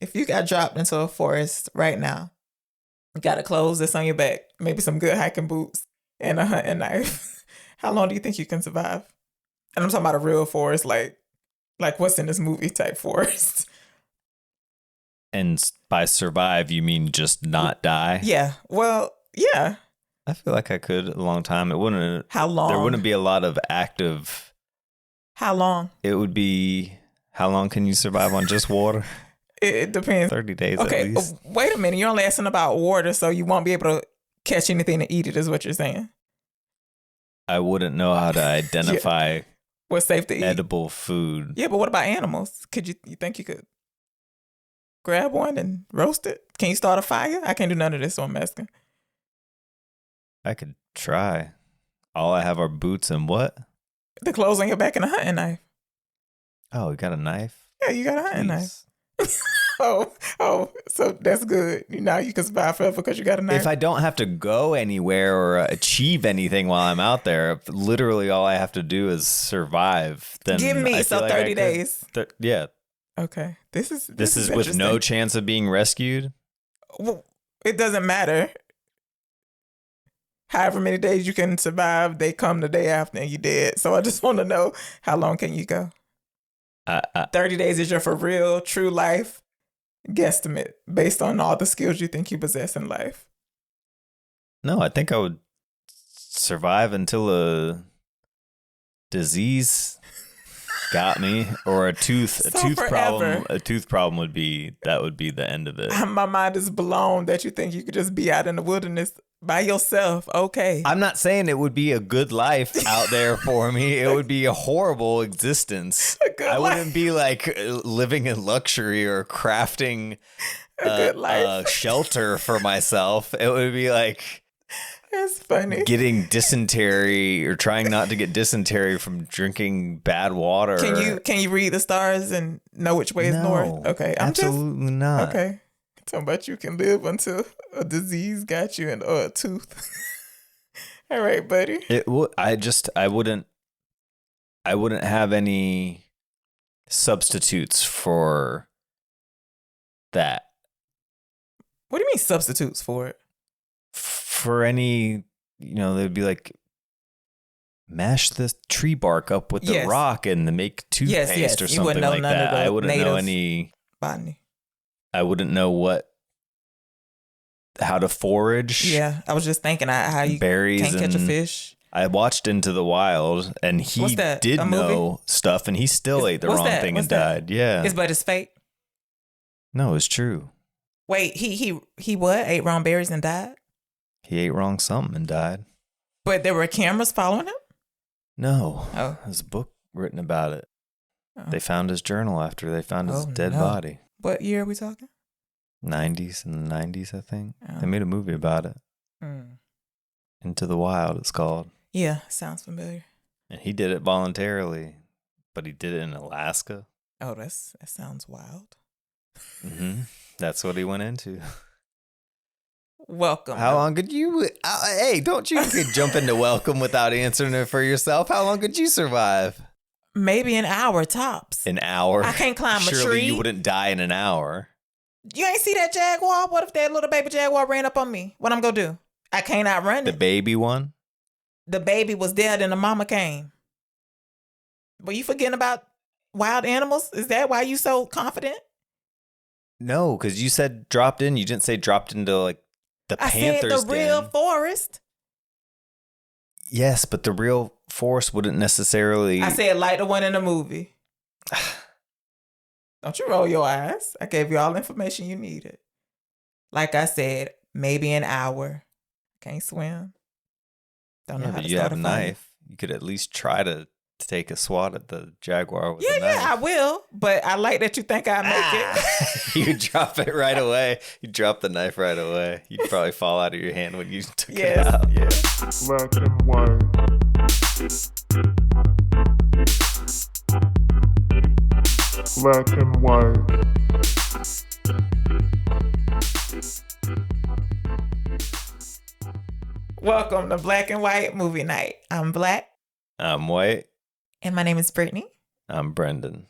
if you got dropped into a forest right now, you got a clothes that's on your back, maybe some good hiking boots, and a hunting knife, how long do you think you can survive? And I'm talking about a real forest, like what's in this movie type forest. And by survive, you mean just not die? Yeah. Well, yeah. I feel like I could a long time. It wouldn't. How long? There wouldn't be a lot of active. How long? It would be. How long can you survive on just water? It depends. 30 days okay, at least. Wait a minute. You're only asking about water, so you won't be able to catch anything to eat it, is what you're saying. I wouldn't know how to identify what's safe to eat. Edible food. Yeah, but what about animals? You think you could grab one and roast it? Can you start a fire? I can't do none of this, so I'm asking. I could try. All I have are boots and what? The clothes on your back and a hunting knife. Oh, you got a knife? Yeah, you got a hunting knife. oh, so that's good. Now you can survive forever because you got a knife. If I don't have to go anywhere or achieve anything while I'm out there, if literally all I have to do is survive, then give me I so like 30 days. Yeah. Okay. This is with no chance of being rescued? Well, it doesn't matter. However many days you can survive, they come the day after and you're dead. So I just want to know, how long can you go? 30 days is your for real, true life guesstimate based on all the skills you think you possess in life. No, I think I would survive until a disease got me, or a tooth problem. A tooth problem would be the end of it. My mind is blown that you think you could just be out in the wilderness by yourself. Okay. I'm not saying it would be a good life out there for me. It would be a horrible existence. I wouldn't be like living in luxury or crafting a shelter for myself. It would be like, that's funny, getting dysentery or trying not to get dysentery from drinking bad water. Can you read the stars and know which way is north? Okay, absolutely not. Okay, talking about you can live until a disease got you and a tooth. All right, buddy. I wouldn't have any substitutes for that. What do you mean substitutes for it? For any, they'd be like, mash the tree bark up with the rock and make toothpaste or something like that. I wouldn't know any botany. I wouldn't know how to forage. Yeah, I was just thinking how you berries can't catch a fish. I watched Into the Wild, and he did know stuff, and he still ate the wrong thing and died. Yeah, but it's fake. No, it's true. Wait, he what? Ate wrong berries and died? He ate wrong something and died. But there were cameras following him? No. Oh. There's a book written about it. Oh. They found his journal after they found his dead body. What year are we talking? 90s, in the 90s, I think. Oh. They made a movie about it. Into the Wild, it's called. Yeah, sounds familiar. And he did it voluntarily, but he did it in Alaska. Oh, that sounds wild. Mm-hmm. That's what he went into. Welcome. How long could you... hey, don't you jump into welcome without answering it for yourself. How long could you survive? Maybe an hour tops. An hour? I can't climb a tree. Surely you wouldn't die in an hour. You ain't see that jaguar? What if that little baby jaguar ran up on me? What I'm going to do? I can't outrun it. The baby one? The baby was dead and the mama came. Were you forgetting about wild animals? Is that why you so confident? No, because you said dropped in. You didn't say dropped into like the Panthers. I said the real forest. Yes, but the real forest wouldn't necessarily. I said like the one in the movie. Don't you roll your eyes. I gave you all the information you needed. Like I said, maybe an hour. Can't swim. Don't know how to you start have a knife. You could at least try to take a swat at the jaguar with a knife. Yeah, I will. But I like that you think I make it. You drop it right away. You drop the knife right away. You'd probably fall out of your hand when you took it out. Yeah. Black and white. Black and white. Welcome to Black and White Movie Night. I'm Black. I'm White. And my name is Brittany. I'm Brendan.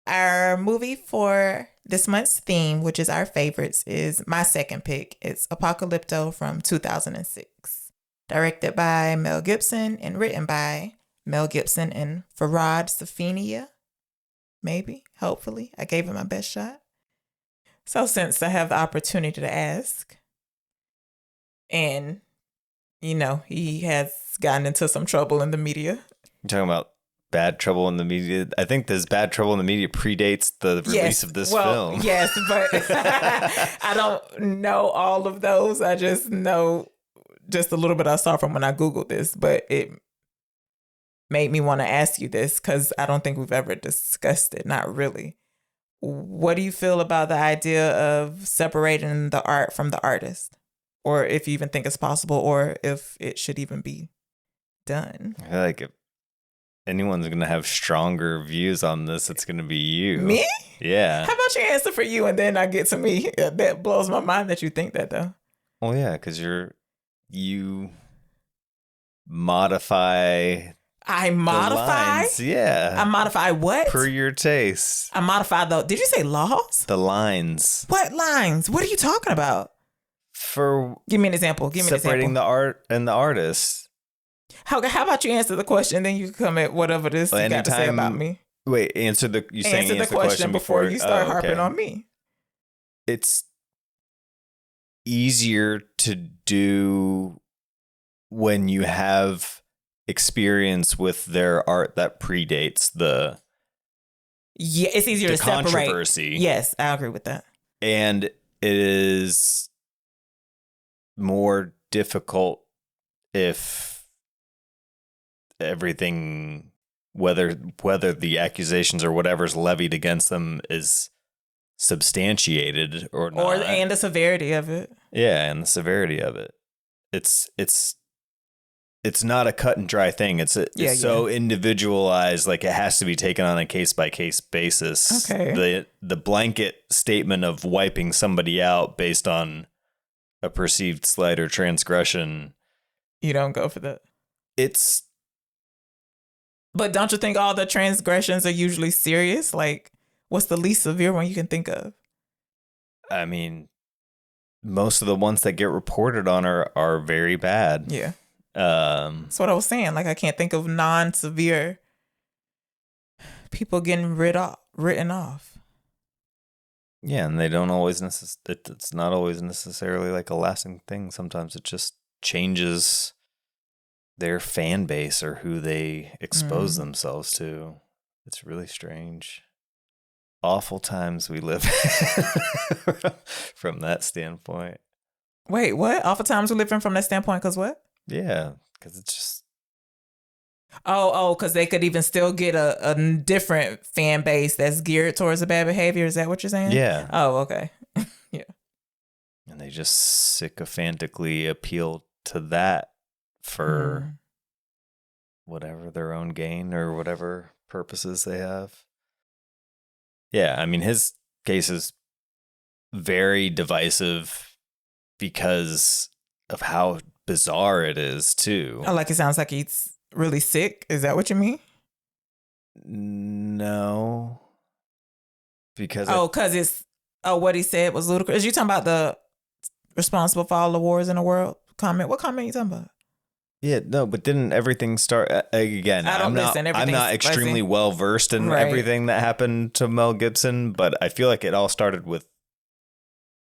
Our movie for this month's theme, which is our favorites, is my second pick. It's Apocalypto from 2006. Directed by Mel Gibson and written by Mel Gibson and Farhad Safinia. Maybe, hopefully. I gave it my best shot. So since I have the opportunity to ask, and, you know, he has gotten into some trouble in the media. You're talking about bad trouble in the media. I think this bad trouble in the media predates the release of this film. Yes, but I don't know all of those. I just know just a little bit I saw from when I Googled this, but it made me want to ask you this because I don't think we've ever discussed it. Not really. What do you feel about the idea of separating the art from the artist? Or if you even think it's possible, or if it should even be done? I feel like if anyone's going to have stronger views on this, it's going to be you. Me? Yeah. How about you answer for you and then I get to me? That blows my mind that you think that, though. Well, yeah, because you modify. I modify? Yeah. I modify what? Per your taste. I modify did you say laws? The lines. What lines? What are you talking about? Give me an example. Separating the art and the artist. How about you answer the question, then you can come at whatever this you got to say about me. Wait, answer the question before you start harping on me. It's easier to do when you have experience with their art that predates the it's easier to separate. Controversy. Yes, I agree with that. And it is more difficult if everything, whether the accusations or whatever's levied against them is substantiated or not, and the severity of it. Yeah, and the severity of it. It's not a cut and dry thing. It's so individualized, like it has to be taken on a case by case basis. Okay. The blanket statement of wiping somebody out based on a perceived slight or transgression. You don't go for that. But don't you think all the transgressions are usually serious? Like, what's the least severe one you can think of? I mean, most of the ones that get reported on are very bad. Yeah. That's what I was saying. Like, I can't think of non-severe people getting written off. Yeah, and they don't always it's not always necessarily like a lasting thing. Sometimes it just changes their fan base or who they expose themselves to. It's really strange. Awful times we live from that standpoint. Wait, what? Awful times we live in from that standpoint because what? Yeah, because it's just... because they could even still get a different fan base that's geared towards the bad behavior. Is that what you're saying? Yeah. Oh, okay. Yeah. And they just sycophantically appeal to that for whatever their own gain or whatever purposes they have. Yeah, I mean, his case is very divisive because of how bizarre it is, too. Oh, like it sounds like he's really sick? Is that what you mean? No. Because... what he said was ludicrous. You talking about the responsible for all the wars in the world comment? What comment are you talking about? Yeah, no, but didn't everything start again? I'm not extremely well versed in everything that happened to Mel Gibson, but I feel like it all started with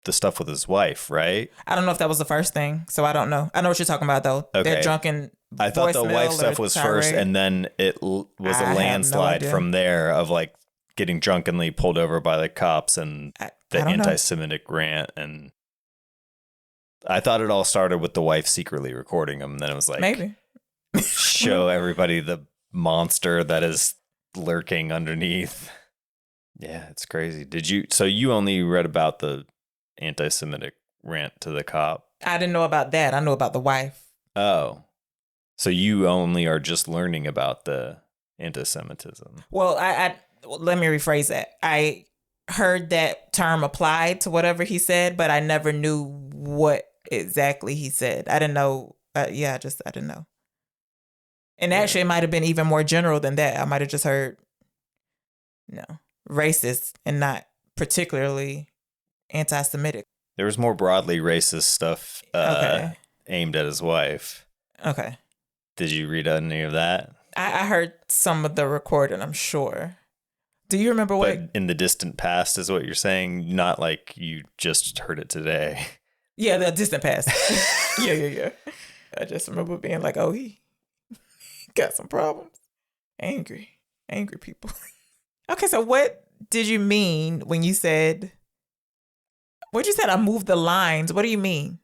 the stuff with his wife, right? I don't know if that was the first thing, so I don't know. I know what you're talking about, though. Okay. They're drunken. I thought the wife stuff was first, and then it was a landslide from there of like getting drunkenly pulled over by the cops and the anti-Semitic rant. And I thought it all started with the wife secretly recording him. And then it was like, maybe show everybody the monster that is lurking underneath. Yeah, it's crazy. So you only read about the anti-Semitic rant to the cop? I didn't know about that. I know about the wife. Oh. So you only are just learning about the anti-Semitism. Well, let me rephrase that. I heard that term applied to whatever he said, but I never knew what exactly he said. I didn't know. I didn't know. And actually, it might have been even more general than that. I might have just heard, racist and not particularly anti-Semitic. There was more broadly racist stuff aimed at his wife. Okay. Did you read any of that? I heard some of the recording, I'm sure. Do you remember what? But in the distant past is what you're saying, not like you just heard it today. Yeah, the distant past. Yeah. I just remember being like, oh, he got some problems. Angry people. Okay, so what did you mean when you said, I moved the lines? What do you mean?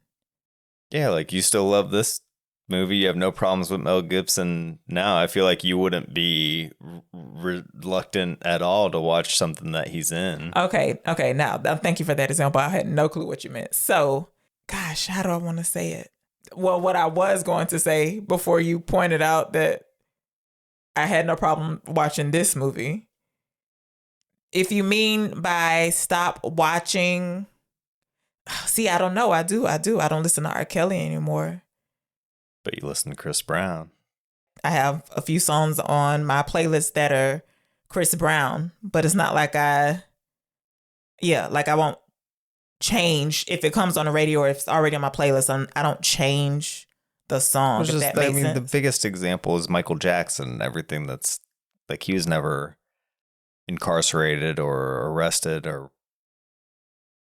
Yeah, like you still love this movie. You have no problems with Mel Gibson now. I feel like you wouldn't be reluctant at all to watch something that he's in. Okay. Now, thank you for that example. I had no clue what you meant. So, gosh, how do I want to say it? Well, what I was going to say before you pointed out that I had no problem watching this movie. If you mean by stop watching, see, I don't know. I do. I don't listen to R. Kelly anymore. But you listen to Chris Brown. I have a few songs on my playlist that are Chris Brown, but it's not like I won't change if it comes on the radio or if it's already on my playlist. I don't change the song. If that makes sense. The biggest example is Michael Jackson. Everything that's like he was never incarcerated or arrested or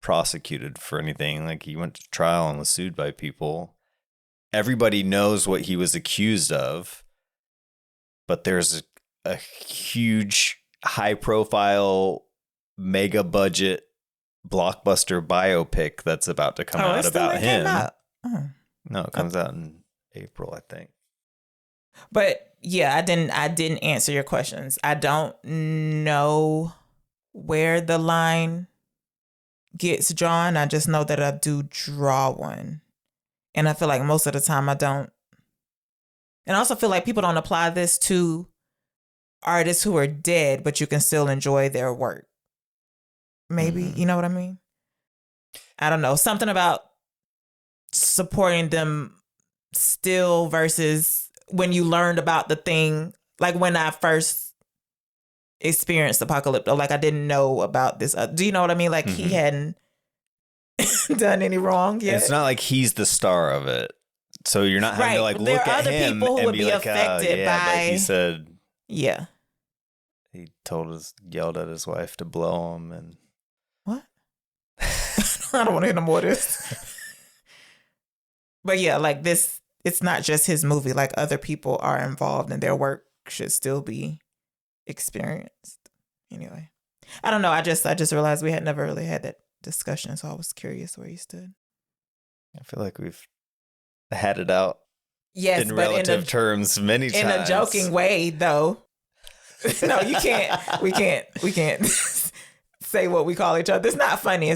prosecuted for anything. Like he went to trial and was sued by people. Everybody knows what he was accused of, but there's a huge, high-profile, mega-budget, blockbuster biopic that's about to come out about him. No, it comes out in April, I think. But yeah, I didn't answer your questions. I don't know where the line gets drawn. I just know that I do draw one. And I feel like most of the time I don't. And I also feel like people don't apply this to artists who are dead, but you can still enjoy their work. Maybe, you know what I mean? I don't know. Something about supporting them still versus when you learned about the thing. Like when I first experienced Apocalypto, like I didn't know about this. Do you know what I mean? Like he hadn't done any wrong yet. It's not like he's the star of it, so you're not having to like there look are at other him people who and would be be like, affected by. But he said, yeah, he yelled at his wife to blow him, and what? I don't want to hear no more of this. But yeah, like this, it's not just his movie. Like other people are involved, and their work should still be experienced. Anyway, I don't know. I just realized we had never really had that discussion, so I was curious where you stood. I feel like we've had it out in relative terms many times. In a joking way, though. No, you can't. We can't say what we call each other. It's not funny.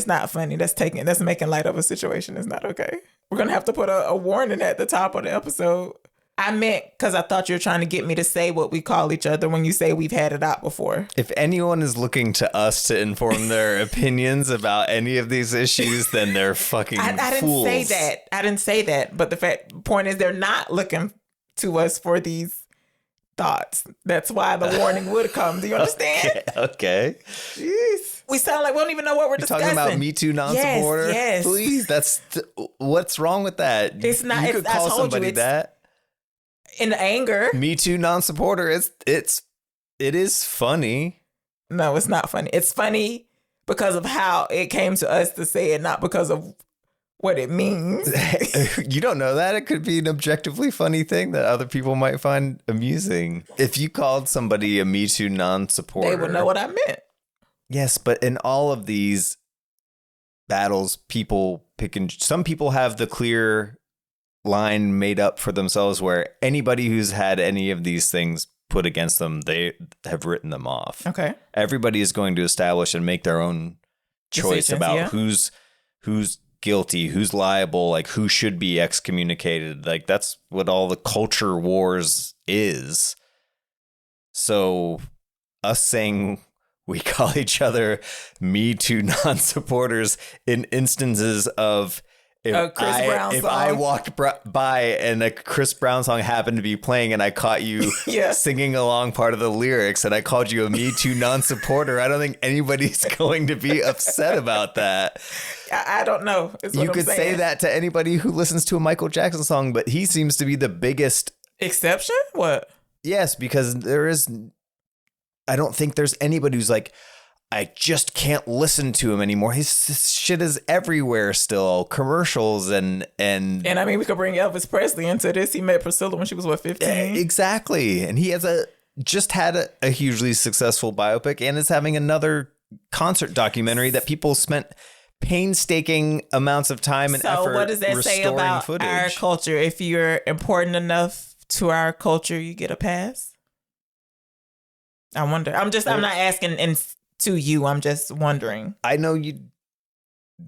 That's making light of a situation. It's not okay. We're gonna have to put a warning at the top of the episode. I meant because I thought you were trying to get me to say what we call each other when you say we've had it out before. If anyone is looking to us to inform their opinions about any of these issues, then they're fucking fools. I didn't say that. But the point is they're not looking to us for these thoughts. That's why the warning would come. Do you understand? Okay. Jeez. We sound like we don't even know what we're discussing. Talking about Me Too non-supporter? Yes. Please, what's wrong with that? It's not. You could call somebody that. In anger. Me Too non-supporter. It is funny. No, it's not funny. It's funny because of how it came to us to say it, not because of what it means. You don't know that. It could be an objectively funny thing that other people might find amusing. If you called somebody a Me Too non-supporter, they would know what I meant. Yes, but in all of these battles, some people have the clear line made up for themselves where anybody who's had any of these things put against them, they have written them off. Okay. Everybody is going to establish and make their own choice about who's guilty, who's liable, like who should be excommunicated. Like that's what all the culture wars is. So us saying we call each other Me Too non-supporters in instances of If Chris Brown if song. I walked by and a Chris Brown song happened to be playing and I caught you singing along part of the lyrics and I called you a Me Too non-supporter, I don't think anybody's going to be upset about that. I don't know. You could say that to anybody who listens to a Michael Jackson song, but he seems to be the biggest exception. What? Yes, because I don't think there's anybody who's like, I just can't listen to him anymore. His shit is everywhere still. Commercials and I mean, we could bring Elvis Presley into this. He met Priscilla when she was, 15? Exactly. And he has just had a hugely successful biopic and is having another concert documentary that people spent painstaking amounts of time and effort restoring. So what does that say about our culture? If you're important enough to our culture, you get a pass? I wonder. I'm not asking to you. I'm just wondering. I know you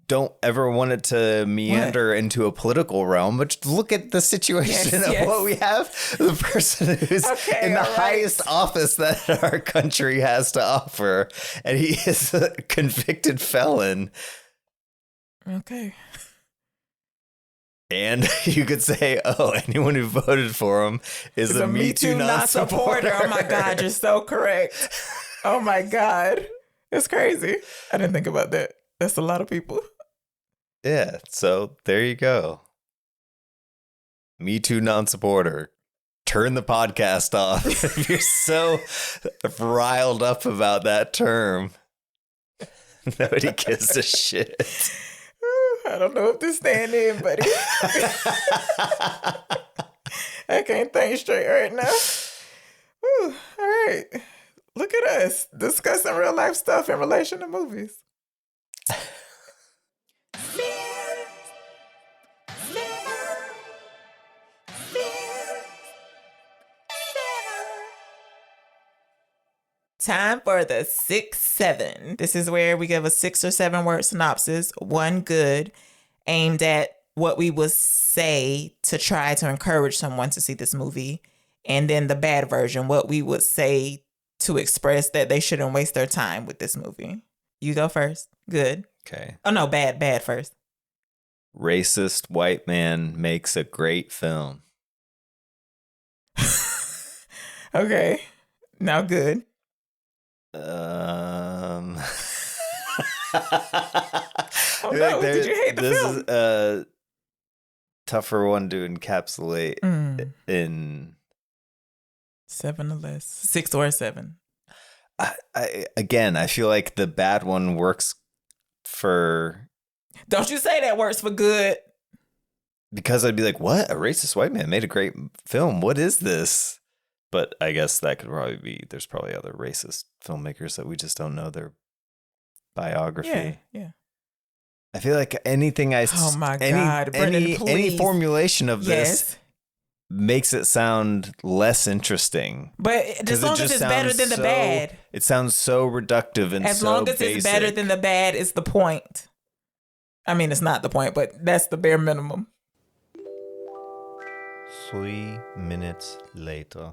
don't ever want it to meander into a political realm, but just look at the situation of what we have. The person who's in the highest office that our country has to offer, and he is a convicted felon. Okay. And you could say, oh, anyone who voted for him is a Me Too non-supporter. Oh my God, you're so correct. Oh my God. It's crazy. I didn't think about that. That's a lot of people. Yeah, so there you go. Me Too non-supporter. Turn the podcast off if you're so riled up about that term. Nobody gives a shit. I don't know if this stand in, buddy. I can't think straight right now. Whew, all right. Look at us discussing real life stuff in relation to movies. Time for the 6-7. This is where we give a 6 or 7 word synopsis, one good, aimed at what we would say to try to encourage someone to see this movie, and then the bad version, what we would say to express that they shouldn't waste their time with this movie. You go first. Good. Okay. Oh, no, bad first. Racist white man makes a great film. Okay. Now good. Oh, no, did you hate the film? This is a tougher one to encapsulate in 7 or less. 6 or 7. I feel like the bad one works for... Don't you say that works for good. Because I'd be like, what? A racist white man made a great film. What is this? But I guess that could probably be... There's probably other racist filmmakers that we just don't know their biography. Yeah. I feel like anything I... Oh my God. Brendan, any formulation of this... makes it sound less interesting. But as long as it's better than the bad. It sounds so reductive and as long as it's better than the bad is the point. I mean, it's not the point, but that's the bare minimum. 3 minutes later.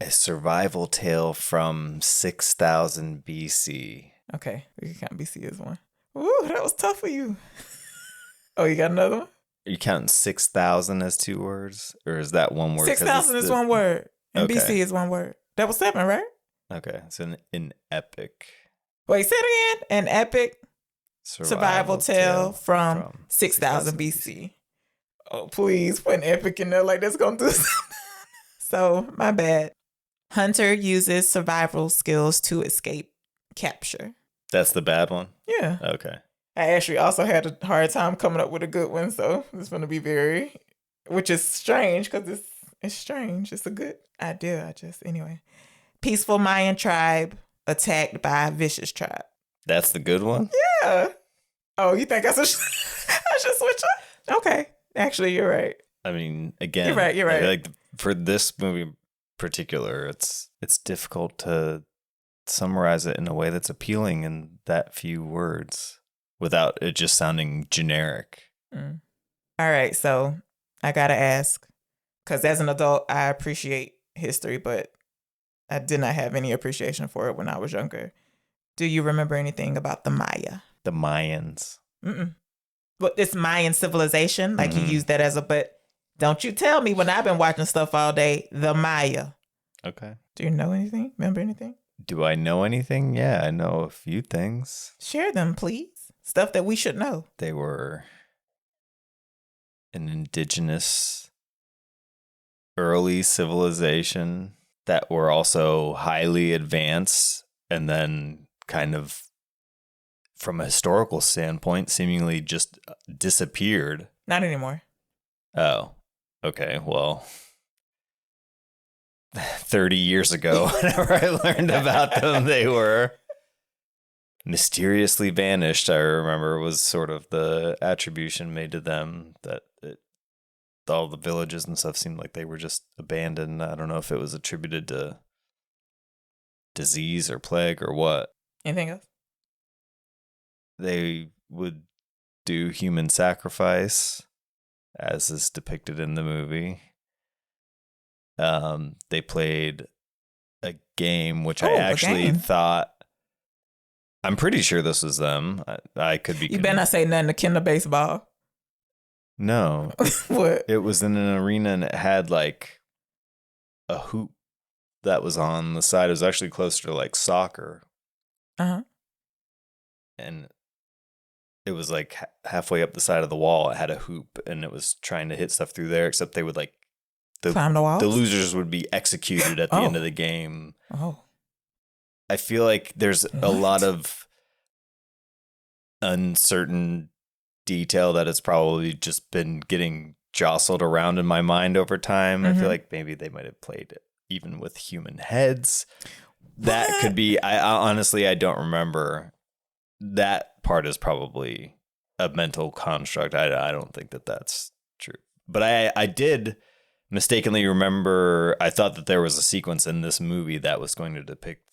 A survival tale from 6000 BC. Okay, we can count BC as one. Ooh, that was tough for you. Oh, you got another one? Are you counting 6,000 as 2 words? Or is that one word? 6,000 is one word. And BC is one word. That was 7, right? Okay. So an epic. Wait, say it again. An epic survival tale from 6,000 BC. Oh, please put an epic in there like that's going to do something. So, my bad. Hunter uses survival skills to escape capture. That's the bad one? Yeah. Okay. I actually also had a hard time coming up with a good one, so it's going to be which is strange because it's strange. It's a good idea. Anyway. Peaceful Mayan tribe attacked by a vicious tribe. That's the good one? Yeah. Oh, you think I should switch up? Okay. Actually, you're right. I mean, again, you're right. Like for this movie in particular, it's difficult to summarize it in a way that's appealing in that few words without it just sounding generic. All right, so I gotta ask, because as an adult, I appreciate history, but I did not have any appreciation for it when I was younger. Do you remember anything about the Maya? The Mayans. Mm-mm. but it's Mayan civilization. Like you use that as a, but don't you tell me when I've been watching stuff all day, the Maya. Okay. Do you know anything? Remember anything? Do I know anything? Yeah, I know a few things. Share them, please. Stuff that we should know. They were an indigenous early civilization that were also highly advanced, and then kind of from a historical standpoint seemingly just disappeared. Not anymore. Oh, okay. Well, 30 years ago, whenever I learned about them, they were mysteriously vanished. I remember was sort of the attribution made to them, that all the villages and stuff seemed like they were just abandoned. I don't know if it was attributed to disease or plague or what. Anything else? They would do human sacrifice, as is depicted in the movie. They played a game, which I actually thought, I'm pretty sure this was them. I could be. You better not say nothing to Kinder baseball. No. What? It was in an arena and it had like a hoop that was on the side. It was actually closer to like soccer. Uh-huh. And it was like halfway up the side of the wall. It had a hoop and it was trying to hit stuff through there, except they would like climb the walls? The losers would be executed at the end of the game. Oh. I feel like there's a lot of uncertain detail that has probably just been getting jostled around in my mind over time. I feel like maybe they might have played it even with human heads. That could be. I honestly, I don't remember. That part is probably a mental construct. I don't think that that's true. But I did mistakenly remember. I thought that there was a sequence in this movie that was going to depict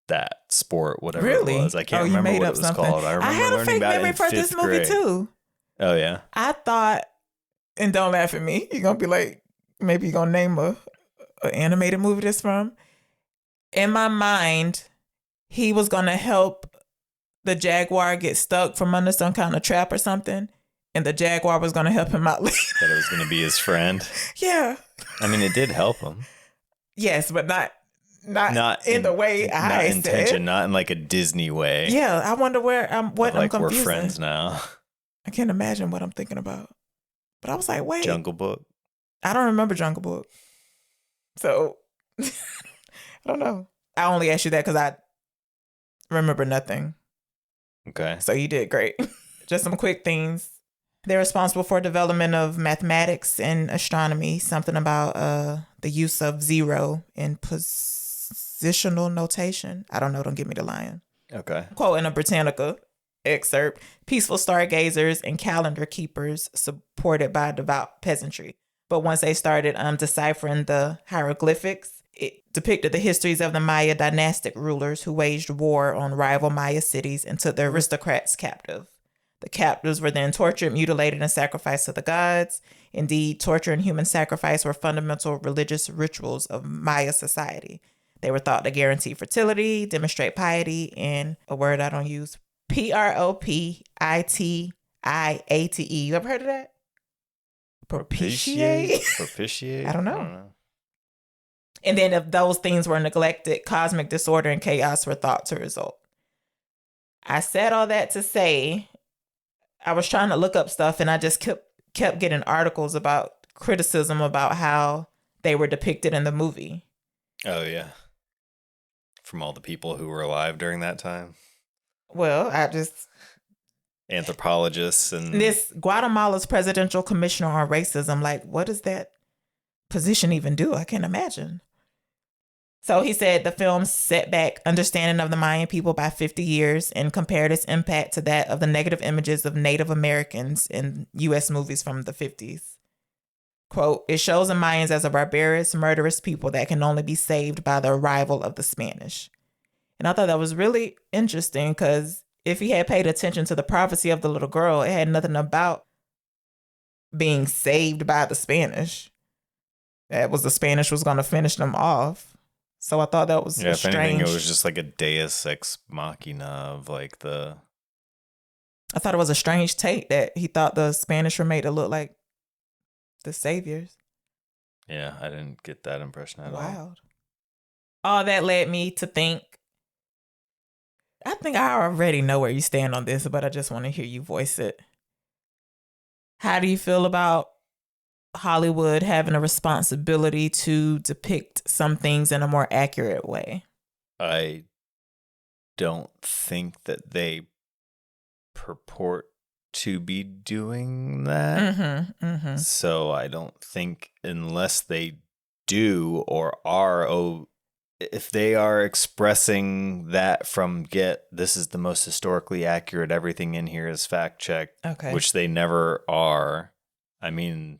that sport, whatever it was. I can't remember what it was called. I remember had a learning fake about memory it in for this fifth movie grade. too. Oh yeah. I thought, and don't laugh at me. You're gonna be like, maybe you're gonna name a animated movie this from. In my mind, he was gonna help the jaguar get stuck from under some kind of trap or something, and the jaguar was gonna help him out later. That it was gonna be his friend. Yeah. I mean, it did help him. Yes, but not in the way I said. Intention, not in like a Disney way. Yeah, I wonder where I'm confusing. We're friends now. I can't imagine what I'm thinking about. But I was like, wait. Jungle Book. I don't remember Jungle Book. So, I don't know. I only asked you that because I remember nothing. Okay. So you did great. Just some quick things. They're responsible for development of mathematics and astronomy, something about the use of zero in positional notation. I don't know. Don't give me the lion. Okay. Quote in a Britannica excerpt: peaceful stargazers and calendar keepers supported by devout peasantry. But once they started deciphering the hieroglyphics, it depicted the histories of the Maya dynastic rulers who waged war on rival Maya cities and took their aristocrats captive. The captives were then tortured, mutilated, and sacrificed to the gods. Indeed, torture and human sacrifice were fundamental religious rituals of Maya society. They were thought to guarantee fertility, demonstrate piety, and a word I don't use, propitiate. You ever heard of that? Propitiate? Propitiate? I don't know. And then if those things were neglected, cosmic disorder and chaos were thought to result. I said all that to say, I was trying to look up stuff and I just kept getting articles about criticism about how they were depicted in the movie. Oh, yeah. From all the people who were alive during that time. Well, anthropologists and this Guatemala's presidential commissioner on racism, like, what does that position even do? I can't imagine. So he said the film set back understanding of the Mayan people by 50 years and compared its impact to that of the negative images of Native Americans in U.S. movies from the 50s. Quote, it shows the Mayans as a barbarous, murderous people that can only be saved by the arrival of the Spanish. And I thought that was really interesting because if he had paid attention to the prophecy of the little girl, it had nothing about being saved by the Spanish. That was the Spanish was going to finish them off. So I thought that was strange. If anything, it was just like a deus ex machina of like the I thought it was a strange take that he thought the Spanish were made to look like the saviors. Yeah, I didn't get that impression at all. Wild. All that led me to think, I think I already know where you stand on this, but I just want to hear you voice it. How do you feel about Hollywood having a responsibility to depict some things in a more accurate way? I don't think that they purport to be doing that. So I don't think, unless they do or are, if they are expressing that from this is the most historically accurate, everything in here is fact checked, which they never are. I mean,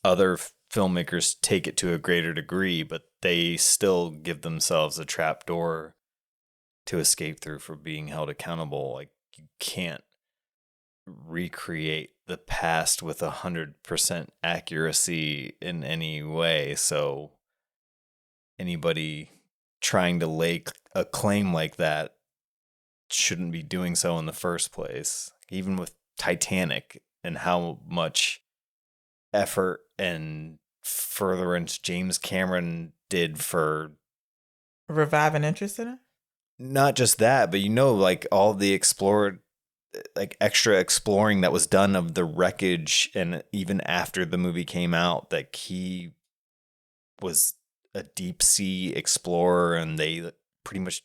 other filmmakers take it to a greater degree, but they still give themselves a trap door to escape through for being held accountable. Like, you can't recreate the past with 100% accuracy in any way. So anybody trying to lay a claim like that shouldn't be doing so in the first place. Even with Titanic and how much effort and furtherance James Cameron did for reviving interest in it. Not just that, but like all the extra exploring that was done of the wreckage, and even after the movie came out, that he was a deep sea explorer, and they pretty much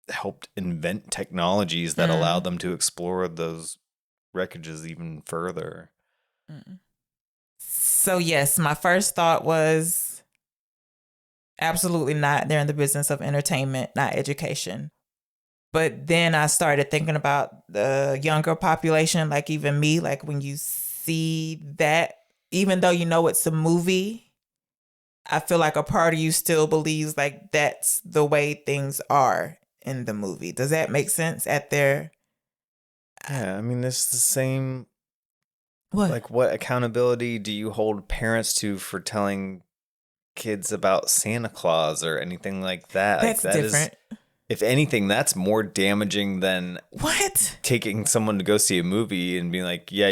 helped invent technologies that allowed them to explore those wreckages even further. So yes, my first thought was absolutely not. They're in the business of entertainment, not education. But then I started thinking about the younger population, like even me, like when you see that, even though it's a movie, I feel like a part of you still believes like that's the way things are in the movie. Does that make sense? Yeah, I mean, it's the same. What? Like, what accountability do you hold parents to for telling kids about Santa Claus or anything like that? That's like, that different. If anything, that's more damaging than taking someone to go see a movie and being like, yeah,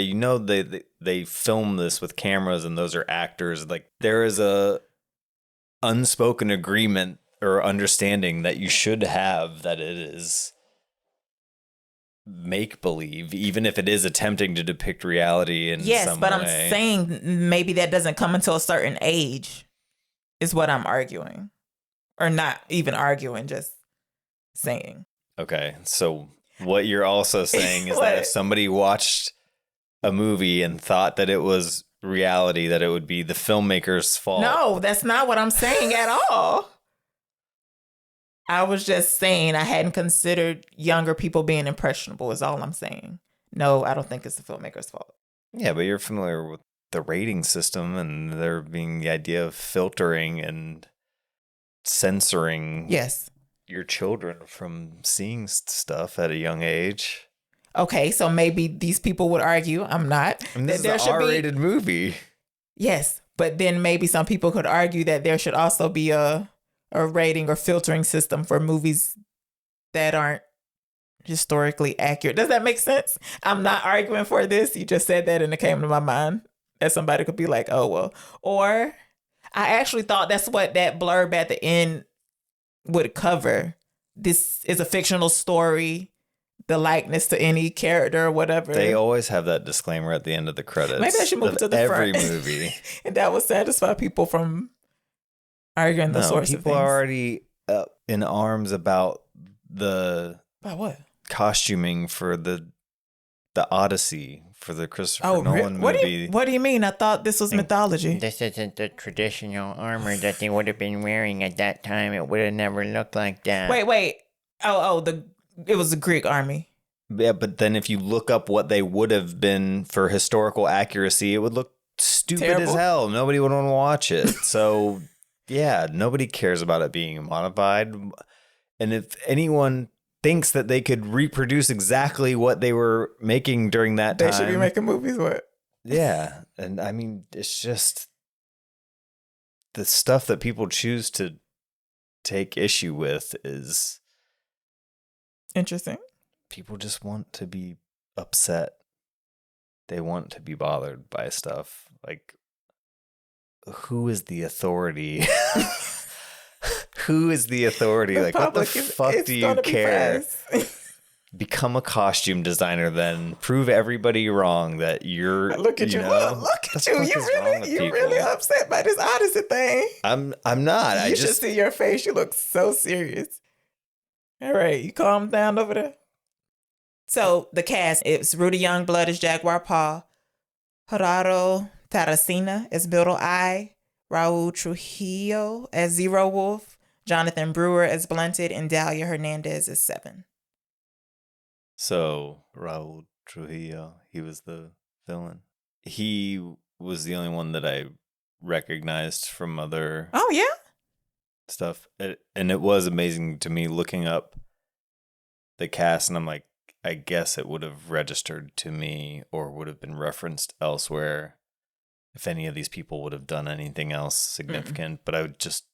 they film this with cameras and those are actors. Like, there is a unspoken agreement or understanding that you should have that it is make believe, even if it is attempting to depict reality in some way. Yes, but I'm saying maybe that doesn't come until a certain age, is what I'm arguing. Or not even arguing, just saying. Okay, so what you're also saying is that if somebody watched a movie and thought that it was reality, that it would be the filmmaker's fault. No, that's not what I'm saying at all. I was just saying I hadn't considered younger people being impressionable is all I'm saying. No, I don't think it's the filmmaker's fault. Yeah, but you're familiar with the rating system and there being the idea of filtering and censoring your children from seeing stuff at a young age. Okay, so maybe these people would argue, I'm not. And this is an R-rated movie. Yes, but then maybe some people could argue that there should also be a rating or filtering system for movies that aren't historically accurate. Does that make sense? I'm not arguing for this. You just said that and it came to my mind that somebody could be like, oh, well. Or I actually thought that's what that blurb at the end would cover. This is a fictional story, the likeness to any character or whatever. They always have that disclaimer at the end of the credits. Maybe I should move it to the every front. movie. And that would satisfy people from arguing the source of things. People are already up in arms about About what? Costuming for the Odyssey, for the Christopher Nolan movie. What do you mean? I thought this was mythology. This isn't the traditional armor that they would have been wearing at that time. It would have never looked like that. Wait. It was the Greek army. Yeah, but then if you look up what they would have been for historical accuracy, it would look stupid as hell. Nobody would want to watch it. So, yeah, nobody cares about it being modified. And if anyone thinks that they could reproduce exactly what they were making during that time, they should be making movies. What? Yeah, and I mean, it's just the stuff that people choose to take issue with is interesting. people just want to be upset. They want to be bothered by stuff. Like, who is the authority? Who is the authority? The like, what the public fuck do you care? Become a costume designer, then prove everybody wrong that you're. Look at you! Look at you! You really upset by this Odyssey thing. I'm not. You should see your face. You look so serious. All right, you calm down over there. So the cast: it's Rudy Youngblood as Jaguar Paw, Gerardo Taracena as Beetle Eye, Raul Trujillo as Zero Wolf, Jonathan Brewer as Blunted, and Dahlia Hernandez as Seven. So Raul Trujillo, he was the villain. He was the only one that I recognized from other stuff. And it was amazing to me looking up the cast, and I'm like, I guess it would have registered to me or would have been referenced elsewhere if any of these people would have done anything else significant. But I would just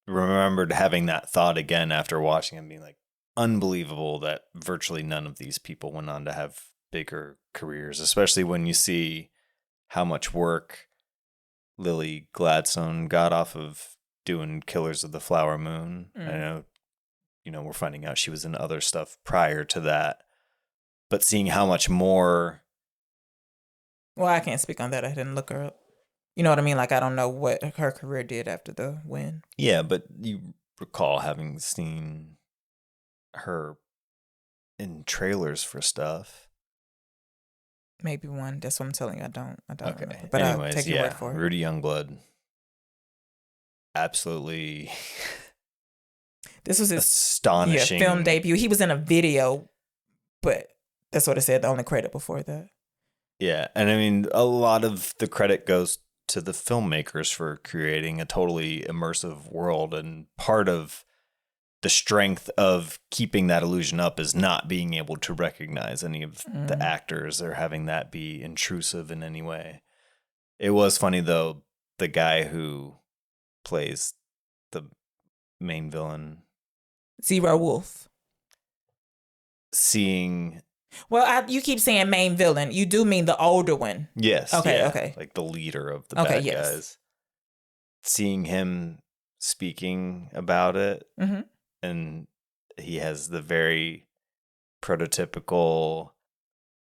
remembered having that thought again after watching and being like, unbelievable that virtually none of these people went on to have bigger careers, especially when you see how much work Lily Gladstone got off of doing Killers of the Flower Moon. I know, we're finding out she was in other stuff prior to that, but seeing how much more. Well, I can't speak on that. I didn't look her up. You know what I mean? Like, I don't know what her career did after the win. Yeah, but you recall having seen her in trailers for stuff. Maybe one. That's what I'm telling you. I don't Okay. remember. But anyways, I'll take your word for it. Rudy Youngblood. Absolutely. This was his astonishing film debut. He was in a video, but that's what it said, the only credit before that. Yeah. And I mean, a lot of the credit goes to the filmmakers for creating a totally immersive world, and part of the strength of keeping that illusion up is not being able to recognize any of the actors or having that be intrusive in any way. It was funny, though, the guy who plays the main villain, Zero Wolf. Seeing... Well, you keep saying main villain. You do mean the older one. Yes. Okay, yeah, okay. Like the leader of the bad guys. Seeing him speaking about it, and he has the very prototypical...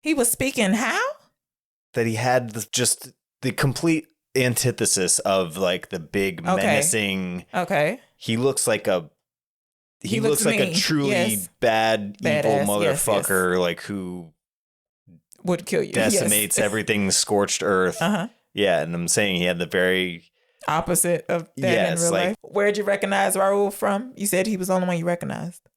He was speaking how? That he had just the complete antithesis of like the big menacing... Okay. He looks like a... He looks like a truly bad, evil motherfucker, like who would kill you, decimates everything, scorched earth. Yeah, and I'm saying he had the very opposite of that in real life. Where'd you recognize Raul from? You said he was the only one you recognized.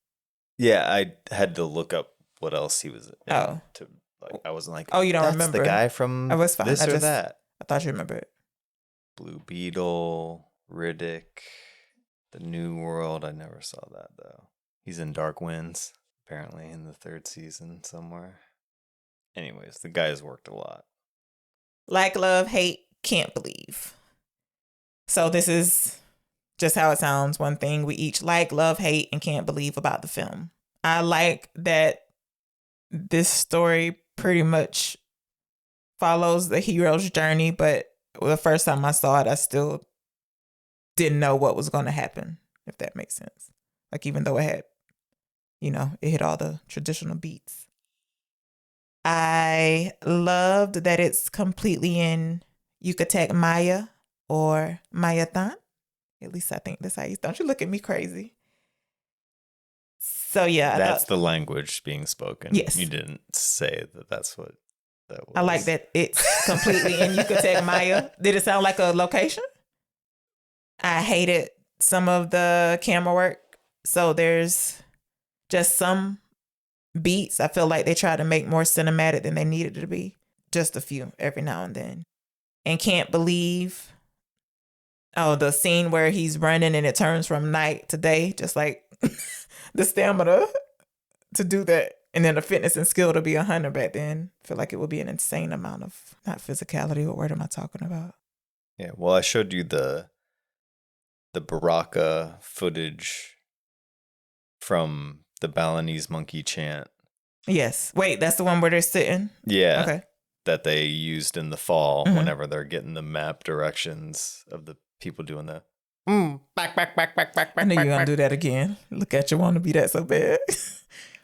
Yeah, I had to look up what else he was in. I wasn't like, you don't that's remember the guy from this or that. I thought you remember it. Blue Beetle, Riddick. The New World, I never saw that, though. He's in Dark Winds, apparently, in the 3rd season somewhere. Anyways, the guy's worked a lot. Like, love, hate, can't believe. So this is just how it sounds. One thing we each like, love, hate, and can't believe about the film. I like that this story pretty much follows the hero's journey, but the first time I saw it, I still didn't know what was going to happen, if that makes sense. Like, even though it had, it hit all the traditional beats. I loved that it's completely in Yucatec Maya or Mayathan. At least I think that's how you... Don't you look at me crazy. So, yeah. That's the language being spoken. Yes. You didn't say that that's what that was. I like that it's completely in Yucatec Maya. Did it sound like a location? I hated some of the camera work. So there's just some beats I feel like they try to make more cinematic than they needed to be. Just a few every now and then. And can't believe, the scene where he's running and it turns from night to day. Just like the stamina to do that. And then the fitness and skill to be 100 back then. I feel like it would be an insane amount of, not physicality, what word am I talking about? Yeah, well, I showed you the Baraka footage from the Balinese monkey chant Yes. Wait, that's the one where they're sitting? Yeah. Okay. That they used in the fall whenever they're getting the map directions of the people doing the back. I knew you were going to do that again. Look at you want to be that so bad.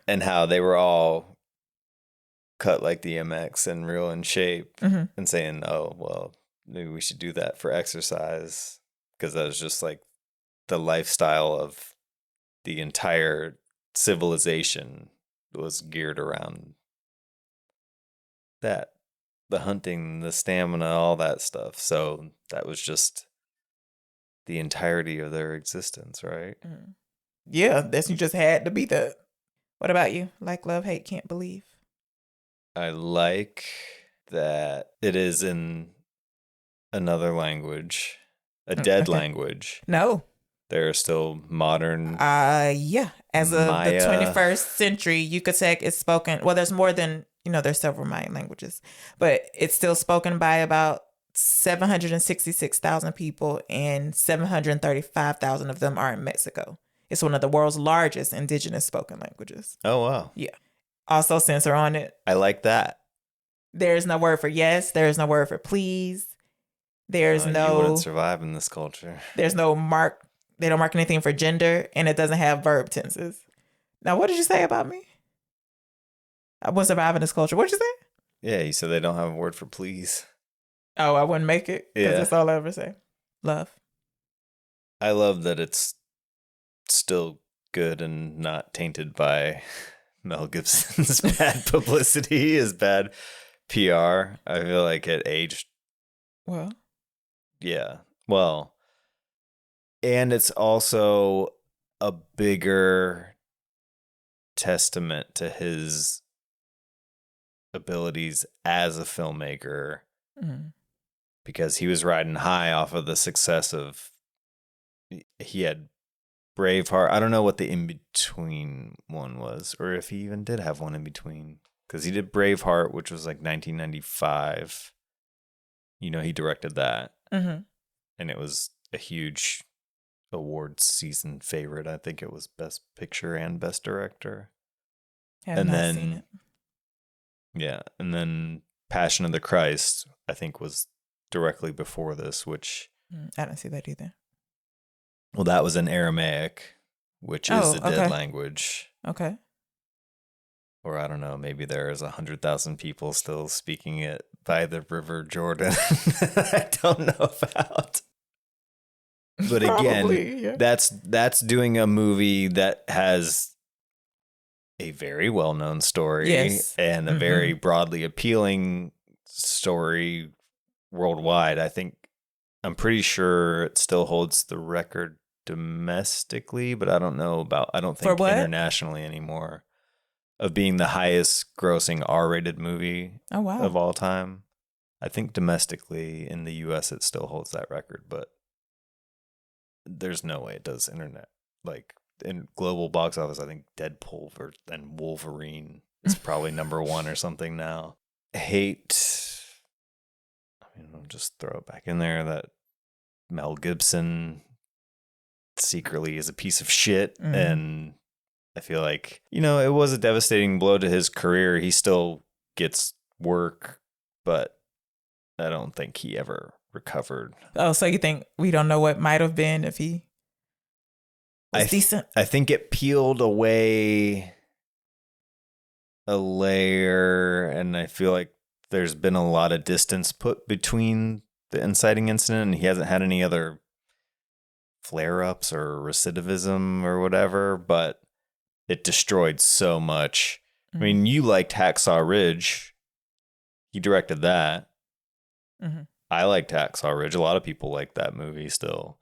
And how they were all cut like the MX and real in shape and saying, oh, well, maybe we should do that for exercise. Because that was just like the lifestyle of the entire civilization was geared around that. The hunting, the stamina, all that stuff. So that was just the entirety of their existence, right? Yeah, you just had to be that. What about you? Like, love, hate, can't believe. I like that it is in another language, a dead language. No. There are still modern. Yeah. As of Maya. the 21st century, Yucatec is spoken. Well, there's more than, there's several Mayan languages, but it's still spoken by about 766,000 people, and 735,000 of them are in Mexico. It's one of the world's largest indigenous spoken languages. Oh, wow. Yeah. Also censor on it. I like that. There is no word for yes. There is no word for please. There's You wouldn't survive in this culture. There's no mark. They don't mark anything for gender, and it doesn't have verb tenses. Now, what did you say about me? I wouldn't survive in this culture. What'd you say? Yeah, you said they don't have a word for please. Oh, I wouldn't make it? Because that's all I ever say. Love. I love that it's still good and not tainted by Mel Gibson's bad publicity, his bad PR. I feel like it aged. Well. Yeah. Well. And it's also a bigger testament to his abilities as a filmmaker because he was riding high off of the success of, he had Braveheart. I don't know what the in-between one was, or if he even did have one in between, because he did Braveheart, which was like 1995. He directed that. And it was a huge awards season favorite. I think it was Best Picture and Best Director. Have not seen it. Yeah, and then Passion of the Christ, I think, was directly before this, which I didn't see that either. Well, that was in Aramaic, which is the dead language. Okay. Or I don't know, maybe there's 100,000 people still speaking it by the River Jordan. I don't know about. But again, that's doing a movie that has a very well-known story and a very broadly appealing story worldwide. I'm pretty sure it still holds the record domestically, but I don't think internationally anymore, of being the highest grossing R-rated movie of all time. I think domestically in the US it still holds that record, but there's no way it does internet. Like in global box office, I think Deadpool and Wolverine is probably number one or something now. Hate, I'll just throw it back in there that Mel Gibson secretly is a piece of shit. And I feel like, it was a devastating blow to his career. He still gets work, but I don't think he ever recovered. Oh, so you think we don't know what might have been if he was decent? I think it peeled away a layer, and I feel like there's been a lot of distance put between the inciting incident, and he hasn't had any other flare-ups or recidivism or whatever, but it destroyed so much. I mean, you liked Hacksaw Ridge. He directed that. I liked Hacksaw Ridge. A lot of people like that movie still.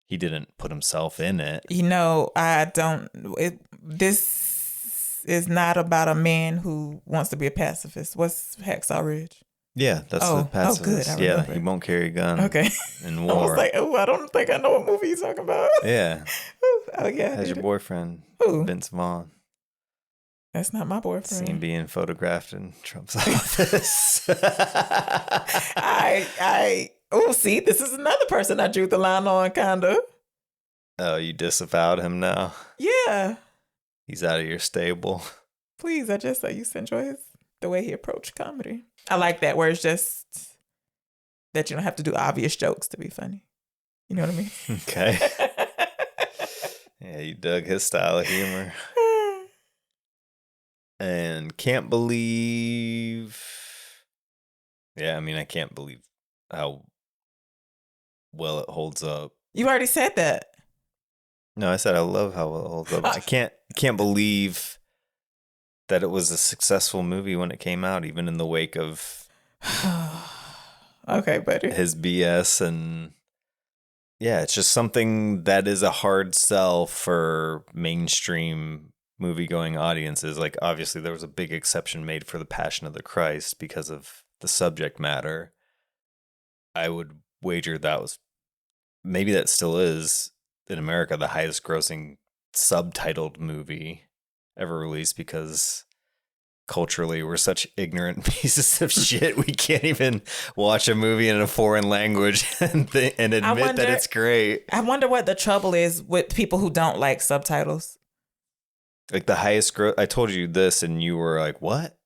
He didn't put himself in it. I don't. This is not about a man who wants to be a pacifist. What's Hacksaw Ridge? Yeah, that's the pacifist. Good. Yeah, he won't carry a gun. Okay. In war. I was like, I don't think I know what movie you're talking about. Yeah. Oh yeah. Has your boyfriend Vince Vaughn? That's not my boyfriend. Seen being photographed in Trump's office. See, this is another person I drew the line on, kinda. Oh, you disavowed him now? Yeah. He's out of your stable. Please, I used to enjoy the way he approached comedy. I like that where it's just that you don't have to do obvious jokes to be funny. You know what I mean? Okay. Yeah, you dug his style of humor. And can't believe... Yeah, I mean, I can't believe how well it holds up. You already said that. No, I said I love how well it holds up. I can't believe that it was a successful movie when it came out, even in the wake of okay, buddy. his BS. And yeah, it's just something that is a hard sell for mainstream movie-going audiences. Like, obviously, there was a big exception made for The Passion of the Christ because of the subject matter. I would wager that was, maybe that still is, in America, the highest grossing subtitled movie ever released, because culturally we're such ignorant pieces of shit. We can't even watch a movie in a foreign language and admit that it's great. I wonder what the trouble is with people who don't like subtitles. Like the highest I told you this and you were like, what?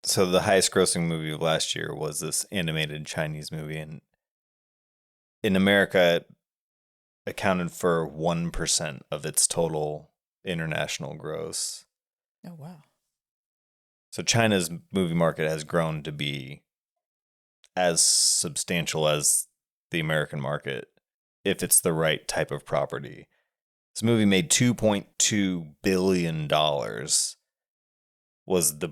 So the highest grossing movie of last year was this animated Chinese movie, and in America accounted for 1% of its total international gross. Oh, wow. So China's movie market has grown to be as substantial as the American market if it's the right type of property. This movie made $2.2 billion, was the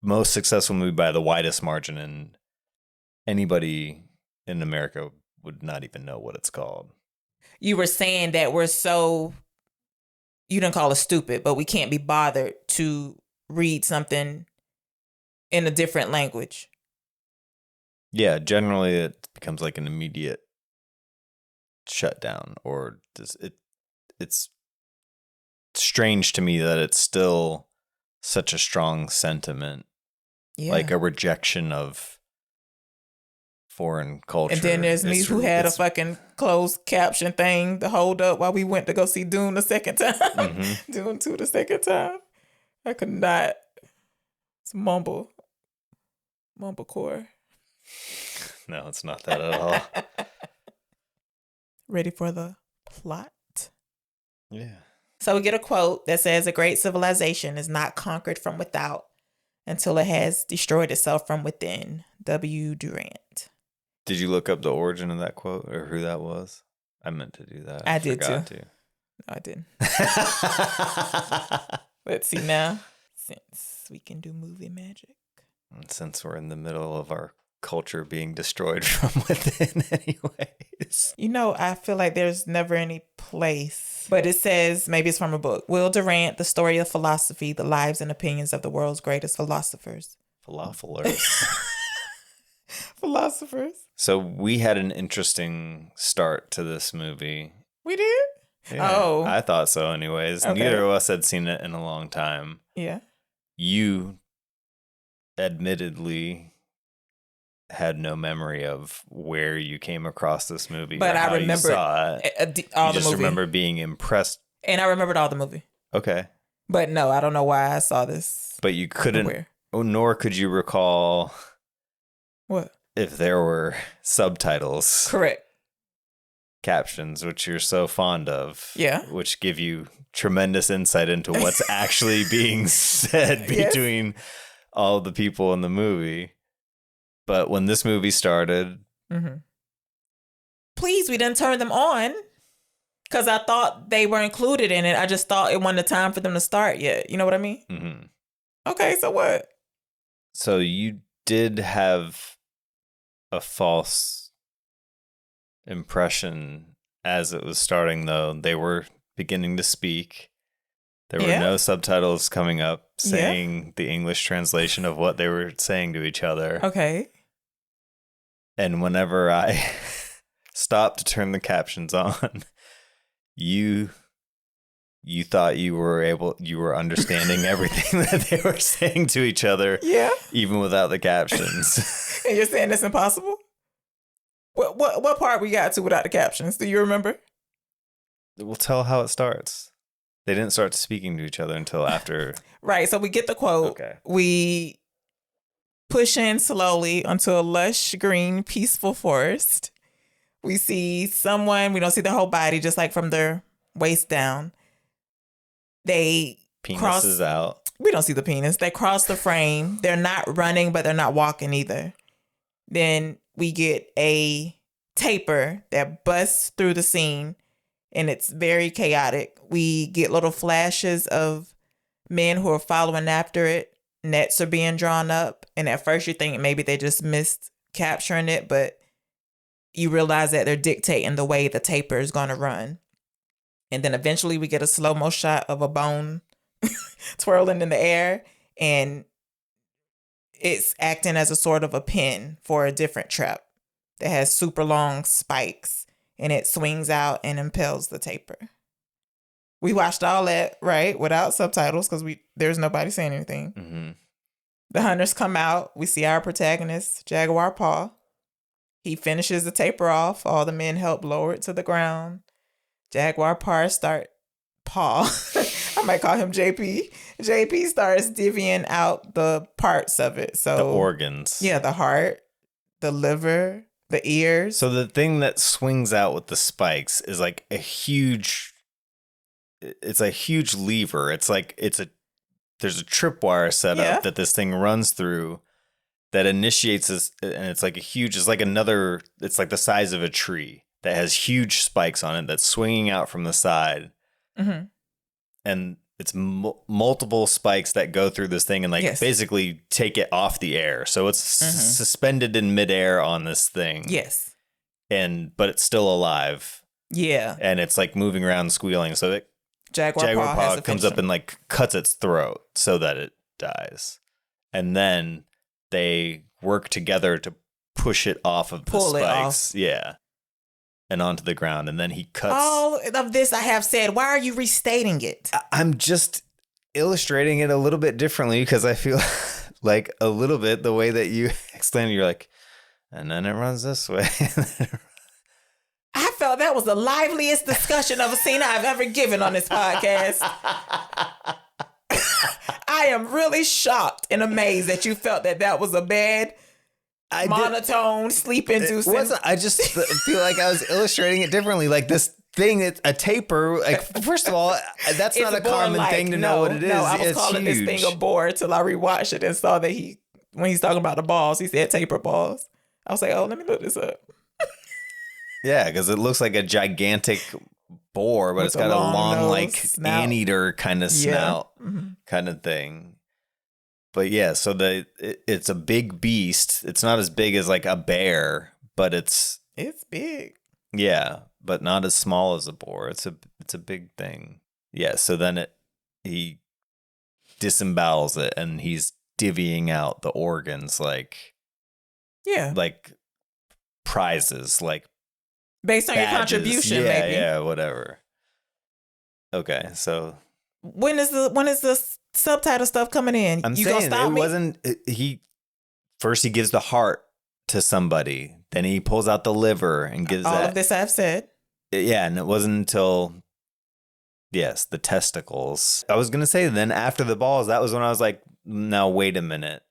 most successful movie by the widest margin, and anybody in America would not even know what it's called. You were saying that you didn't call us stupid, but we can't be bothered to read something in a different language. Yeah, generally it becomes like an immediate shutdown, or it's strange to me that it's still such a strong sentiment. Yeah. Like a rejection of foreign culture. And then there's me who had a fucking closed caption thing to hold up while we went to go see Dune the second time. Mm-hmm. Dune 2 the second time. I could not. It's mumblecore. No, it's not that at all. Ready for the plot? Yeah. So we get a quote that says, "A great civilization is not conquered from without until it has destroyed itself from within." W. Durant. Did you look up the origin of that quote or who that was? I meant to do that. I did too. No, I didn't. Let's see now. Since we can do movie magic. And since we're in the middle of our culture being destroyed from within anyways. You know, I feel like there's never any place. But it says, maybe it's from a book. Will Durant, The Story of Philosophy, the Lives and Opinions of the World's Greatest Philosophers. Philosophers. So we had an interesting start to this movie. We did? Yeah, oh. I thought so anyways. Okay. Neither of us had seen it in a long time. Yeah. You admittedly had no memory of where you came across this movie, but I remember you saw it. All you the just movie. Remember being impressed, and I remembered all the movie. Okay, but no, I don't know why I saw this. But you couldn't, nor could you recall what if there were subtitles, correct, captions, which you're so fond of, yeah, which give you tremendous insight into what's actually being said between all the people in the movie. But when this movie started... Mm-hmm. Please, we didn't turn them on because I thought they were included in it. I just thought it wasn't the time for them to start yet. You know what I mean? Mm-hmm. Okay, so what? So you did have a false impression as it was starting, though. They were beginning to speak. There were no subtitles coming up saying the English translation of what they were saying to each other. Okay. And whenever I stopped to turn the captions on, you thought you were understanding everything that they were saying to each other. Yeah. Even without the captions. And you're saying that's impossible? What part we got to without the captions? Do you remember? We'll tell how it starts. They didn't start speaking to each other until after. Right. So we get the quote. Okay. We push in slowly onto a lush, green, peaceful forest. We see someone, we don't see their whole body, just like from their waist down. They Penis is out. We don't see the penis. They cross the frame. They're not running, but they're not walking either. Then we get a taper that busts through the scene, and it's very chaotic. We get little flashes of men who are following after it. Nets are being drawn up, and at first you think maybe they just missed capturing it, but you realize that they're dictating the way the taper is going to run. And then eventually we get a slow-mo shot of a bone twirling in the air, and it's acting as a sort of a pin for a different trap that has super long spikes, and it swings out and impels the taper. We watched all that, right, without subtitles because there's nobody saying anything. Mm-hmm. The hunters come out. We see our protagonist, Jaguar Paw. He finishes the taper off. All the men help lower it to the ground. Jaguar Paw I might call him JP. JP starts divvying out the parts of it. So the organs. Yeah, the heart, the liver, the ears. So the thing that swings out with the spikes is like a huge lever. It's like there's a tripwire set up that this thing runs through that initiates this, and it's like it's like the size of a tree that has huge spikes on it that's swinging out from the side. Mm-hmm. And it's multiple spikes that go through this thing and basically take it off the air. So it's suspended in midair on this thing. Yes. But it's still alive. Yeah. And it's like moving around squealing. So that Jaguar Paw comes up and like cuts its throat so that it dies. And then they work together to push it off of the spikes. Yeah. And onto the ground, and then he cuts. All of this I have said. Why are you restating it? I'm just illustrating it a little bit differently because I feel like a little bit the way that you explained it, you're like, and then it runs this way. I felt that was the liveliest discussion of a scene I've ever given on this podcast. I am really shocked and amazed that you felt that was a bad monotone, sleep-inducing. I just feel like I was illustrating it differently. Like this thing, it's a taper. Like, first of all, that's not a common thing to know what it is. No, I was it's calling huge. this thing a bore till I rewatched it and saw that when he's talking about the balls, he said taper balls. I was like, oh, let me look this up. Yeah, because it looks like a gigantic boar, but it's got a long like snout. anteater kind of snout kind of thing. But yeah, so it's a big beast. It's not as big as like a bear, but it's big. Yeah, but not as small as a boar. It's a big thing. Yeah, so then he disembowels it and he's divvying out the organs like prizes, like based on badges. Your contribution, yeah, maybe. Yeah, whatever. Okay, so when is the subtitle stuff coming in? I'm you saying gonna stop it me? wasn't. He gives the heart to somebody, then he pulls out the liver and gives all of this I've said. Yeah, and it wasn't until the testicles. I was gonna say then after the balls, that was when I was like, now wait a minute.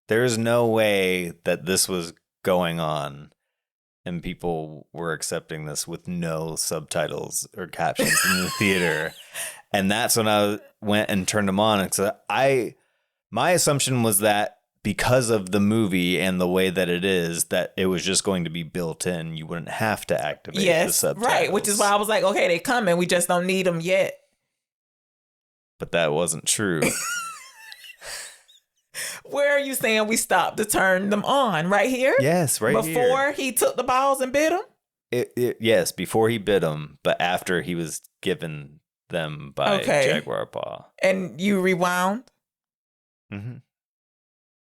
There's no way that this was going on and people were accepting this with no subtitles or captions in the theater. And that's when I went and turned them on. And so my assumption was that because of the movie and the way that it is, that it was just going to be built in. You wouldn't have to activate the subtitles. Right, which is why I was like, okay, they coming. We just don't need them yet. But that wasn't true. Where are you saying we stopped to turn them on? Right here? Yes, right here. Before he took the balls and bit them? Yes, before he bit them, but after he was given them by Jaguar Paw. And you rewound? Mm-hmm.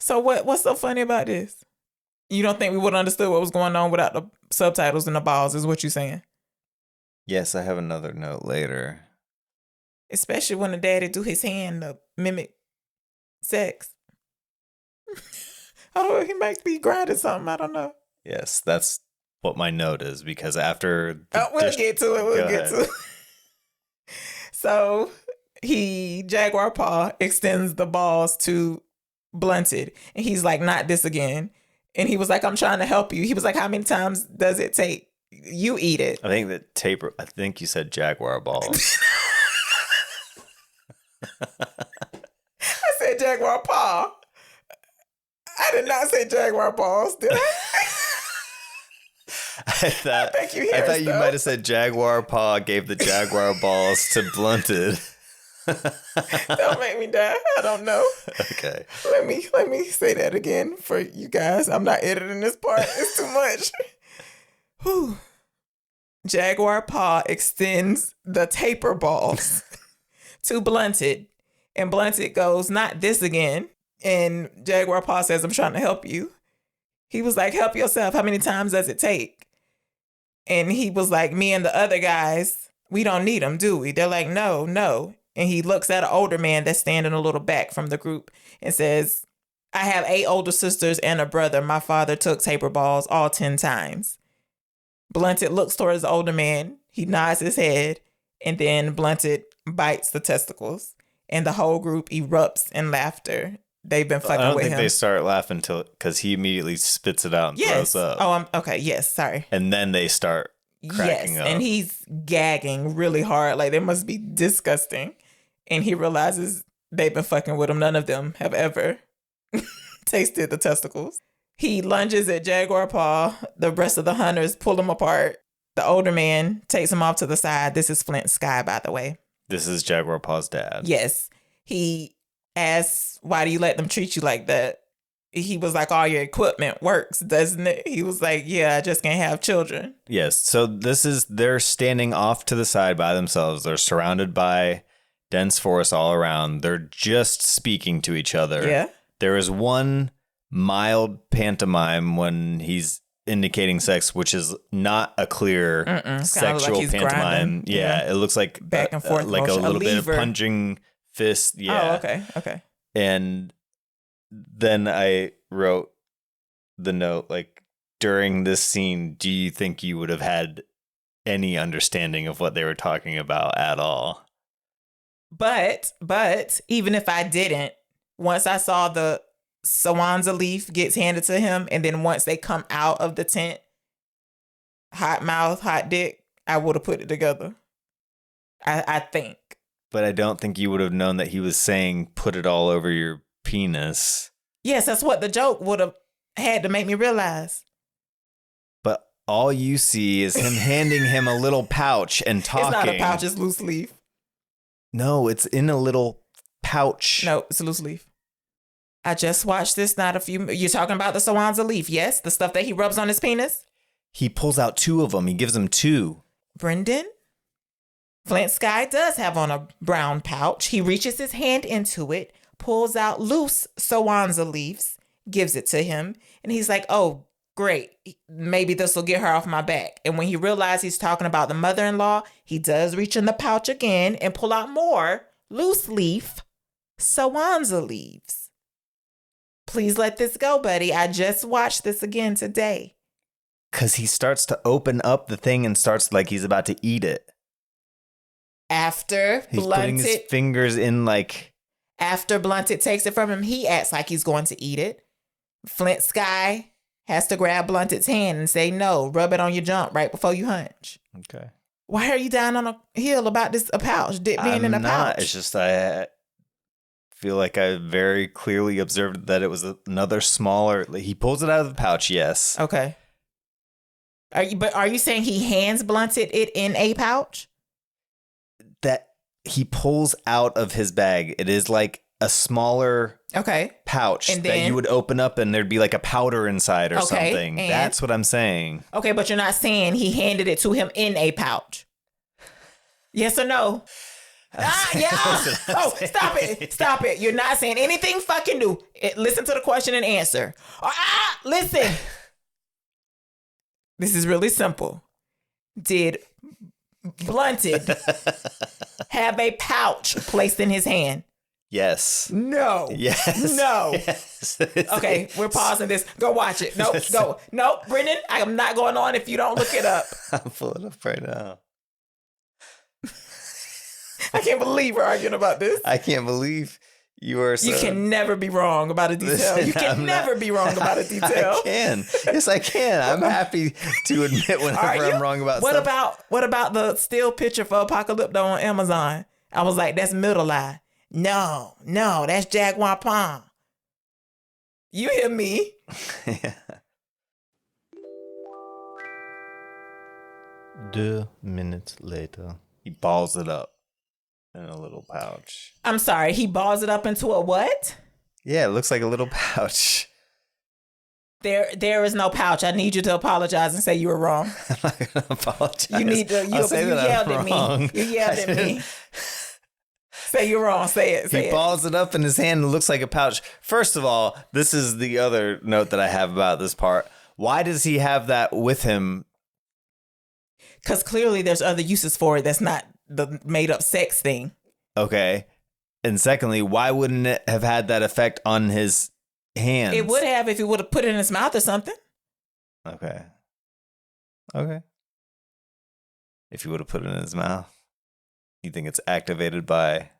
So what's so funny about this? You don't think we would have understood what was going on without the subtitles and the balls, is what you're saying? Yes, I have another note later. Especially when the daddy do his hand to mimic sex. I don't know, he might be grinding something, I don't know. Yes, that's what my note is, because after... We'll get to it. So Jaguar Paw extends the balls to Blunted. And he's like, not this again. And he was like, I'm trying to help you. He was like, how many times does it take? You eat it. I think you said jaguar balls. I said Jaguar Paw. I did not say Jaguar balls, did I? I thought you might have said Jaguar Paw gave the Jaguar balls to Blunted. Don't make me die. I don't know. Okay. Let me say that again for you guys. I'm not editing this part. It's too much. Whew. Jaguar Paw extends the taper balls to Blunted. And Blunted goes, not this again. And Jaguar Paw says, I'm trying to help you. He was like, help yourself. How many times does it take? And he was like, me and the other guys, we don't need them, do we? They're like, no. And he looks at an older man that's standing a little back from the group and says, I have 8 older sisters and a brother. My father took taper balls all 10 times. Blunted looks towards the older man. He nods his head. And then Blunted bites the testicles. And the whole group erupts in laughter. They've been fucking with him. I don't think they start laughing because he immediately spits it out and throws up. Oh, okay. Yes. Sorry. And then they start cracking up. And he's gagging really hard. Like, they must be disgusting. And he realizes they've been fucking with him. None of them have ever tasted the testicles. He lunges at Jaguar Paw. The rest of the hunters pull him apart. The older man takes him off to the side. This is Flint Sky, by the way. This is Jaguar Paw's dad. Yes. He asks, why do you let them treat you like that? He was like, all your equipment works, doesn't it? He was like, yeah, I just can't have children. Yes. So they're standing off to the side by themselves. They're surrounded by dense forest all around. They're just speaking to each other. Yeah. There is one mild pantomime when he's indicating sex, which is not a clear sexual like pantomime. Yeah, it looks like back and forth, like motion. a little bit of punching fist. Yeah. Oh, okay. And then I wrote the note, like, during this scene, do you think you would have had any understanding of what they were talking about at all? But even if I didn't, once I saw the Sawanza leaf gets handed to him, and then once they come out of the tent, hot mouth, hot dick, I would have put it together. I think. But I don't think you would have known that he was saying put it all over your penis. Yes, that's what the joke would have had to make me realize. But all you see is him handing him a little pouch and talking. It's not a pouch, it's loose leaf. No, it's in a little pouch. No, it's a loose leaf. I just watched this you're talking about the Sawanza leaf, yes? The stuff that he rubs on his penis? He pulls out 2 of them. He gives him 2. Brendan, Flint Sky does have on a brown pouch. He reaches his hand into it, pulls out loose Sawanza leaves, gives it to him, and he's like, oh, great. Maybe this will get her off my back. And when he realizes he's talking about the mother-in-law, he does reach in the pouch again and pull out more loose leaf Sawanza leaves. Please let this go, buddy. I just watched this again today. Because he starts to open up the thing and starts like he's about to eat it. After he's putting his fingers in like... After Blunted takes it from him, he acts like he's going to eat it. Flint Sky has to grab Blunted's hand and say, no, rub it on your jump right before you hunch. Okay. Why are you down on a hill about a pouch, dick being in a pouch? It's just I feel like I very clearly observed that it was another smaller... He pulls it out of the pouch, yes. Okay. Are you saying he hands Blunted it in a pouch? That he pulls out of his bag. It is like a smaller pouch that you would open up and there'd be like a powder inside or something. That's what I'm saying. Okay, but you're not saying he handed it to him in a pouch. Yes or no? Yeah. Oh, stop it. You're not saying anything fucking new. Listen to the question and answer. Listen. This is really simple. Did Blunted have a pouch placed in his hand? Yes. No. Yes. No. Yes. Okay, we're pausing this. Go watch it. Nope. Go. Nope, Brendan, I am not going on if you don't look it up. I'm pulling it up right now. I can't believe we're arguing about this. I can't believe you are so... You can never be wrong about a detail. Listen, You can never be wrong about a detail. I can. Yes, I can. I'm happy to admit whenever I'm wrong about stuff. What about the still picture for Apocalypto on Amazon? I was like, that's middle eye. No, that's Jaguar Palm. You hear me? Yeah. 2 minutes later. He balls it up in a little pouch. I'm sorry, he balls it up into a what? Yeah, it looks like a little pouch. There is no pouch. I need you to apologize and say you were wrong. I'm not going to apologize. You need to. You yelled at me. You yelled at me. Say you're wrong. Say it. He balls it up in his hand and it looks like a pouch. First of all, this is the other note that I have about this part. Why does he have that with him? Because clearly there's other uses for it that's not the made up sex thing. Okay. And secondly, why wouldn't it have had that effect on his hands? It would have if he would have put it in his mouth or something. Okay. If he would have put it in his mouth, you think it's activated by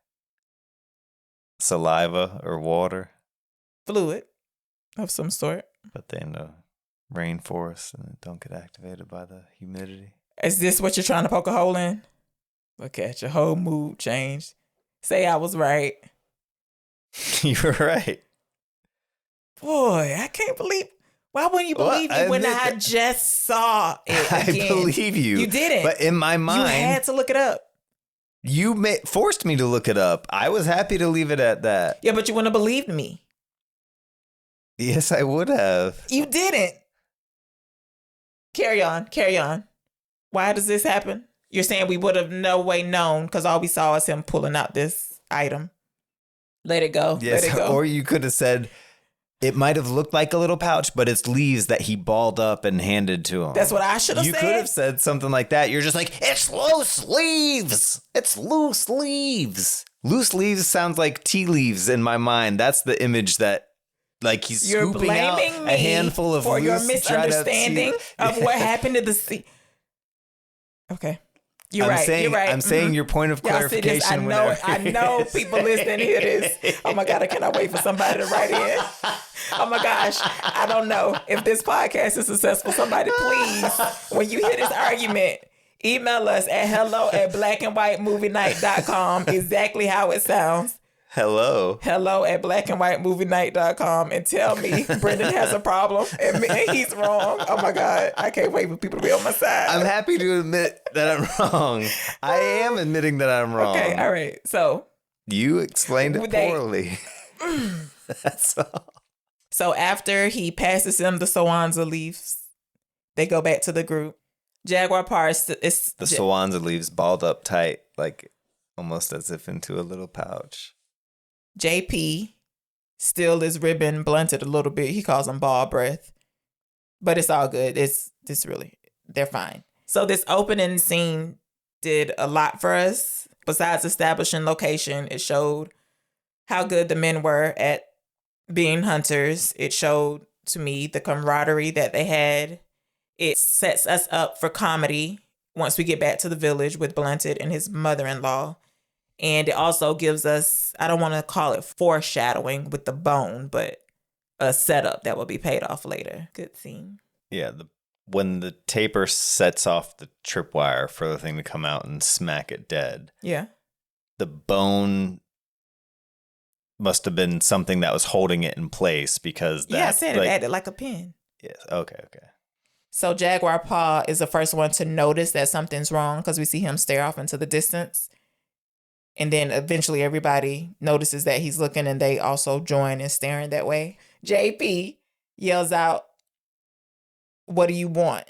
saliva or water? Fluid of some sort. But they in the rainforest and it don't get activated by the humidity. Is this what you're trying to poke a hole in? Look at your whole mood changed. Say I was right. You were right. Boy, I can't believe. Why wouldn't you believe me when I just saw it again? I believe you. You didn't. But in my mind, you had to look it up. You forced me to look it up. I was happy to leave it at that. Yeah, but you wouldn't have believed me. Yes, I would have. You didn't. Carry on. Why does this happen? You're saying we would have no way known because all we saw is him pulling out this item. Let it go. Yes, let it go. Or you could have said it might have looked like a little pouch, but it's leaves that he balled up and handed to him. That's what I should have said. You could have said something like that. You're just like, it's loose leaves. It's loose leaves. Loose leaves sounds like tea leaves in my mind. That's the image that, like, he's scooping out a handful of for loose, your misunderstanding of what happened to the sea. Okay. You're right. I'm saying your point of clarification. I know people listening hear this. Oh my God, I cannot wait for somebody to write in. Oh my gosh, I don't know if this podcast is successful. Somebody please, when you hear this argument, email us at hello@blackandwhitemovienight.com, exactly how it sounds. hello@blackandwhitemovienight.com, and tell me Brendan has a problem and he's wrong. Oh my God, I can't wait for people to be on my side. I'm happy to admit that I'm wrong. I am admitting that I'm wrong. Okay, all right. So you explained it poorly. That's all. So after he passes him the Sawanza leaves, they go back to the group. Jaguar Parse is the Sawanza leaves balled up tight, like almost as if into a little pouch. JP still is ribbon blunted a little bit. He calls him ball breath, but it's all good. It's really, they're fine. So this opening scene did a lot for us. Besides establishing location, it showed how good the men were at being hunters. It showed to me the camaraderie that they had. It sets us up for comedy once we get back to the village with Blunted and his mother-in-law. And it also gives us, I don't want to call it foreshadowing with the bone, but a setup that will be paid off later. Good scene. Yeah, when the taper sets off the tripwire for the thing to come out and smack it dead. Yeah. The bone must have been something that was holding it in place because that. Yeah, I said it acted like a pin. Yes. Okay. So Jaguar Paw is the first one to notice that something's wrong because we see him stare off into the distance. And then eventually everybody notices that he's looking and they also join in staring that way. JP yells out, "What do you want?"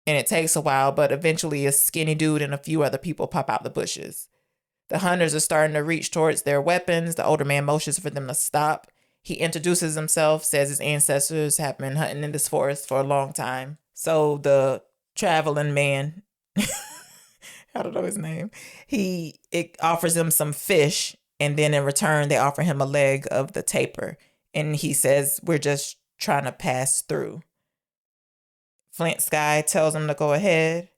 And it takes a while, but eventually a skinny dude and a few other people pop out the bushes. The hunters are starting to reach towards their weapons. The older man motions for them to stop. He introduces himself, says his ancestors have been hunting in this forest for a long time. So the traveling man, I don't know his name, it offers him some fish, and then in return, they offer him a leg of the taper. And he says, "We're just trying to pass through." Flint Sky tells him to go ahead.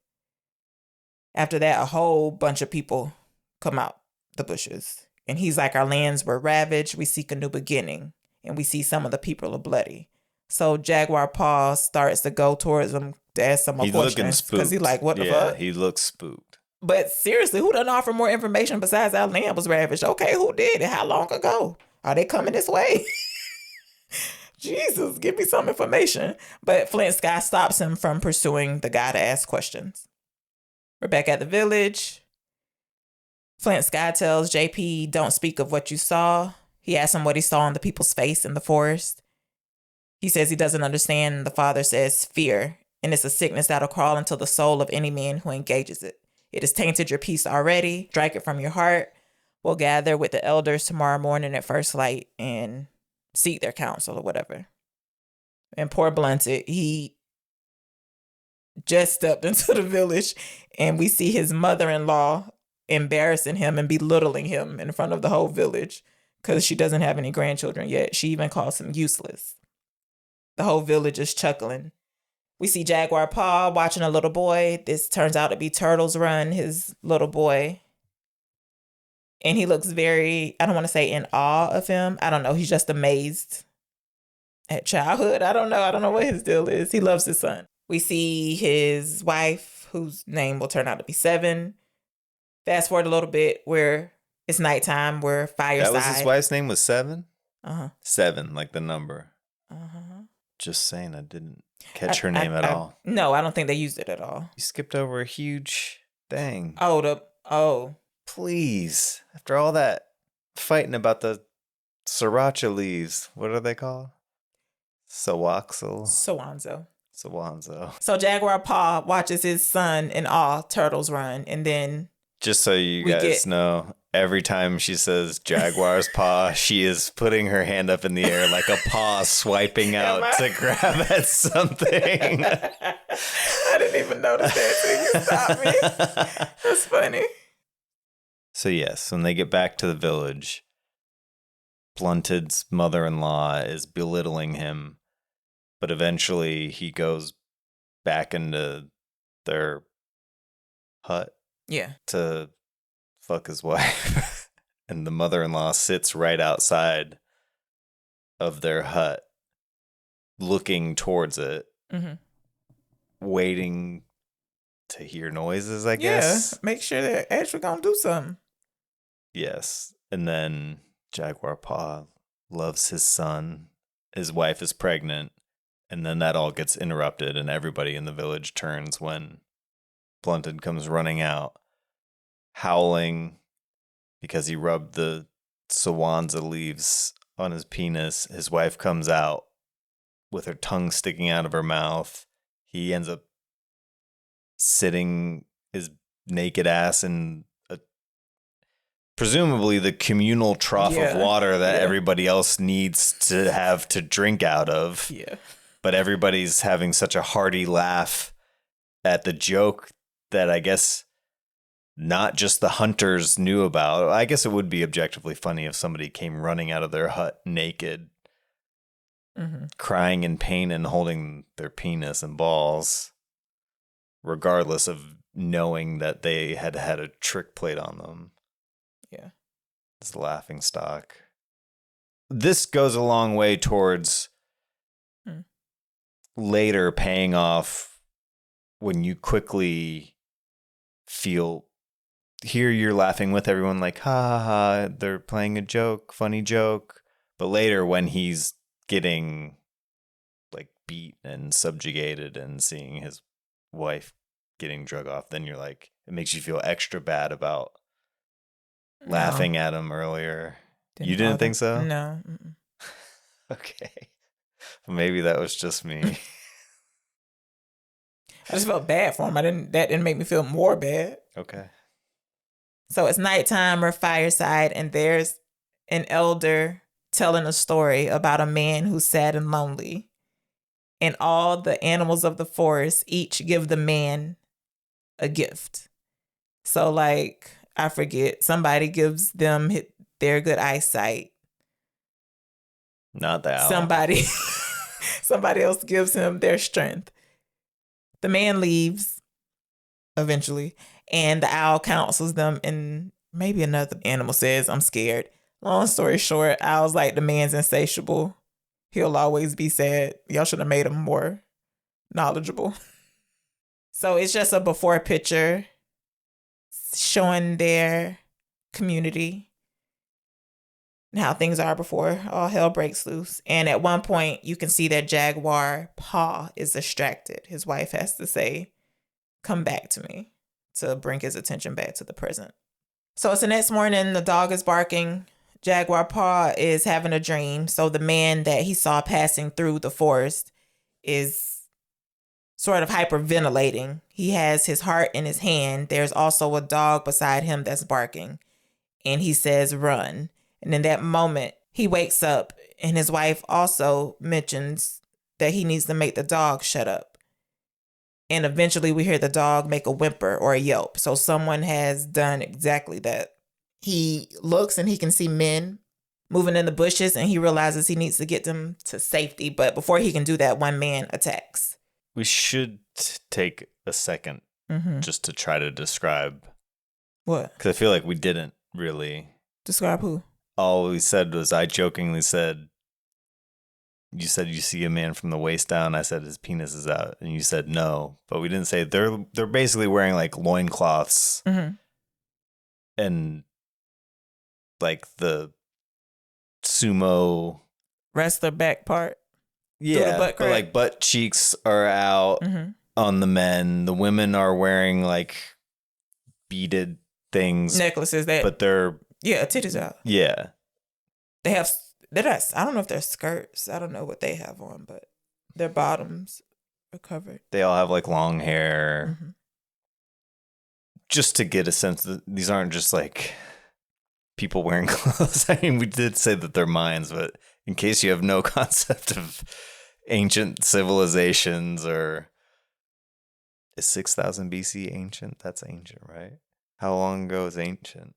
After that, a whole bunch of people come out the bushes. And he's like, our lands were ravaged. We seek a new beginning. And we see some of the people are bloody. So Jaguar Paw starts to go towards him to ask some more questions. Because he's like, what the fuck? Yeah, he looks spooked. But seriously, who done offer more information besides our land was ravaged? Okay, who did it? How long ago? Are they coming this way? Jesus, give me some information. But Flint Sky stops him from pursuing the guy to ask questions. We're back at the village. Flint Sky tells JP, don't speak of what you saw. He asks him what he saw on the people's face in the forest. He says he doesn't understand. The father says fear, and it's a sickness that'll crawl into the soul of any man who engages it. It has tainted your peace already. Strike it from your heart. We'll gather with the elders tomorrow morning at first light and seek their counsel or whatever. And poor Blunted, he just stepped into the village, and we see his mother-in-law embarrassing him and belittling him in front of the whole village because she doesn't have any grandchildren yet. She even calls him useless. The whole village is chuckling. We see Jaguar Paw watching a little boy. This turns out to be Turtles Run, his little boy. And he looks very, I don't want to say in awe of him. I don't know. He's just amazed at childhood. I don't know what his deal is. He loves his son. We see his wife, whose name will turn out to be Seven. Fast forward a little bit where it's nighttime. We're fireside. That was his wife's name was Seven? Uh-huh. 7, like the number. Uh-huh. Just saying, I didn't catch her name at all. No, I don't think they used it at all. You skipped over a huge thing. Oh. Please. After all that fighting about the sriracha leaves, what are they called? Sawanzo. So Jaguar Paw watches his son in awe, Turtles Run, and then... Just so you guys know, every time she says Jaguar's paw, she is putting her hand up in the air like a paw swiping out to grab at something. I didn't even notice that until you stopped me. That's funny. So yes, when they get back to the village, Blunted's mother-in-law is belittling him, but eventually he goes back into their hut. Yeah. To fuck his wife. And the mother-in-law sits right outside of their hut, looking towards it, waiting to hear noises, I guess. Yeah, make sure they're actually gonna do something. Yes. And then Jaguar Paw loves his son. His wife is pregnant. And then that all gets interrupted, and everybody in the village turns when Blunted comes running out, howling because he rubbed the Sawanza leaves on his penis. His wife comes out with her tongue sticking out of her mouth. He ends up sitting his naked ass in presumably the communal trough of water that everybody else needs to have to drink out of. Yeah. But everybody's having such a hearty laugh at the joke that I guess not just the hunters knew about. I guess it would be objectively funny if somebody came running out of their hut naked, crying in pain and holding their penis and balls, regardless of knowing that they had had a trick played on them. Yeah. It's the laughing stock. This goes a long way towards later paying off when you quickly hear you're laughing with everyone like, ha ha ha, they're playing a joke, funny joke. But later when he's getting like beat and subjugated and seeing his wife getting drug off, then you're like, it makes you feel extra bad about laughing at him earlier. You didn't think so? No. Okay. Maybe that was just me. I just felt bad for him. That didn't make me feel more bad. Okay. So it's nighttime or fireside, and there's an elder telling a story about a man who's sad and lonely. And all the animals of the forest each give the man a gift. So like, I forget, somebody gives them their good eyesight. Not the owl. Somebody else gives him their strength. The man leaves eventually, and the owl counsels them in maybe another animal says, I'm scared. Long story short, I was like, the man's insatiable. He'll always be sad. Y'all should have made him more knowledgeable. So it's just a before picture showing their community and how things are before all hell breaks loose. And at one point, you can see that jaguar paw is distracted. His wife has to say, come back to me, to bring his attention back to the present. So it's the next morning, the dog is barking. Jaguar paw is having a dream. So the man that he saw passing through the forest is sort of hyperventilating. He has his heart in his hand. There's also a dog beside him that's barking. And he says, run. And in that moment, he wakes up and his wife also mentions that he needs to make the dog shut up. And eventually we hear the dog make a whimper or a yelp. So someone has done exactly that. He looks and he can see men moving in the bushes and he realizes he needs to get them to safety. But before he can do that, one man attacks. We should take a second just to try to describe. What? Because I feel like we didn't really. Describe who? All we said was, I jokingly said, you said you see a man from the waist down. I said his penis is out. And you said no. But we didn't say they're basically wearing like loincloths and like the sumo wrestler back part. Yeah, but like butt cheeks are out on the men. The women are wearing like beaded things, necklaces but they're titties out. Yeah, they're not, I don't know if they're skirts. I don't know what they have on, but their bottoms are covered. They all have like long hair. Just to get a sense that these aren't just like people wearing clothes. I mean, we did say that they're minds, but in case you have no concept of ancient civilizations, or is 6,000 BC ancient? That's ancient, right? How long ago is ancient?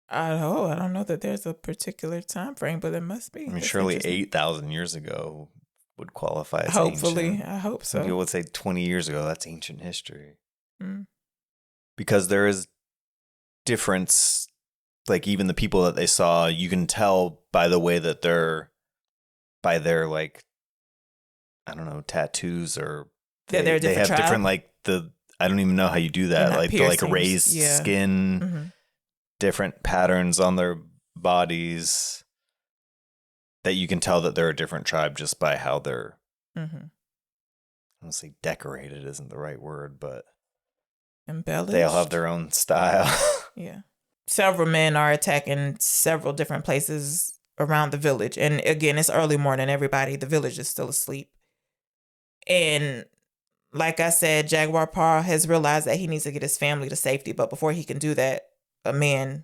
I don't know that there's a particular time frame, but it must be. I mean, surely 8,000 years ago would qualify as hopefully, ancient. I hope so. Some people would say 20 years ago, that's ancient history. Because there is difference. Like, even the people that they saw, you can tell by the way that by their, like, I don't know, tattoos, or they have different, like, I don't even know how you do that. Like, the like raised skin, different patterns on their bodies, that you can tell that they're a different tribe just by how they're, I don't say decorated isn't the right word, but embellished. They all have their own style. Yeah. Several men are attacking several different places around the village. And again, it's early morning. The village is still asleep. And like I said, Jaguar Paw has realized that he needs to get his family to safety. But before he can do that, a man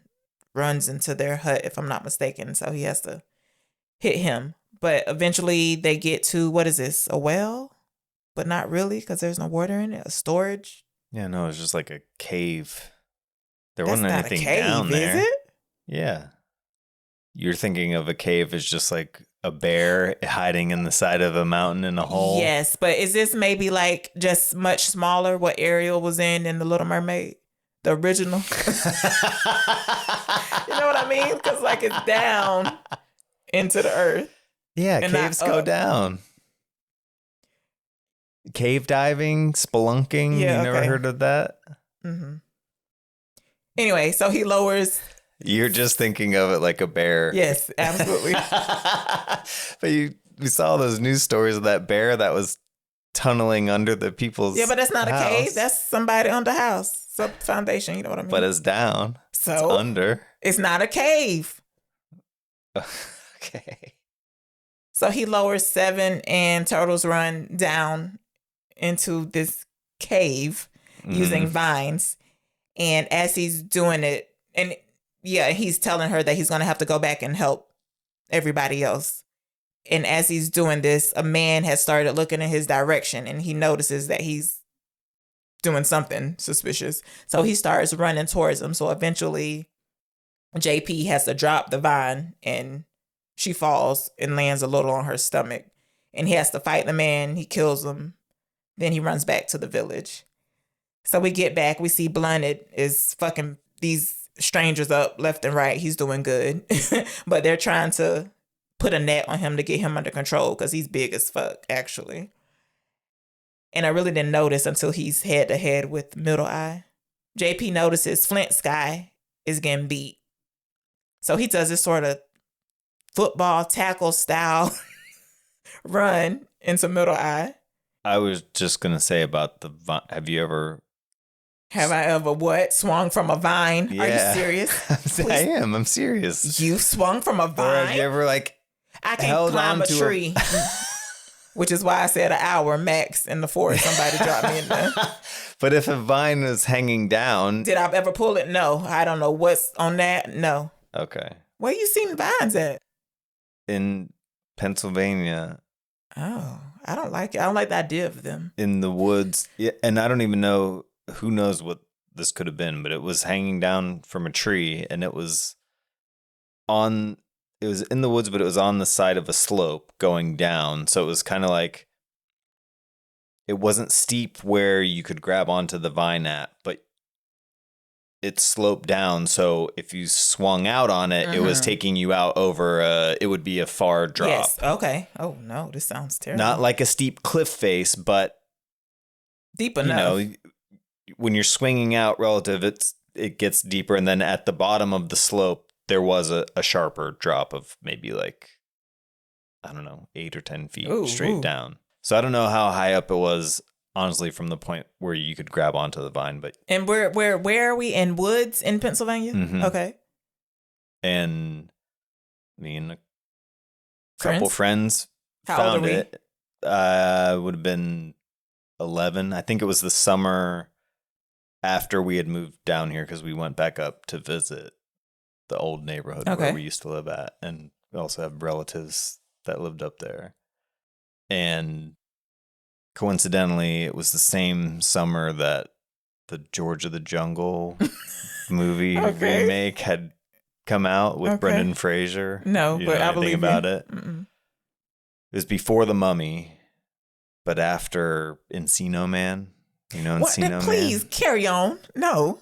runs into their hut, if I'm not mistaken. So he has to hit him. But eventually they get to, what is this, a well? But not really, because there's no water in it. A storage. Yeah, no, it's just like a cave. There That's wasn't not anything a cave, down there. Is it? Yeah. You're thinking of a cave as just like a bear hiding in the side of a mountain in a hole. Yes, but is this maybe like just much smaller what Ariel was in The Little Mermaid? The original? You know what I mean? Because like it's down into the earth. Yeah, caves go down. Cave diving, spelunking. Yeah, you never heard of that? Anyway, so he lowers. You're just thinking of it like a bear. Yes, absolutely. But we saw those news stories of that bear that was tunneling under the people's. Yeah, but that's not house. a cave. That's somebody under house. Sub foundation. You know what I mean? But it's down. So it's under. It's not a cave. Okay. So he lowers 7 and Turtles run down into this cave using vines. And as he's doing it, and yeah, he's telling her that he's going to have to go back and help everybody else. And as he's doing this, a man has started looking in his direction and he notices that he's doing something suspicious. So he starts running towards him. So eventually JP has to drop the vine and she falls and lands a little on her stomach. And he has to fight the man. He kills him. Then he runs back to the village. So we get back. We see Blunted is fucking these strangers up left and right. He's doing good. But they're trying to put a net on him to get him under control because he's big as fuck, actually. And I really didn't notice until he's head to head with Middle Eye. JP notices Flint Sky is getting beat. So he does this sort of football tackle style run into Middle Eye. I was just going to say about the vine. Have I ever what? Swung from a vine? Yeah. Are you serious? I am. I'm serious. You swung from a vine? Or have you ever like I held can't climb on a to tree. Which is why I said an hour max in the forest. Somebody dropped me in there. But if a vine was hanging down. Did I ever pull it? No. I don't know what's on that. No. Okay. Where you seen vines at? In Pennsylvania. Oh, I don't like it. I don't like the idea of them. In the woods. Yeah, and I don't even know, who knows what this could have been, but it was hanging down from a tree and it was in the woods, but it was on the side of a slope going down. So it was kind of like, it wasn't steep where you could grab onto the vine at, but it sloped down. So if you swung out on it, it was taking you out over, it would be a far drop. Yes. Okay. Oh, no, this sounds terrible. Not like a steep cliff face, but deep enough. When you're swinging out relative, it gets deeper. And then at the bottom of the slope, there was a sharper drop of maybe like, I don't know, 8 or 10 feet straight down. So I don't know how high up it was, honestly, from the point where you could grab onto the vine. But and where are we? In woods in Pennsylvania? Mm-hmm. Okay. And me and a couple friends How old found are we? it. Would have been 11. I think it was the summer after we had moved down here because we went back up to visit the old neighborhood where we used to live at. And we also have relatives that lived up there. And coincidentally, it was the same summer that the George of the Jungle movie remake had come out with Brendan Fraser. No, but I believe about it. Mm-mm. It was before The Mummy, but after Encino Man. You know Encino Man? Please, carry on. No.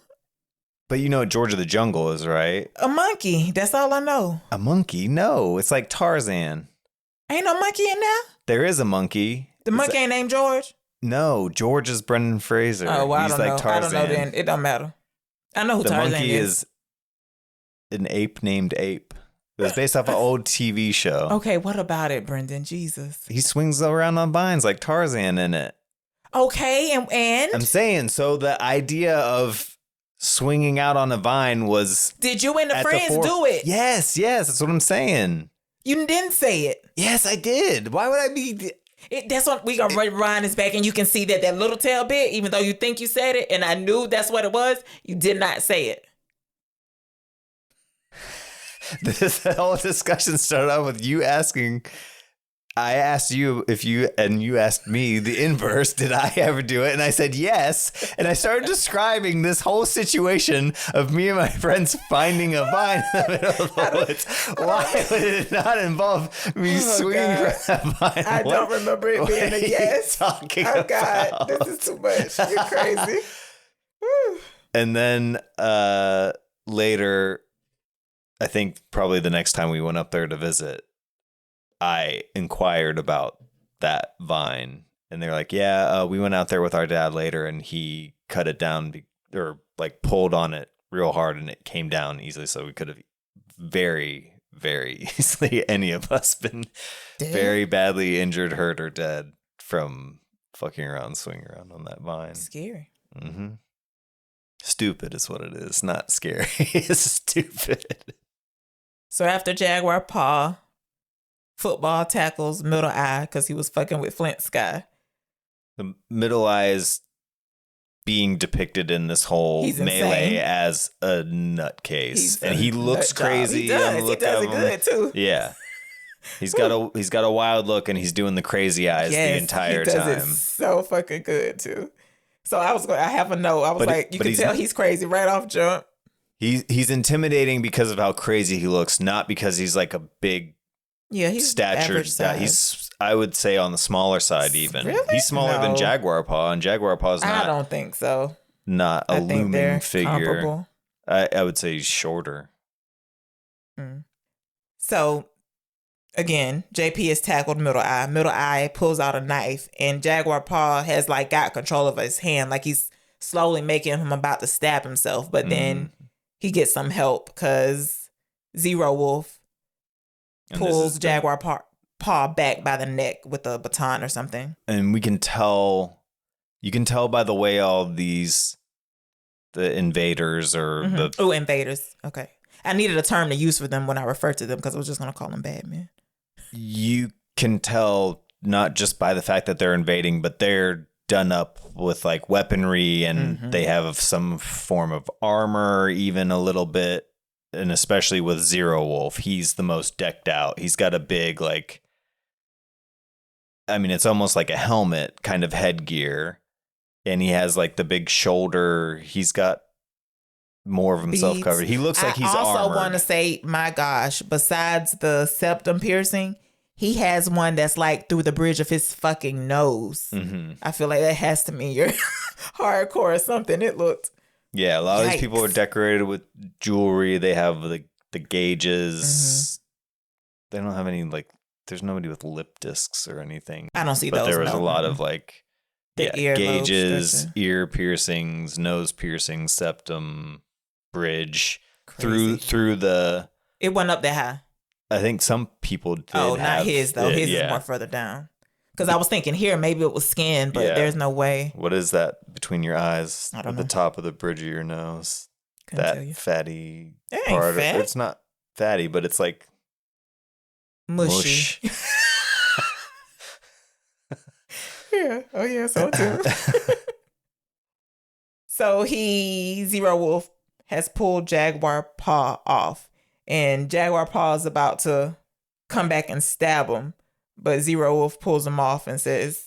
But you know what George of the Jungle is, right? A monkey. That's all I know. A monkey? No, it's like Tarzan. Ain't no monkey in there? There is a monkey. The monkey ain't named George? No, George is Brendan Fraser. Oh, well, He's I don't know. Tarzan. I don't know then. It don't matter. I know who the Tarzan monkey is an ape named Ape. It was based off an old TV show. Okay, what about it, Brendan? Jesus. He swings around on vines like Tarzan in it. Okay, and? I'm saying, so the idea of swinging out on a vine was... Did you and the friends do it? Yes, that's what I'm saying. You didn't say it. Yes, I did. Why would I be... That's what we gonna rewind this back, and you can see that little tail bit, even though you think you said it, and I knew that's what it was, you did not say it. This whole discussion started out with you asking... I asked you and you asked me the inverse, did I ever do it? And I said yes. And I started describing this whole situation of me and my friends finding a vine in the middle of the woods. Why would it not involve me swinging from that vine? I don't remember it being a yes. Talking oh, about? God, this is too much. You're crazy. And then later, I think probably the next time we went up there to visit, I inquired about that vine, and they're like, we went out there with our dad later, and he cut it down or like pulled on it real hard, and it came down easily. So we could have very, very easily, any of us, been very badly injured, hurt, or dead from fucking around, swinging around on that vine. Scary. Mm-hmm. Stupid is what it is. Not scary. It's stupid. So after Jaguar Paw, football tackles Middle Eye because he was fucking with Flint Sky. The Middle Eye is being depicted in this whole melee as a nutcase, and he looks crazy. He does. He does it good too. Yeah, he's got a wild look, and he's doing the crazy eyes the entire time. It so fucking good too. So I have a note. I was you can tell he's crazy right off jump. He's intimidating because of how crazy he looks, not because he's like a big. Yeah, he's statured. He's, I would say, on the smaller side. Even he's smaller than Jaguar Paw, and Jaguar Paw is not. I don't think so. Not a looming figure. Comparable. I would say shorter. So, again, JP has tackled Middle Eye. Middle Eye pulls out a knife, and Jaguar Paw has like got control of his hand, like he's slowly making him about to stab himself. But then he gets some help because Zero Wolf pulls Jaguar Paw back by the neck with a baton or something. And you can tell by the way all these, the invaders or invaders. Okay. I needed a term to use for them when I referred to them because I was just going to call them bad men. You can tell not just by the fact that they're invading, but they're done up with like weaponry and they have some form of armor, even a little bit. And especially with Zero Wolf, he's the most decked out. He's got a big, like, I mean, it's almost like a helmet kind of headgear. And he has like the big shoulder. He's got more of himself covered. He looks like he's armored. I also want to say, my gosh, besides the septum piercing, he has one that's like through the bridge of his fucking nose. I feel like that has to mean you're hardcore or something. It looked. Yeah, a lot of these people are decorated with jewelry. They have the gauges. They don't have any, like, there's nobody with lip discs or anything. I don't see those. But there was a lot of like ear gauges, ear piercings, nose piercings, septum, bridge. Crazy. through the. It went up that high. I think some people did. Oh, not his though. His is more further down. Because I was thinking here maybe it was skin, but there's no way. What is that between your eyes? I don't know. The top of the bridge of your nose. That fatty part. Fat. It's not fatty, but it's like mushy. Yeah. Oh yeah. So too. So Zero Wolf has pulled Jaguar Paw off, and Jaguar Paw is about to come back and stab him, but Zero Wolf pulls him off and says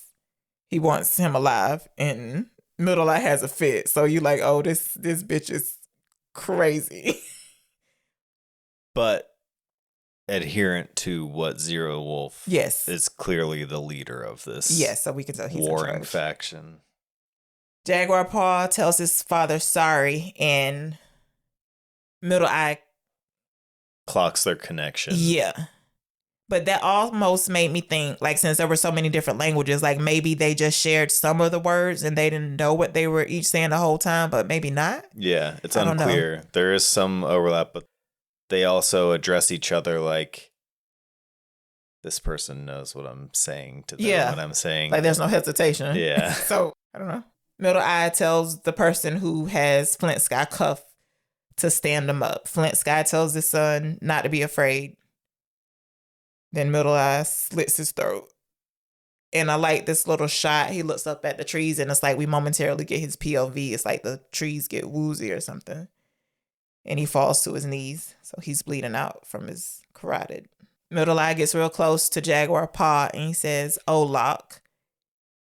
he wants him alive, and Middle Eye has a fit. So you like, oh, this bitch is crazy. But adherent to what Zero Wolf is clearly the leader of this. Yes, so we can tell he's warring faction. Jaguar Paw tells his father sorry, and Middle Eye clocks their connection. Yeah. But that almost made me think, like, since there were so many different languages, like maybe they just shared some of the words and they didn't know what they were each saying the whole time, but maybe not. Yeah, it's unclear. There is some overlap, but they also address each other like, this person knows what I'm saying to them, what I'm saying. Like there's no hesitation. Yeah. So, I don't know. Middle Eye tells the person who has Flint Sky cuffed to stand him up. Flint Sky tells his son not to be afraid. Then Middle Eye slits his throat. And I like this little shot. He looks up at the trees and it's like we momentarily get his POV. It's like the trees get woozy or something. And he falls to his knees. So he's bleeding out from his carotid. Middle Eye gets real close to Jaguar Paw and he says, Olok.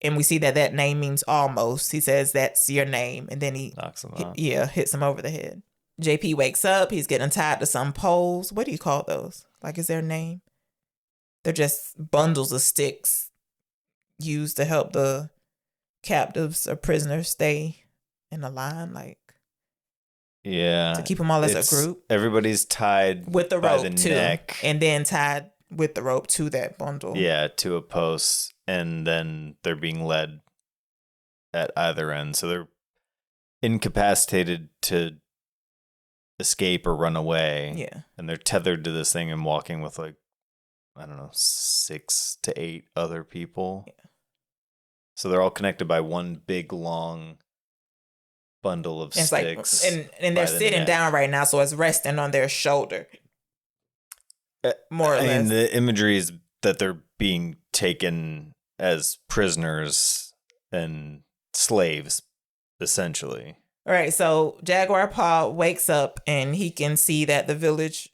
And we see that name means almost. He says, that's your name. And then he knocks him out. Hits him over the head. JP wakes up. He's getting tied to some poles. What do you call those? Like, is there a name? They're just bundles of sticks used to help the captives or prisoners stay in a line, like. Yeah. To keep them all as a group. Everybody's tied with the by rope the too, neck. and then tied with the rope to that bundle. Yeah, to a post, and then they're being led at either end, so they're incapacitated to escape or run away. Yeah, and they're tethered to this thing and walking with like, I don't know, 6 to 8 other people. Yeah. So they're all connected by one big long bundle of sticks. Like, and they're sitting down right now, so it's resting on their shoulder. More or less. And the imagery is that they're being taken as prisoners and slaves, essentially. All right, so Jaguar Paw wakes up and he can see that the village,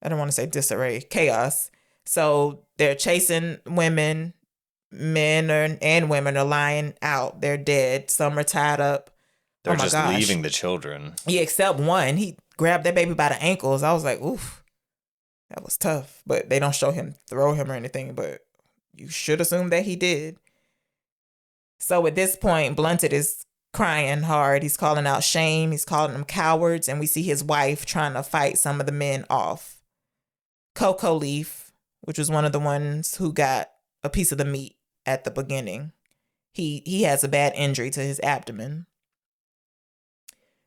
I don't want to say disarray, chaos. So they're chasing women, men and women are lying out. They're dead. Some are tied up. They're just leaving the children. Yeah, except one. He grabbed that baby by the ankles. I was like, oof, that was tough. But they don't show him throw him or anything, but you should assume that he did. So at this point, Blunted is crying hard. He's calling out shame. He's calling them cowards. And we see his wife trying to fight some of the men off. Cocoa Leaf, which was one of the ones who got a piece of the meat at the beginning. He has a bad injury to his abdomen.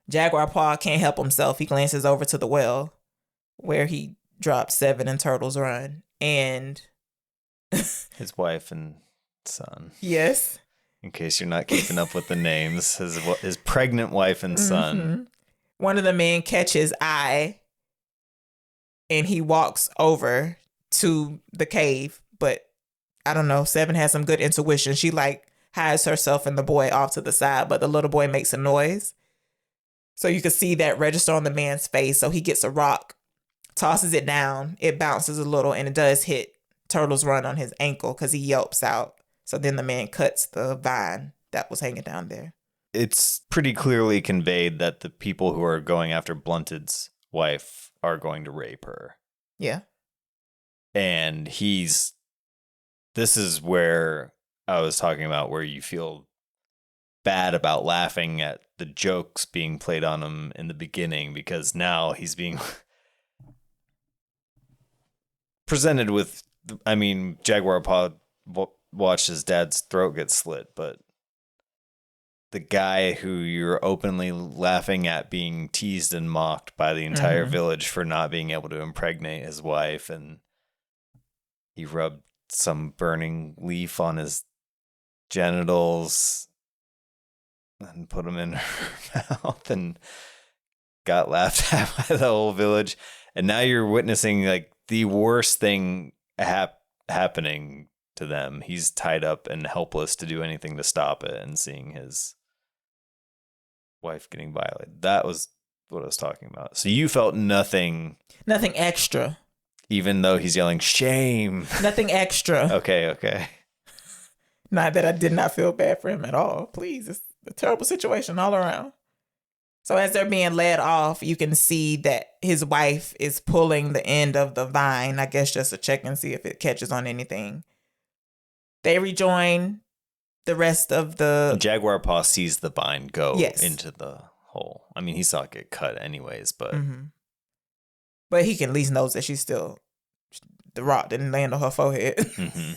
Jaguar Paw can't help himself. He glances over to the well where he dropped 7 and Turtles Run. And his wife and son. Yes. In case you're not keeping up with the names, his pregnant wife and son. Mm-hmm. One of the men catches his eye and he walks over to the cave. But I don't know, 7 has some good intuition. She like hides herself and the boy off to the side, but the little boy makes a noise. So you can see that register on the man's face. So he gets a rock, tosses it down. It bounces a little and it does hit Turtles Run on his ankle because he yelps out. So then the man cuts the vine that was hanging down there. It's pretty clearly conveyed that the people who are going after Blunted's wife are going to rape her. Yeah. And this is where I was talking about where you feel bad about laughing at the jokes being played on him in the beginning, because now he's being presented with, I mean, Jaguar Paw watched his dad's throat get slit, but the guy who you're openly laughing at being teased and mocked by the entire village for not being able to impregnate his wife, and he rubbed some burning leaf on his genitals and put them in her mouth and got laughed at by the whole village. And now you're witnessing like the worst thing happening to them. He's tied up and helpless to do anything to stop it, and seeing his wife getting violated. That was what I was talking about. So you felt nothing extra. Even though he's yelling shame. Nothing extra. Okay. Not that I did not feel bad for him at all. Please, it's a terrible situation all around. So as they're being led off, you can see that his wife is pulling the end of the vine, I guess just to check and see if it catches on anything. They rejoin the rest of the... Jaguar Paw sees the vine go into the hole. I mean, he saw it get cut anyways, but... Mm-hmm. But he can at least knows that she's still... The rock didn't land on her forehead. Mm-hmm.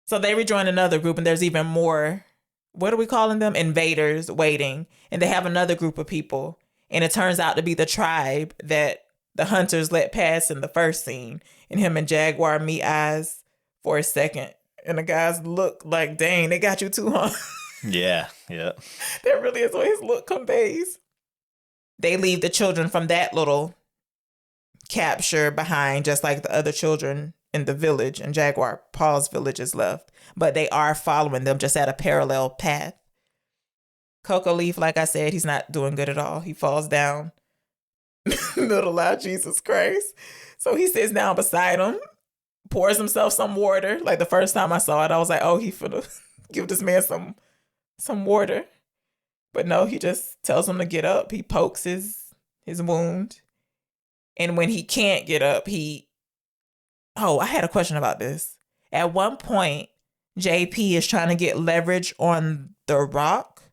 So they rejoin another group, and there's even more... What are we calling them? Invaders waiting. And they have another group of people. And it turns out to be the tribe that the hunters let pass in the first scene. And him and Jaguar meet eyes for a second. And the guys look like, dang, they got you too, huh? Yeah. That really is what his look conveys. They leave the children from that little capture behind, just like the other children in the village, and Jaguar Paw's village is left. But they are following them just at a parallel path. Cocoa Leaf, like I said, he's not doing good at all. He falls down. Little loud, Jesus Christ. So he sits down beside him, pours himself some water. Like the first time I saw it, I was like, oh, he finna give this man some water. But no, he just tells him to get up. He pokes his wound. And when he can't get up, I had a question about this. At one point, JP is trying to get leverage on the rock.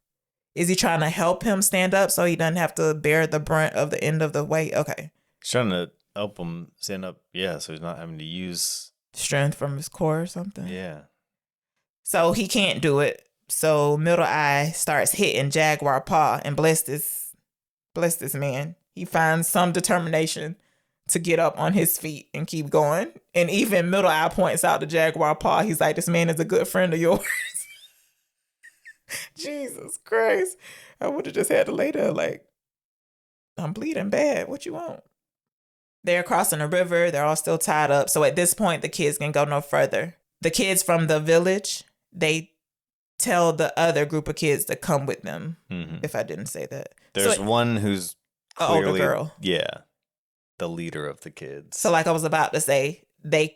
Is he trying to help him stand up so he doesn't have to bear the brunt of the end of the weight? Okay. He's trying to help him stand up. Yeah, so he's not having to use... strength from his core or something. Yeah. So he can't do it. So Middle Eye starts hitting Jaguar Paw, and bless this man. He finds some determination to get up on his feet and keep going. And even Middle Eye points out to Jaguar Paw, he's like, this man is a good friend of yours. Jesus Christ. I would have just had to lay there like, I'm bleeding bad. What you want? They're crossing a river. They're all still tied up. So at this point, the kids can go no further. The kids from the village, they tell the other group of kids to come with them, if I didn't say that. There's one who's clearly... older girl. Yeah. The leader of the kids. So like I was about to say, the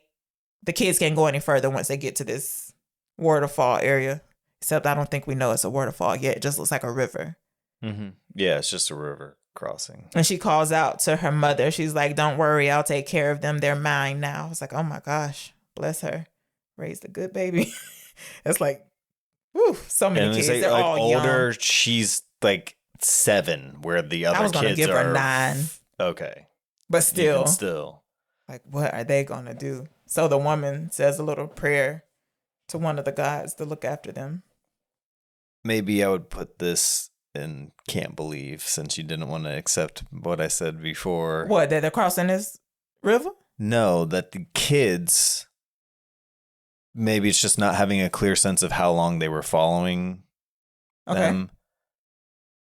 kids can't go any further once they get to this waterfall area. Except I don't think we know it's a waterfall yet. It just looks like a river. Mm-hmm. Yeah, it's just a river crossing. And she calls out to her mother. She's like, don't worry, I'll take care of them. They're mine now. I was like, oh my gosh, bless her. Raised a good baby. It's like Whew, so many kids. They're like all older. young. She's like 7, where the other I was gonna kids give are her 9. Okay, But even still, still, like, what are they gonna do? So the woman says a little prayer to one of the gods to look after them. maybe I would put this in can't believe, since you didn't want to accept what I said before. What, that they're crossing this river? No, that the kids, maybe it's just not having a clear sense of how long they were following them,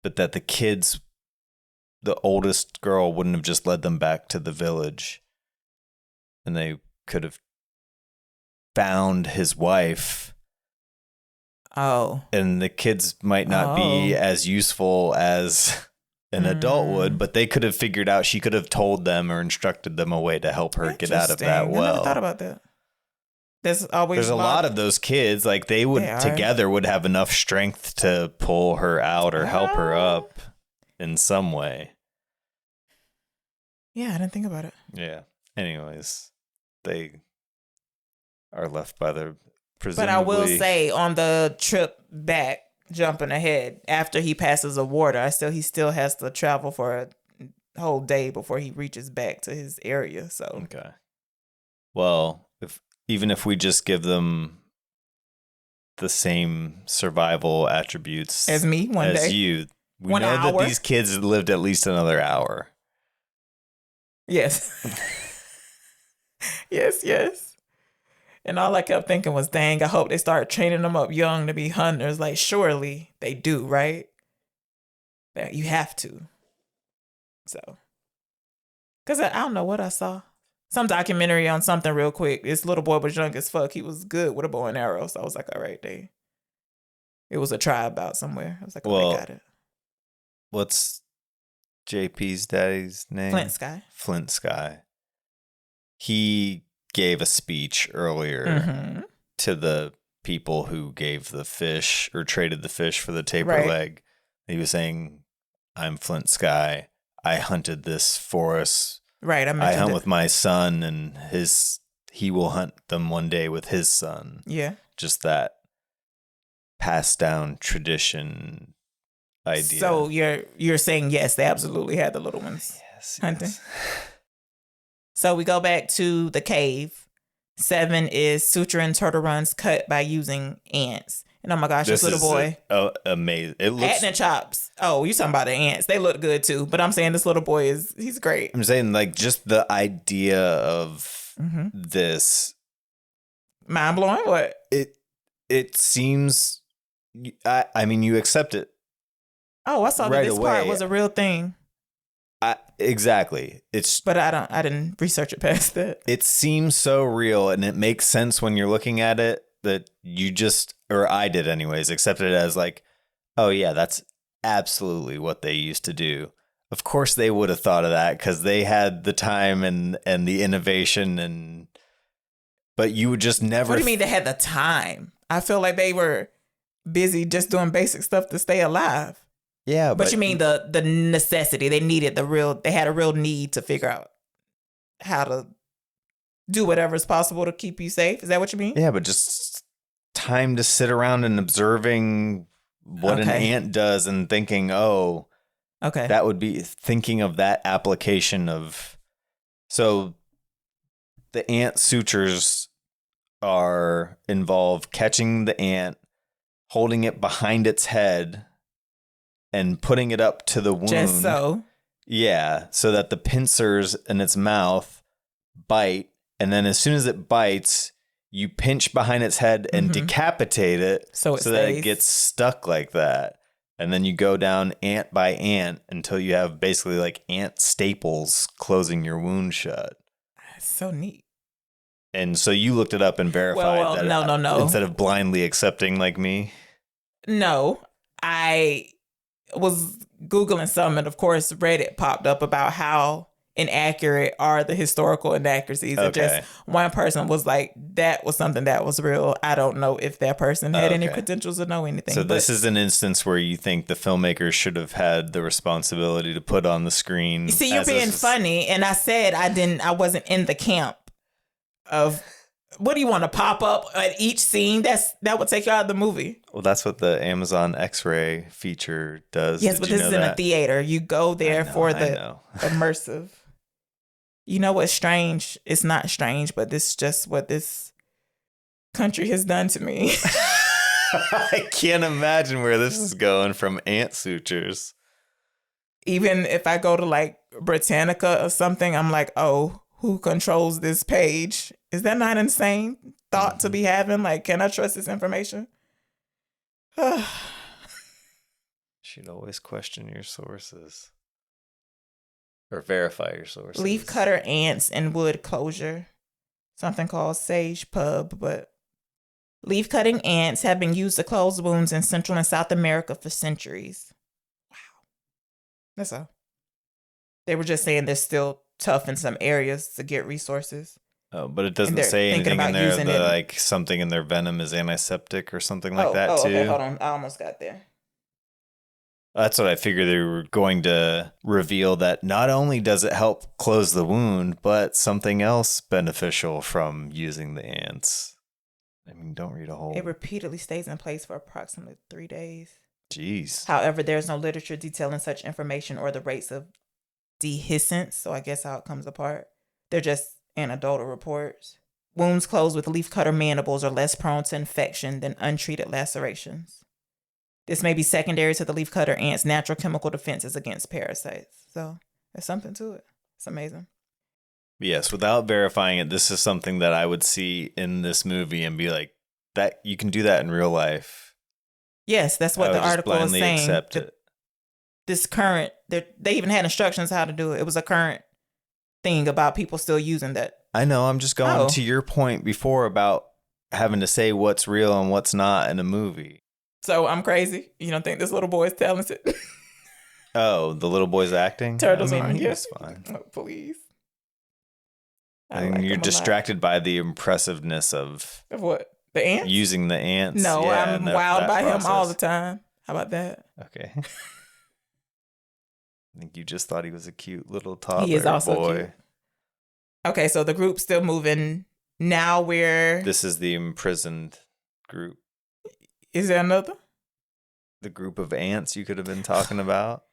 but that the kids, the oldest girl wouldn't have just led them back to the village, and they could have found his wife. Oh. And the kids might not be as useful as an adult would, but they could have figured out, she could have told them or instructed them a way to help her get out of that well. I never thought about that. There's a lot of those kids, like they would together would have enough strength to pull her out or help her up in some way. Yeah, I didn't think about it. Yeah. Anyways, they are left by their presumably. But I will say, on the trip back, jumping ahead, after he passes a water, he still has to travel for a whole day before he reaches back to his area. So okay. Well, even if we just give them the same survival attributes as me one day, you, we know that these kids lived at least another hour. Yes. yes. And all I kept thinking was, dang, I hope they start training them up young to be hunters. Like, surely they do, right? That you have to. So, because I don't know what I saw. Some documentary on something real quick. This little boy was young as fuck. He was good with a bow and arrow. So I was like, all right, it was a tribe out somewhere. I was like, they got it. What's JP's daddy's name? Flint Sky. He gave a speech earlier to the people who gave the fish or traded the fish for the taper leg. He was saying, I'm Flint Sky. I hunted this forest. Right. I hunt with my son, and he will hunt them one day with his son. Yeah. Just that passed down tradition idea. So you're saying, yes, they absolutely had the little ones hunting. Yes. So we go back to the cave. 7 is suturing turtle runs cut by using ants. And oh my gosh, this little boy. Amazing. It looks. Ant and chops. Oh, you talking about the ants. They look good too. But I'm saying this little boy he's great. I'm saying, like, just the idea of this. Mind blowing? What? It seems, I mean, you accept it. Oh, I saw that this part was a real thing. Exactly. But I didn't research it past that. It seems so real, and it makes sense when you're looking at it, that you just, or I did anyways, accept it as like, oh yeah, that's absolutely what they used to do. Of course they would have thought of that because they had the time and the innovation, but you would just never. What do you mean they had the time? I feel like they were busy just doing basic stuff to stay alive. Yeah, but you mean the necessity? They needed they had a real need to figure out how to do whatever is possible to keep you safe. Is that what you mean? Yeah, but just time to sit around and observing what an ant does and thinking, that would be thinking of that application of. So the ant sutures involve catching the ant, holding it behind its head, and putting it up to the wound. Just so. Yeah, so that the pincers in its mouth bite, and then as soon as it bites, you pinch behind its head and decapitate it so that it gets stuck like that. And then you go down ant by ant until you have basically like ant staples closing your wound shut. That's so neat. And so you looked it up and verified that. No. Instead of blindly accepting like me. No, I was Googling some, and of course Reddit popped up about how inaccurate are the historical inaccuracies. And just one person was like, that was something that was real. I don't know if that person had any credentials to know anything. So this is an instance where you think the filmmakers should have had the responsibility to put on the screen. You see, you're being funny, and I said I wasn't in the camp of What do you want to pop up at each scene? That would take you out of the movie. Well, that's what the Amazon X-ray feature does. Yes, but this is in a theater. You go there for the immersive. You know what's strange? It's not strange, but this is just what this country has done to me. I can't imagine where this is going from ant sutures. Even if I go to like Britannica or something, I'm like, oh, who controls this page? Is that not insane thought to be having? Like, can I trust this information? Should always question your sources. Or verify your sources. Leaf cutter ants and wood closure. Something called Sage Pub, but leaf cutting ants have been used to close wounds in Central and South America for centuries. Wow. That's all. They were just saying they're still tough in some areas to get resources. Oh, but it doesn't say anything in there that like something in their venom is antiseptic or something like that too. Okay, hold on. I almost got there. That's what I figured they were going to reveal, that not only does it help close the wound, but something else beneficial from using the ants. I mean, don't read a whole... It repeatedly stays in place for approximately 3 days. Jeez. However, there's no literature detailing such information or the rates of dehiscence, so I guess how it comes apart. They're just anecdotal reports. Wounds closed with leafcutter mandibles are less prone to infection than untreated lacerations. This may be secondary to the leafcutter ant's natural chemical defenses against parasites. So there's something to it. It's amazing. Yes, without verifying it, this is something that I would see in this movie and be like, that you can do that in real life. Yes, that's what the article is saying. Accept it. This current, they even had instructions how to do it. It was a current thing about people still using that. I know. I'm just going to your point before about having to say what's real and what's not in a movie. So I'm crazy. You don't think this little boy is talented? Oh, the little boy's acting? Turtles aren't. Yes, fine. Oh, please. I think you're distracted by the impressive of what? The ants? Using the ants. No, yeah, I'm wowed by him all the time. How about that? Okay. I think you just thought he was a cute little toddler he is also boy. Cute. Okay, so the group's still moving. Now This is the imprisoned group. Is there another? The group of ants you could have been talking about.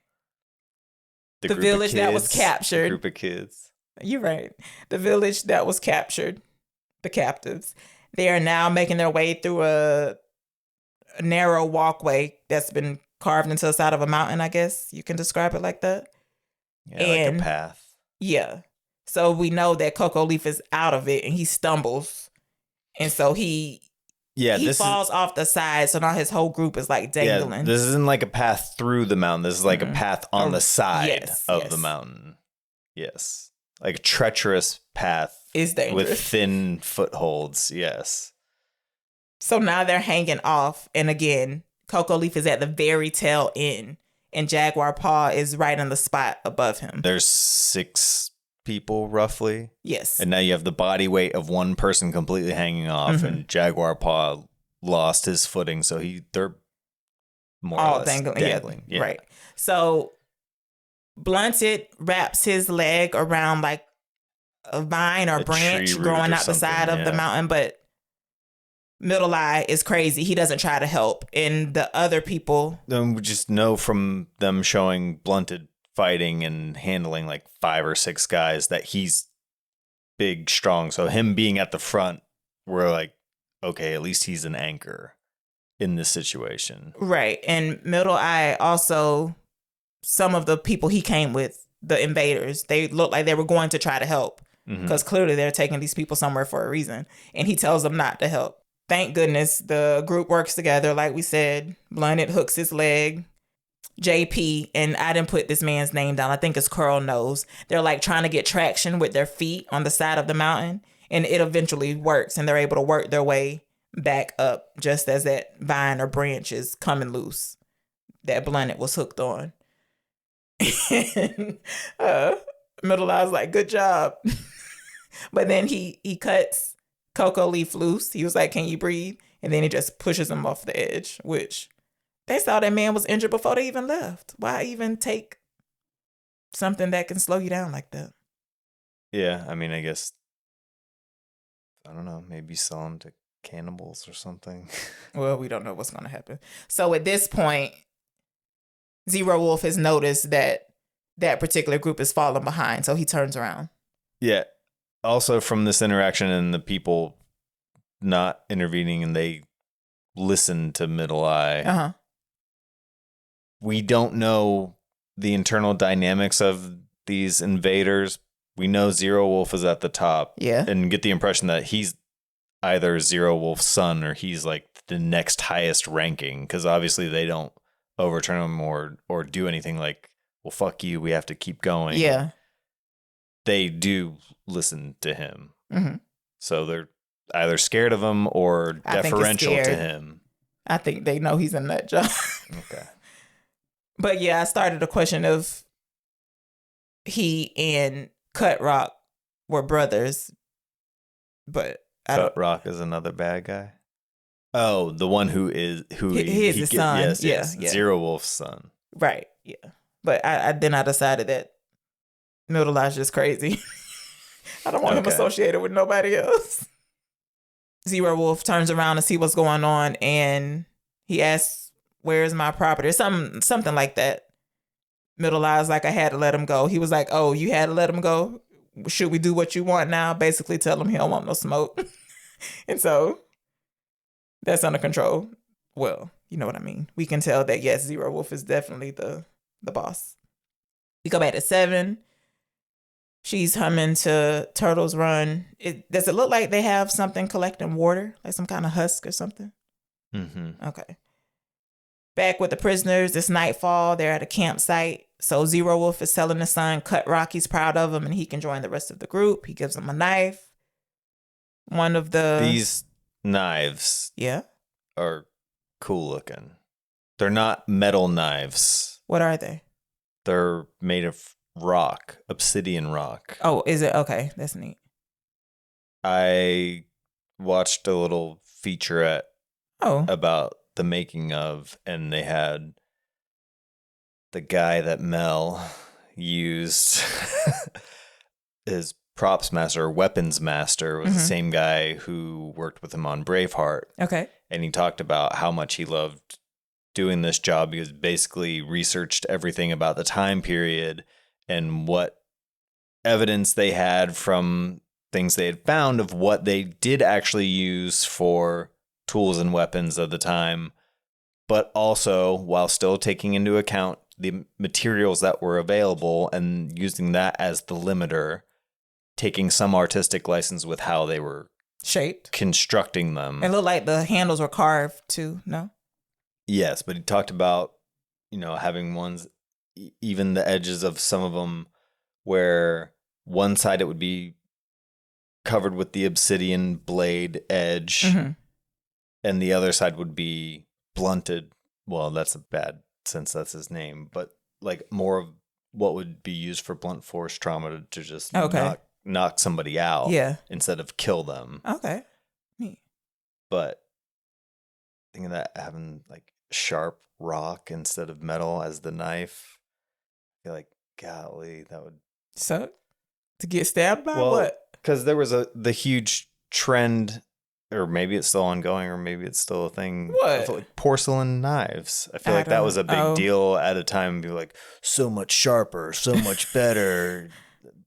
The village that was captured. The group of kids. You're right. The village that was captured. The captives. They are now making their way through a narrow walkway that's been carved into the side of a mountain, I guess. You can describe it like that. Yeah, like a path. Yeah. So we know that Coco Leaf is out of it and he stumbles. And so he falls off the side. So now his whole group is like dangling. Yeah, this isn't like a path through the mountain. This is like a path on the side of the mountain. Yes. Like a treacherous path. Is dangerous. With thin footholds. Yes. So now they're hanging off. And again, Coco Leaf is at the very tail end. And Jaguar Paw is right on the spot above him. There's 6 people roughly. Yes. And now you have the body weight of one person completely hanging off, and Jaguar Paw lost his footing, so they're more or less dangling. Yeah. Right. So Blunted wraps his leg around like a vine or branch growing out the side of the mountain, but Middle Eye is crazy. He doesn't try to help. And the other people... Then we just know from them showing Blunted fighting and handling like 5 or 6 guys that he's big, strong. So him being at the front, we're like, okay, at least he's an anchor in this situation. Right. And Middle Eye also, some of the people he came with, the invaders, they looked like they were going to try to help because clearly they're taking these people somewhere for a reason. And he tells them not to help. Thank goodness the group works together. Like we said, Blunted hooks his leg. JP, and I didn't put this man's name down. I think it's Curl Nose. They're like trying to get traction with their feet on the side of the mountain, and it eventually works, and they're able to work their way back up just as that vine or branch is coming loose that Blunted was hooked on. And, Middle Eye's like, good job. But then he cuts Coco Leaf loose. He was like, can you breathe? And then he just pushes him off the edge, which they saw that man was injured before they even left. Why even take something that can slow you down like that? Yeah, I mean, I guess I don't know, maybe sell them to cannibals or something. Well, we don't know what's going to happen. So at this point, Zero Wolf has noticed that that particular group is falling behind. So he turns around. Yeah. Also from this interaction and the people not intervening and they listen to Middle Eye. Uh-huh. We don't know the internal dynamics of these invaders. We know Zero Wolf is at the top. Yeah. And get the impression that he's either Zero Wolf's son or he's like the next highest ranking. Because obviously they don't overturn him or do anything like, well, fuck you, we have to keep going. Yeah. They do listen to him. Mm-hmm. So they're either scared of him or deferential to him. I think they know he's a nut job. Okay. But yeah, I started a question of he and Cut Rock were brothers, but Cut Rock is another bad guy. Oh, the one who is his son. Yes. Yeah. Zero Wolf's son. Right. Yeah. But I decided that Middle Eye's just crazy. I don't want him associated with nobody else. Zero Wolf turns around to see what's going on, and he asks, "Where's my property?" Or something like that. Middle Eye's like, "I had to let him go." He was like, "Oh, you had to let him go? Should we do what you want now?" Basically tell him he don't want no smoke. And so that's under control. Well, you know what I mean. We can tell that, yes, Zero Wolf is definitely the boss. We go back to 7. She's humming to Turtles Run. Does it look like they have something collecting water? Like some kind of husk or something? Mm-hmm. Okay. Back with the prisoners, it's nightfall. They're at a campsite. So Zero Wolf is telling his son, Cut Rock, he's proud of him and he can join the rest of the group. He gives him a knife. These knives are cool looking. They're not metal knives. What are they? They're made of rock, obsidian rock. Oh, is it? Okay, that's neat. I watched a little featurette about the making of, and they had the guy that Mel used his props master or weapons master was the same guy who worked with him on Braveheart. Okay. And he talked about how much he loved doing this job because basically researched everything about the time period and what evidence they had from things they had found of what they did actually use for tools and weapons of the time, but also while still taking into account the materials that were available and using that as the limiter, taking some artistic license with how they were shaped, constructing them. It looked like the handles were carved too, no? Yes, but he talked about, having ones, even the edges of some of them where one side it would be covered with the obsidian blade edge and the other side would be blunted. Well, that's a bad since that's his name, but like more of what would be used for blunt force trauma to just knock somebody out instead of kill them. Okay. Neat. But thinking that having like sharp rock instead of metal as the knife, I feel like, golly, that would suck to get stabbed by what? Because there was the huge trend, or maybe it's still ongoing, or maybe it's still a thing. What? Of like porcelain knives. I feel like that was a big deal at a time. Be like, so much sharper, so much better,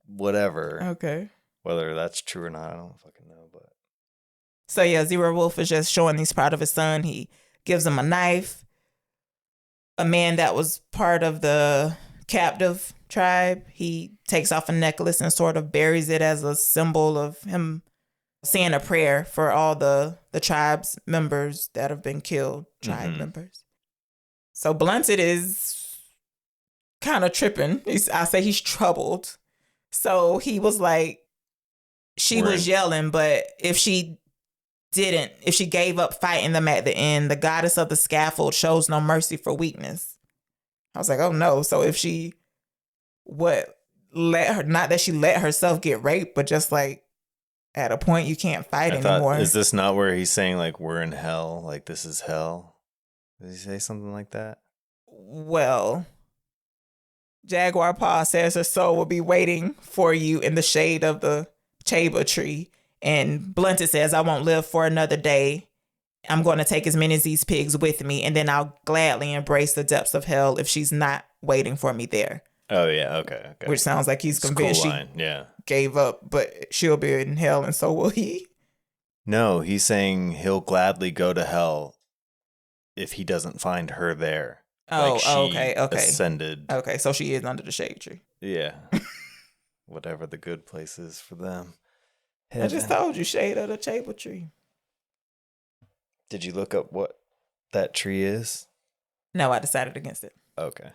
whatever. Okay. Whether that's true or not, I don't fucking know. But so yeah, Zero Wolf is just showing he's proud of his son. He gives him a knife. A man that was part of the captive tribe, he takes off a necklace and sort of buries it as a symbol of him saying a prayer for all the tribe's members that have been killed, tribe members. So Blunted is kind of tripping. I say he's troubled. So he was like, she was yelling, but if she gave up fighting them at the end, the goddess of the scaffold shows no mercy for weakness. I was like, oh no. So if she, not that she let herself get raped, but just like at a point you can't fight anymore. Is this not where he's saying like, we're in hell? Like this is hell? Did he say something like that? Well, Jaguar Paw says her soul will be waiting for you in the shade of the Chaba tree. And Blunted says, I won't live for another day. I'm going to take as many of these pigs with me, and then I'll gladly embrace the depths of hell if she's not waiting for me there. Oh, yeah. Okay. Which sounds like he's convinced cool she gave up, but she'll be in hell, and so will he. No, he's saying he'll gladly go to hell if he doesn't find her there. Oh, like okay. Ascended. Okay, so she is under the shade tree. Yeah. Whatever the good place is for them. I just told you, shade of the chable tree. Did you look up what that tree is? No, I decided against it. Okay.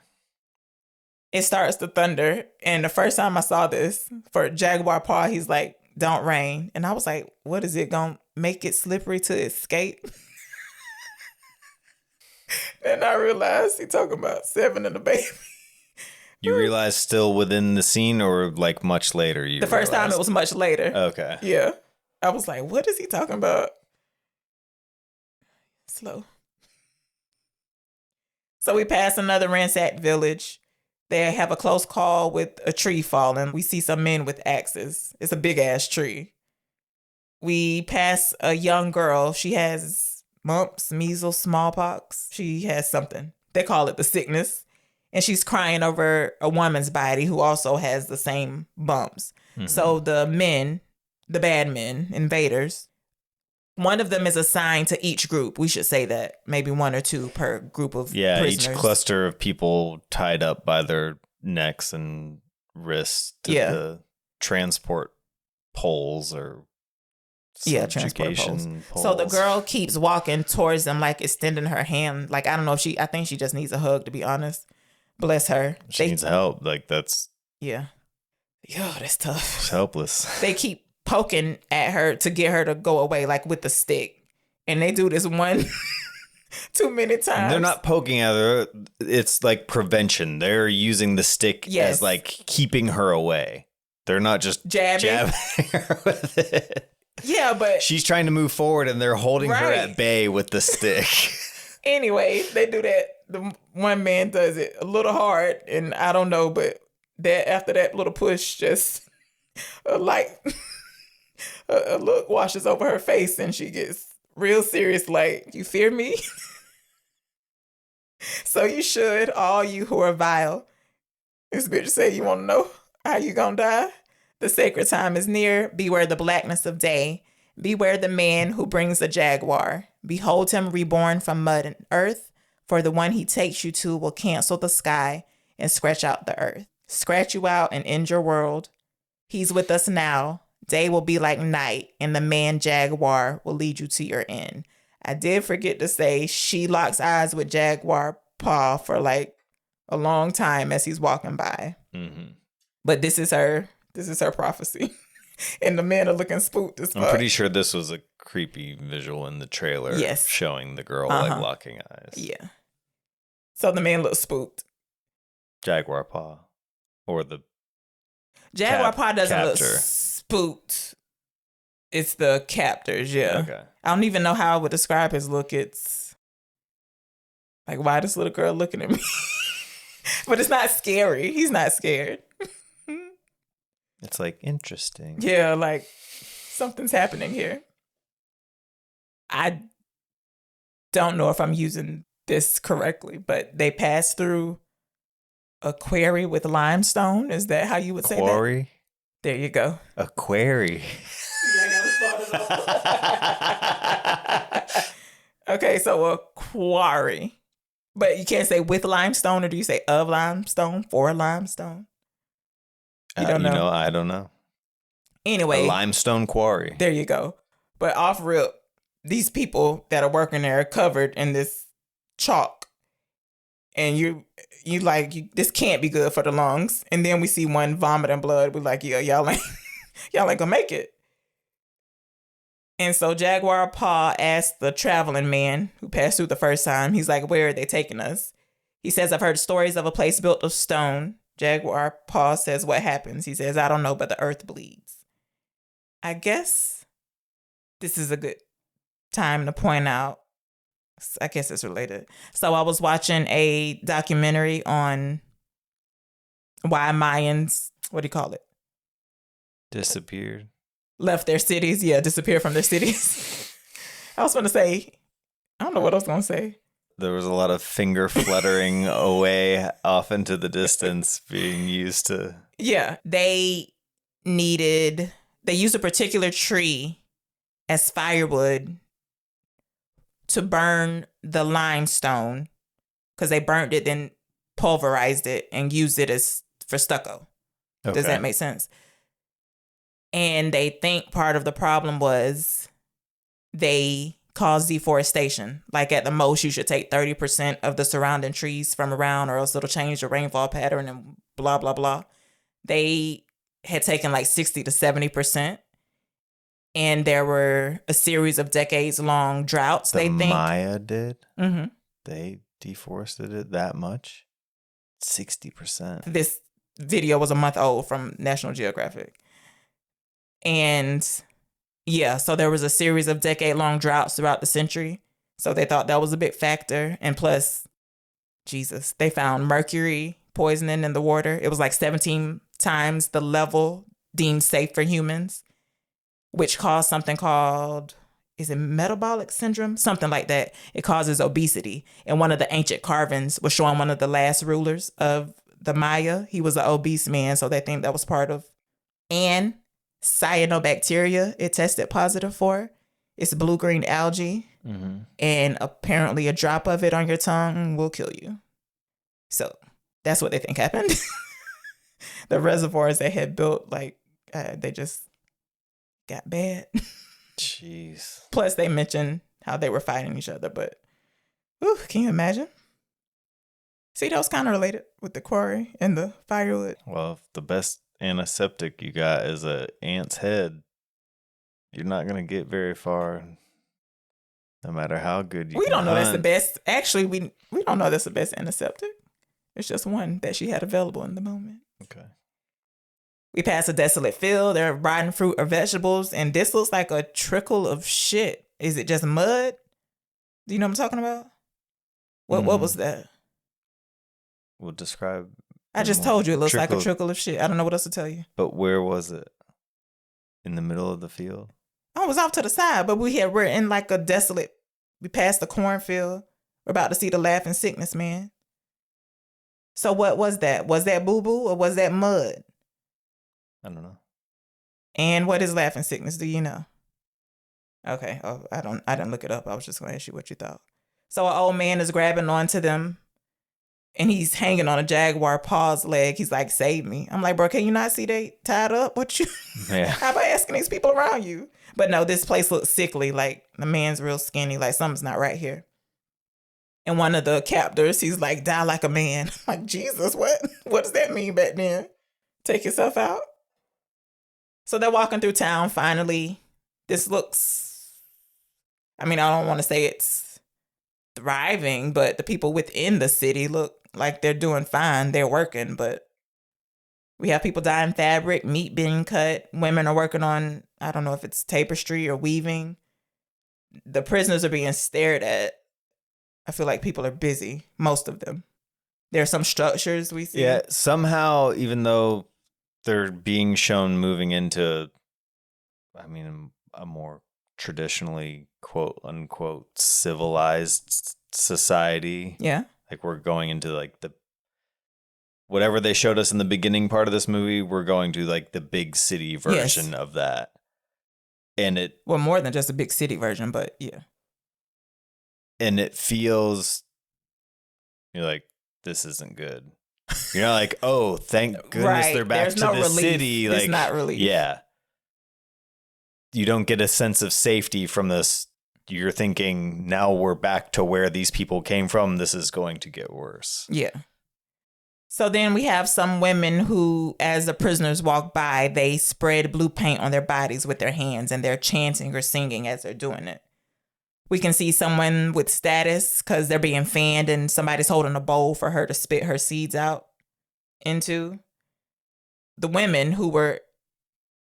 It starts to thunder, and the first time I saw this, for Jaguar Paw, he's like, don't rain. And I was like, what is it going to make it slippery to escape? Then I realized he talking about Seven and the baby. You realized still within the scene or like much later? The first time it was much later. Okay. Yeah. I was like, what is he talking about? Slow. So we pass another ransacked village. They have a close call with a tree falling. We see some men with axes. It's a big ass tree. We pass a young girl. She has mumps, measles, smallpox. She has something. They call it the sickness. And she's crying over a woman's body who also has the same bumps. Mm-hmm. So the men, the bad men, invaders, one of them is assigned to each group. We should say that. Maybe one or two per group of prisoners. Each cluster of people tied up by their necks and wrists to the transport poles or transport poles. So the girl keeps walking towards them, like extending her hand. Like, I don't know if I think she just needs a hug, to be honest. Bless her. She needs help. Like, that's... Yeah. Yo, that's tough. She's helpless. They keep poking at her to get her to go away, like with the stick. And they do this one too many times. They're not poking at her. It's like prevention. They're using the stick as like keeping her away. They're not just jabbing her with it. Yeah, but... She's trying to move forward and they're holding her at bay with the stick. Anyway, they do that. The one man does it a little hard, and I don't know, but that after that little push, just a look washes over her face, and she gets real serious, like, you fear me? So you should, all you who are vile. This bitch say, you want to know how you gonna die? The sacred time is near. Beware the blackness of day. Beware the man who brings a jaguar. Behold him reborn from mud and earth. For the one he takes you to will cancel the sky and scratch out the earth. Scratch you out and end your world. He's with us now. Day will be like night, and the man Jaguar will lead you to your end. I did forget to say she locks eyes with Jaguar Paw for like a long time as he's walking by. Mm-hmm. But this is her prophecy. And the men are looking spooked as fuck. I'm pretty sure this was a creepy visual in the trailer showing the girl like locking eyes. Yeah. So the man looks spooked. Jaguar Paw. Or the Jaguar Paw doesn't look spooked. It's the captors, yeah. Okay. I don't even know how I would describe his look. It's like, why this little girl looking at me? But it's not scary. He's not scared. It's like interesting. Yeah, like something's happening here. I don't know if I'm using this correctly, but they pass through a quarry with limestone. Is that how you would say that? Quarry? There you go. A quarry. Okay, so a quarry. But you can't say with limestone, or do you say of limestone, for limestone? You don't know? I don't know. Anyway. A limestone quarry. There you go. But off rip, these people that are working there are covered in this chalk. And you this can't be good for the lungs. And then we see one vomiting blood. We're like, yeah, y'all ain't gonna make it. And so Jaguar Paw asked the traveling man who passed through the first time, he's like, where are they taking us? He says, I've heard stories of a place built of stone. Jaguar Paw says, what happens? He says, I don't know, but the earth bleeds. I guess this is a good time to point out, I guess it's related. So I was watching a documentary on why Mayans, what do you call it? Disappeared. left their cities. Yeah, disappeared from their cities. I was going to say, I don't know what I was going to say. There was a lot of finger fluttering away off into the distance being used to... Yeah, they used a particular tree as firewood to burn the limestone because they burnt it, then pulverized it and used it as for stucco. Okay. Does that make sense? And they think part of the problem was they caused deforestation. Like at the most, you should take 30% of the surrounding trees from around or else it'll change the rainfall pattern and blah, blah, blah. They had taken like 60 to 70%. And there were a series of decades-long droughts, they think. Maya did? Mm-hmm. They deforested it that much? 60%. This video was a month old from National Geographic. And yeah, so there was a series of decade-long droughts throughout the century. So they thought that was a big factor. And plus, Jesus, they found mercury poisoning in the water. It was like 17 times the level deemed safe for humans, which caused something called, is it metabolic syndrome? Something like that. It causes obesity. And one of the ancient carvings was showing one of the last rulers of the Maya. He was an obese man, so they think that was part of. And cyanobacteria, it tested positive for. It's blue-green algae. Mm-hmm. And apparently a drop of it on your tongue will kill you. So that's what they think happened. The reservoirs they had built, like, they just got bad. Jeez. Plus, they mentioned how they were fighting each other, but can you imagine? See, that was kind of related with the quarry and the firewood. Well, if the best antiseptic you got is a ant's head, you're not going to get very far, no matter how good you We don't know hunt. That's the best. Actually, we don't know that's the best antiseptic. It's just one that she had available in the moment. Okay. We pass a desolate field. There are rotten fruit or vegetables, and this looks like a trickle of shit. Is it just mud? Do you know what I'm talking about? What was that? Well, describe. I just told you it looks like a trickle of shit. I don't know what else to tell you. But where was it? In the middle of the field? Oh, it was off to the side, but we're in like a desolate. We passed the cornfield. We're about to see the laughing sickness man. So what was that? Was that boo-boo or was that mud? I don't know. And what is laughing sickness? Do you know? Okay. Oh, I didn't look it up. I was just going to ask you what you thought. So an old man is grabbing onto them and he's hanging on a jaguar paw's leg. He's like, save me. I'm like, bro, can you not see they tied up? What you? Yeah. How about asking these people around you? But no, this place looks sickly. Like the man's real skinny. Like something's not right here. And one of the captors, he's like, die like a man. I'm like, Jesus, what? What does that mean back then? Take yourself out? So they're walking through town finally. This looks, I mean, I don't want to say it's thriving, but the people within the city look like they're doing fine. They're working, but we have people dyeing fabric, meat being cut. Women are working on, I don't know if it's tapestry or weaving. The prisoners are being stared at. I feel like people are busy, most of them. There are some structures we see. Yeah, somehow, even though they're being shown moving into, I mean, a more traditionally, quote unquote, civilized society. Yeah. Like we're going into like whatever they showed us in the beginning part of this movie, we're going to like the big city version of that. And well, more than just a big city version, but yeah. And it feels, you're like, this isn't good. You're not like, oh, thank goodness they're back to the city. Like, it's not relief. Yeah. You don't get a sense of safety from this. You're thinking, now we're back to where these people came from. This is going to get worse. Yeah. So then we have some women who, as the prisoners walk by, they spread blue paint on their bodies with their hands and they're chanting or singing as they're doing it. We can see someone with status because they're being fanned and somebody's holding a bowl for her to spit her seeds out into. The women who were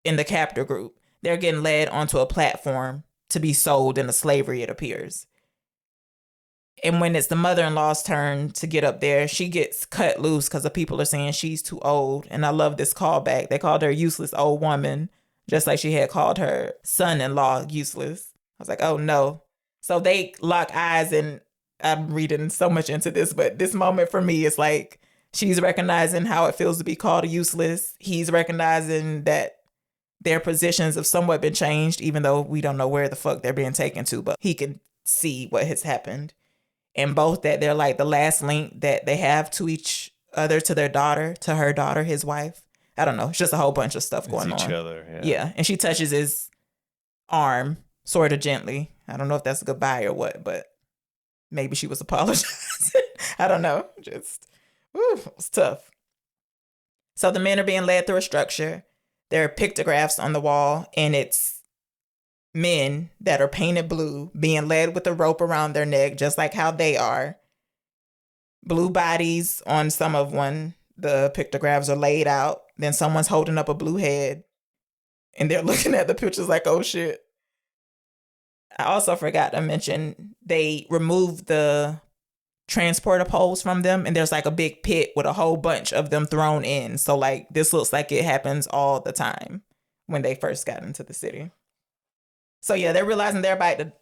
in the captor group, they're getting led onto a platform to be sold into slavery, it appears. And when it's the mother-in-law's turn to get up there, she gets cut loose because the people are saying she's too old. And I love this callback. They called her useless old woman just like she had called her son-in-law useless. I was like, oh no. So they lock eyes, and I'm reading so much into this, but this moment for me is like, she's recognizing how it feels to be called useless. He's recognizing that their positions have somewhat been changed, even though we don't know where the fuck they're being taken to, but he can see what has happened. And both that they're like the last link that they have to each other, to their daughter, to her daughter, his wife. I don't know. It's just a whole bunch of stuff going on. Each other, yeah. Yeah. And she touches his arm sort of gently. I don't know if that's a goodbye or what, but maybe she was apologizing. I don't know. Just, it was tough. So the men are being led through a structure. There are pictographs on the wall, and it's men that are painted blue being led with a rope around their neck, just like how they are. Blue bodies on some of one. The pictographs are laid out. Then someone's holding up a blue head, and they're looking at the pictures like, oh shit. I also forgot to mention they removed the transporter poles from them, and there's like a big pit with a whole bunch of them thrown in. So like this looks like it happens all the time when they first got into the city. So yeah, they're realizing they're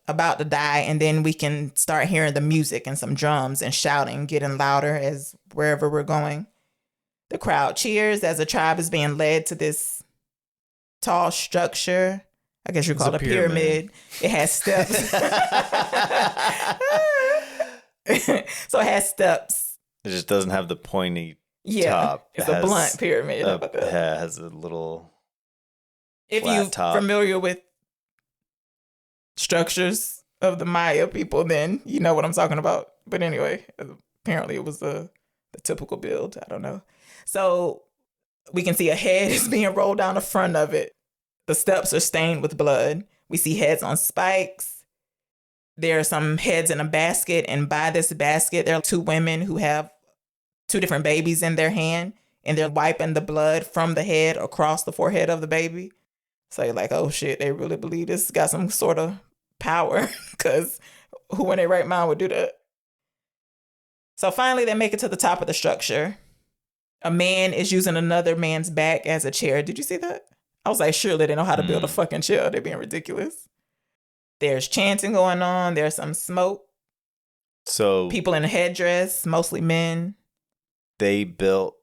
about to die, and then we can start hearing the music and some drums and shouting getting louder as wherever we're going. The crowd cheers as a tribe is being led to this tall structure. I guess you call it a pyramid. It has steps. So it has steps. It just doesn't have the pointy top. It's a blunt pyramid. It has a little If you're familiar with structures of the Maya people, then you know what I'm talking about. But anyway, apparently it was the typical build. I don't know. So we can see a head is being rolled down the front of it. The steps are stained with blood. We see heads on spikes. There are some heads in a basket, and by this basket, there are two women who have two different babies in their hand, and they're wiping the blood from the head across the forehead of the baby. So you're like, oh shit, they really believe this got some sort of power, because who in their right mind would do that? So finally, they make it to the top of the structure. A man is using another man's back as a chair. Did you see that? I was like, surely they know how to build a fucking chair. They're being ridiculous. There's chanting going on. There's some smoke. So people in a headdress, mostly men. They built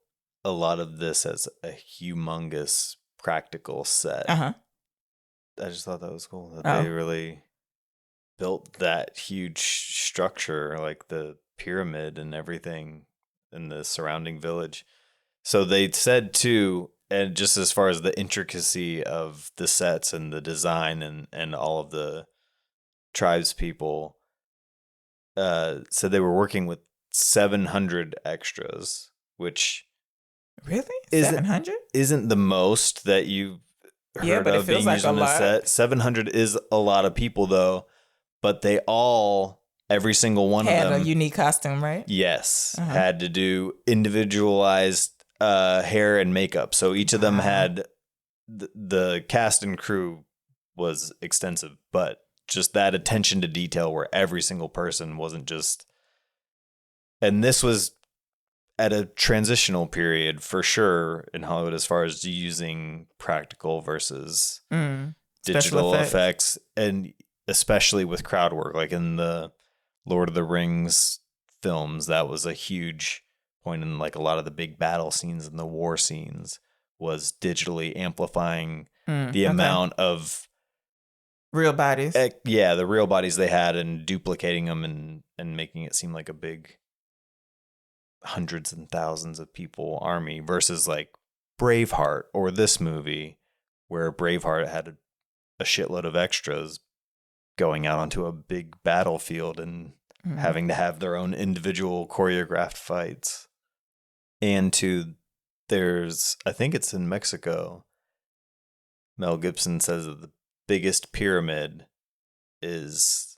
a lot of this as a humongous practical set. Uh-huh. I just thought that was cool that they really built that huge structure, like the pyramid and everything in the surrounding village. So they said too, and just as far as the intricacy of the sets and the design and all of the tribes people, said they were working with 700 extras, which really 700 isn't the most that you've heard of being used on a set. 700 is a lot of people though, but they all, every single one of them had a unique costume, right? Yes, had to do individualized hair and makeup. So each of them had the cast and crew was extensive, but just that attention to detail where every single person wasn't just. And this was at a transitional period for sure in Hollywood as far as using practical versus digital effects, and especially with crowd work, like in the Lord of the Rings films, that was a huge point in like a lot of the big battle scenes and the war scenes was digitally amplifying the amount of real bodies. The real bodies they had and duplicating them and making it seem like a big hundreds and thousands of people army versus like Braveheart or this movie where Braveheart had a shitload of extras going out onto a big battlefield and having to have their own individual choreographed fights. And there's, I think it's in Mexico, Mel Gibson says that the biggest pyramid is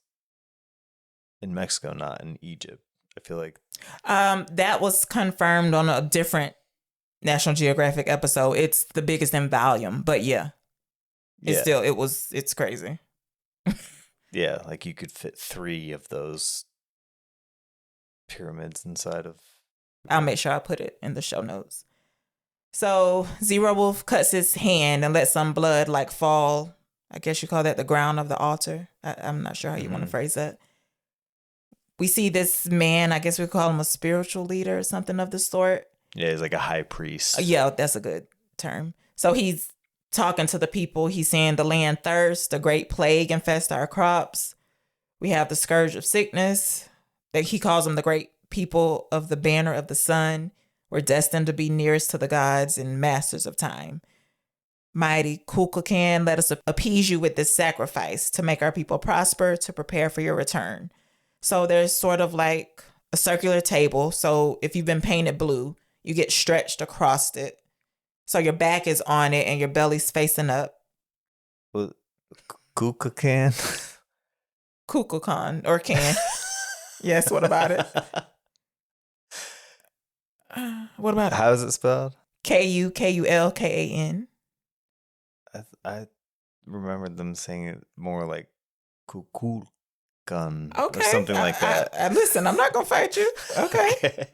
in Mexico, not in Egypt. I feel like that was confirmed on a different National Geographic episode. It's the biggest in volume, but it's crazy. Yeah, like you could fit 3 of those pyramids inside of. I'll make sure I put it in the show notes. So Zero Wolf cuts his hand and lets some blood like fall. I guess you call that the ground of the altar. I'm not sure how you want to phrase that. We see this man, I guess we call him a spiritual leader or something of the sort. Yeah, he's like a high priest. Yeah, that's a good term. So he's talking to the people. He's saying the land thirsts, the great plague infests our crops. We have the scourge of sickness. That he calls them the great people of the banner of the sun. We're destined to be nearest to the gods and masters of time. Mighty Kukulkan, let us appease you with this sacrifice to make our people prosper, to prepare for your return. So there's sort of like a circular table. So if you've been painted blue, you get stretched across it. So your back is on it and your belly's facing up. Well, Kukulkan? Kukulkan or can. Yes, what about it? What about it? How is it spelled? Kukulkan. I remember them saying it more like Kukulkan Okay. or something like that. Listen, I'm not going to fight you. Okay.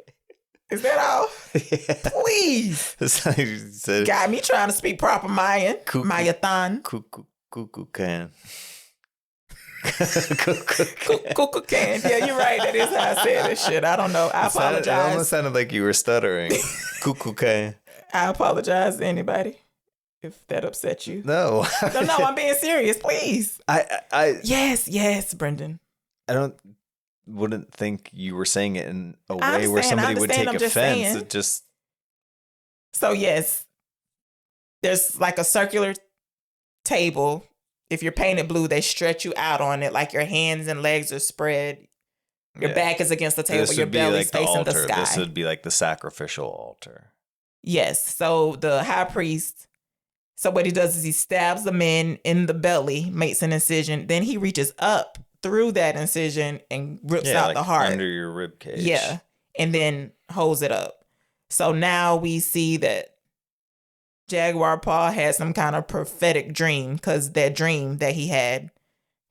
Is that all? Yeah. Please. That's how you said. Got me trying to speak proper Mayan. Mayathan. Kukulkan. Kukulkan. Yeah, you're right. That is how I said this shit. I don't know. I apologize. It almost sounded like you were stuttering. Kukulkan. I apologize to anybody if that upset you. No. No, I'm being serious. Please. Yes, Brendan. I wouldn't think you were saying it in a way where somebody would take offense. It just. So yes, there's like a circular table. If you're painted blue, they stretch you out on it like your hands and legs are spread. Your back is against the table. Your belly's like facing the sky. This would be like the sacrificial altar. Yes. So the high priest. So what he does is he stabs the man in the belly, makes an incision. Then he reaches up through that incision and rips out like the heart. under your rib cage. Yeah. And then holds it up. So now we see that Jaguar Paw had some kind of prophetic dream, because that dream that he had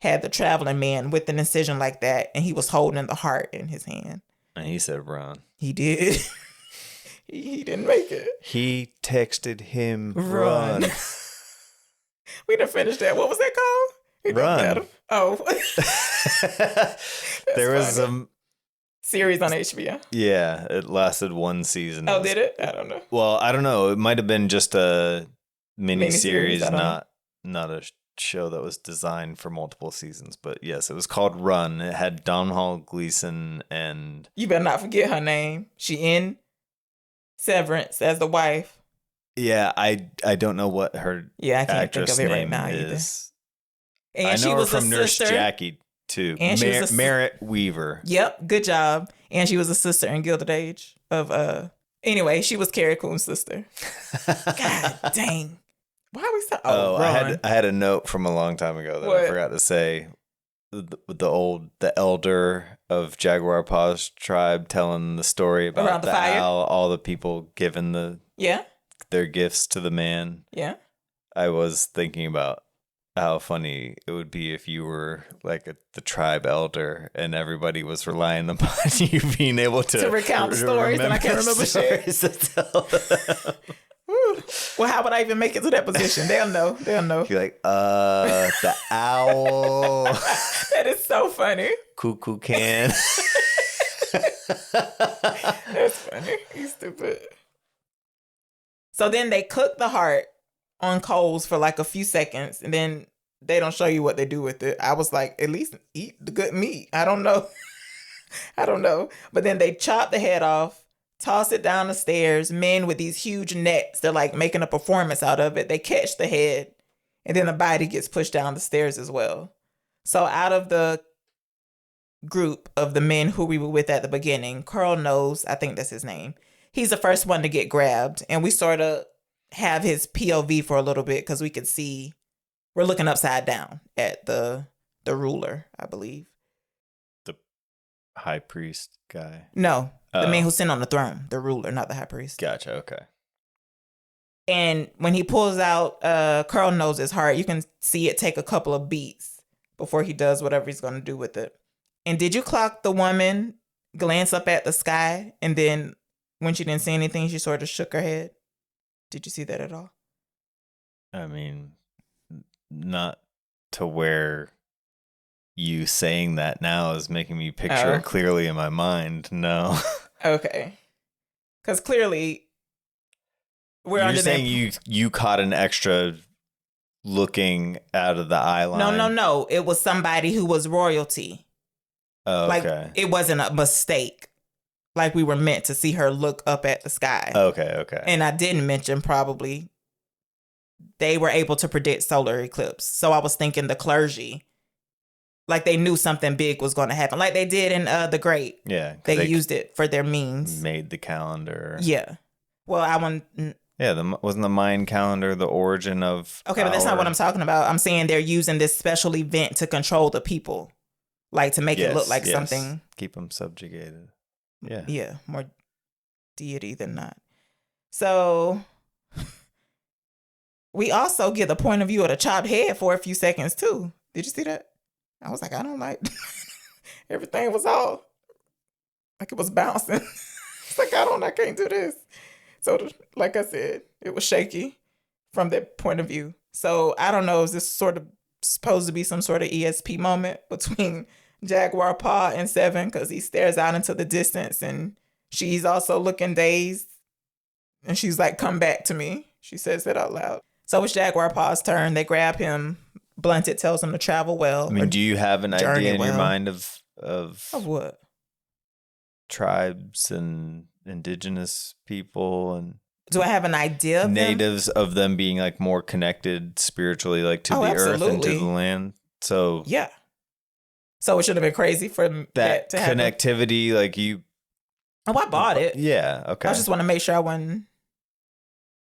the traveling man with an incision like that, and he was holding the heart in his hand. And he said, run. He did. He didn't make it. He texted him, run. We done finished that. What was that called? Run. Oh. There was some series on HBO. Yeah, it lasted one season. Oh, did it? I don't know. Well, I don't know. It might have been just a mini-series, not a show that was designed for multiple seasons. But yes, it was called Run. It had Domhnall Gleeson and... You better not forget her name. She in Severance as the wife. Yeah, I don't know what her I can't think of it right now is. Either. And I know she her was from a Nurse sister. Jackie too. And she was Merritt Weaver. Yep, good job. And she was a sister in Gilded Age of Anyway, she was Carrie Coon's sister. God dang. Why are we so I had a note from a long time ago that I forgot to say. The elder of Jaguar Paw's tribe telling the story about the owl, all the people giving their gifts to the man. Yeah. I was thinking about how funny it would be if you were like the tribe elder and everybody was relying upon you being able to recount stories, and I can't remember shit. To tell them. Well, how would I even make it to that position? They'll know. You're like, the owl. That is so funny. Kukulkan. That's funny. He's stupid. So then they cook the heart on coals for like a few seconds, and then they don't show you what they do with it. I was like, at least eat the good meat. I don't know. But then they chop the head off, toss it down the stairs. Men with these huge nets, they're like making a performance out of it. They catch the head, and then the body gets pushed down the stairs as well. So out of the group of the men who we were with at the beginning, Carl Knows, I think that's his name. He's the first one to get grabbed, and we sort of have his POV for a little bit because we could see we're looking upside down at the ruler, I believe. The high priest guy? No, the man who's sitting on the throne, the ruler, not the high priest. Gotcha, okay. And when he pulls out Carl Knows his heart, you can see it take a couple of beats before he does whatever he's going to do with it. And did you clock the woman glance up at the sky, and then when she didn't see anything, she sort of shook her head? Did you see that at all? I mean, not to where you saying that now is making me picture it clearly in my mind. No. Okay. Because clearly we're You're saying you caught an extra looking out of the eye line. No. It was somebody who was royalty. Oh, like, okay. It wasn't a mistake. Like, we were meant to see her look up at the sky. Okay. And I didn't mention probably they were able to predict solar eclipse. So I was thinking the clergy, like they knew something big was going to happen. Like they did in The Great. Yeah. They used it for their means. Made the calendar. Yeah. Well, wasn't the Mayan calendar the origin of... Okay, but that's not what I'm talking about. I'm saying they're using this special event to control the people. Like to make it look like something. Keep them subjugated. Yeah. Yeah, more deity than not. So we also get the point of view of the chopped head for a few seconds too. Did you see that? I was like, I don't like everything was all like it was bouncing. It's like I can't do this. So like I said, it was shaky from that point of view. So I don't know, is this sort of supposed to be some sort of ESP moment between Jaguar Paw and Seven, because he stares out into the distance and she's also looking dazed and she's like, come back to me. She says that out loud. So it's Jaguar Paw's turn. They grab him. Blunted tells him to travel well. I mean, do you have an idea in your mind of what? Tribes and indigenous people and... Do I have an idea of natives of them being like more connected spiritually, like to the earth and to the land? So yeah. So it should have been crazy for that to happen. Connectivity, like you... Oh, I bought it. Yeah, okay. I just want to make sure I wasn't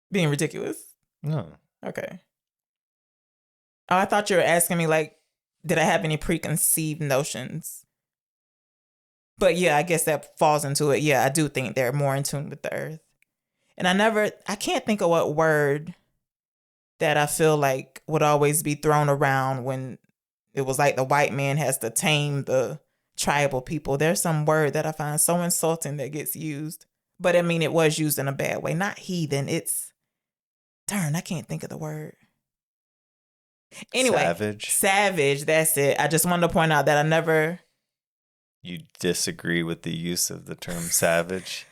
being ridiculous. No. Okay. Oh, I thought you were asking me, like, did I have any preconceived notions? But yeah, I guess that falls into it. Yeah, I do think they're more in tune with the earth. And I can't think of what word that I feel like would always be thrown around when it was like the white man has to tame the tribal people. There's some word that I find so insulting that gets used. But I mean, it was used in a bad way. Not heathen. I can't think of the word. Anyway. Savage, that's it. I just wanted to point out that I never... You disagree with the use of the term savage?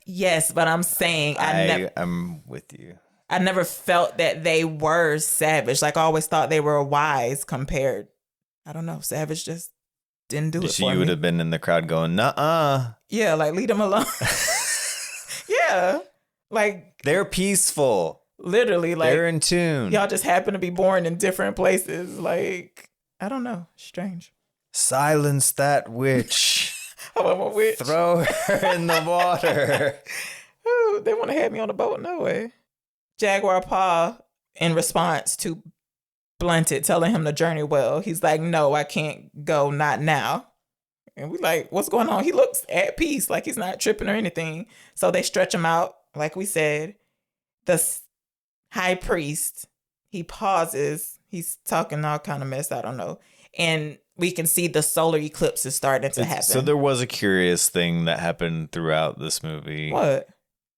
Yes, but I'm saying... I'm with you. I never felt that they were savage. Like, I always thought they were wise compared... I don't know. Savage just didn't do it for me. You would have been in the crowd going, nuh-uh. Yeah, like, leave them alone. Yeah. Like... They're peaceful. Literally, like... They're in tune. Y'all just happen to be born in different places. Like, I don't know. Strange. Silence that witch. Oh, I'm a witch. Throw her in the water. Ooh, they want to have me on the boat? No way. Jaguar Paw, in response to Blunted telling him to journey well, he's like, no, I can't go, not now. And we like, what's going on? He looks at peace, like he's not tripping or anything. So they stretch him out, like we said. The high priest, he pauses. He's talking all kind of mess, I don't know. And we can see the solar eclipse is starting to happen. So there was a curious thing that happened throughout this movie. What?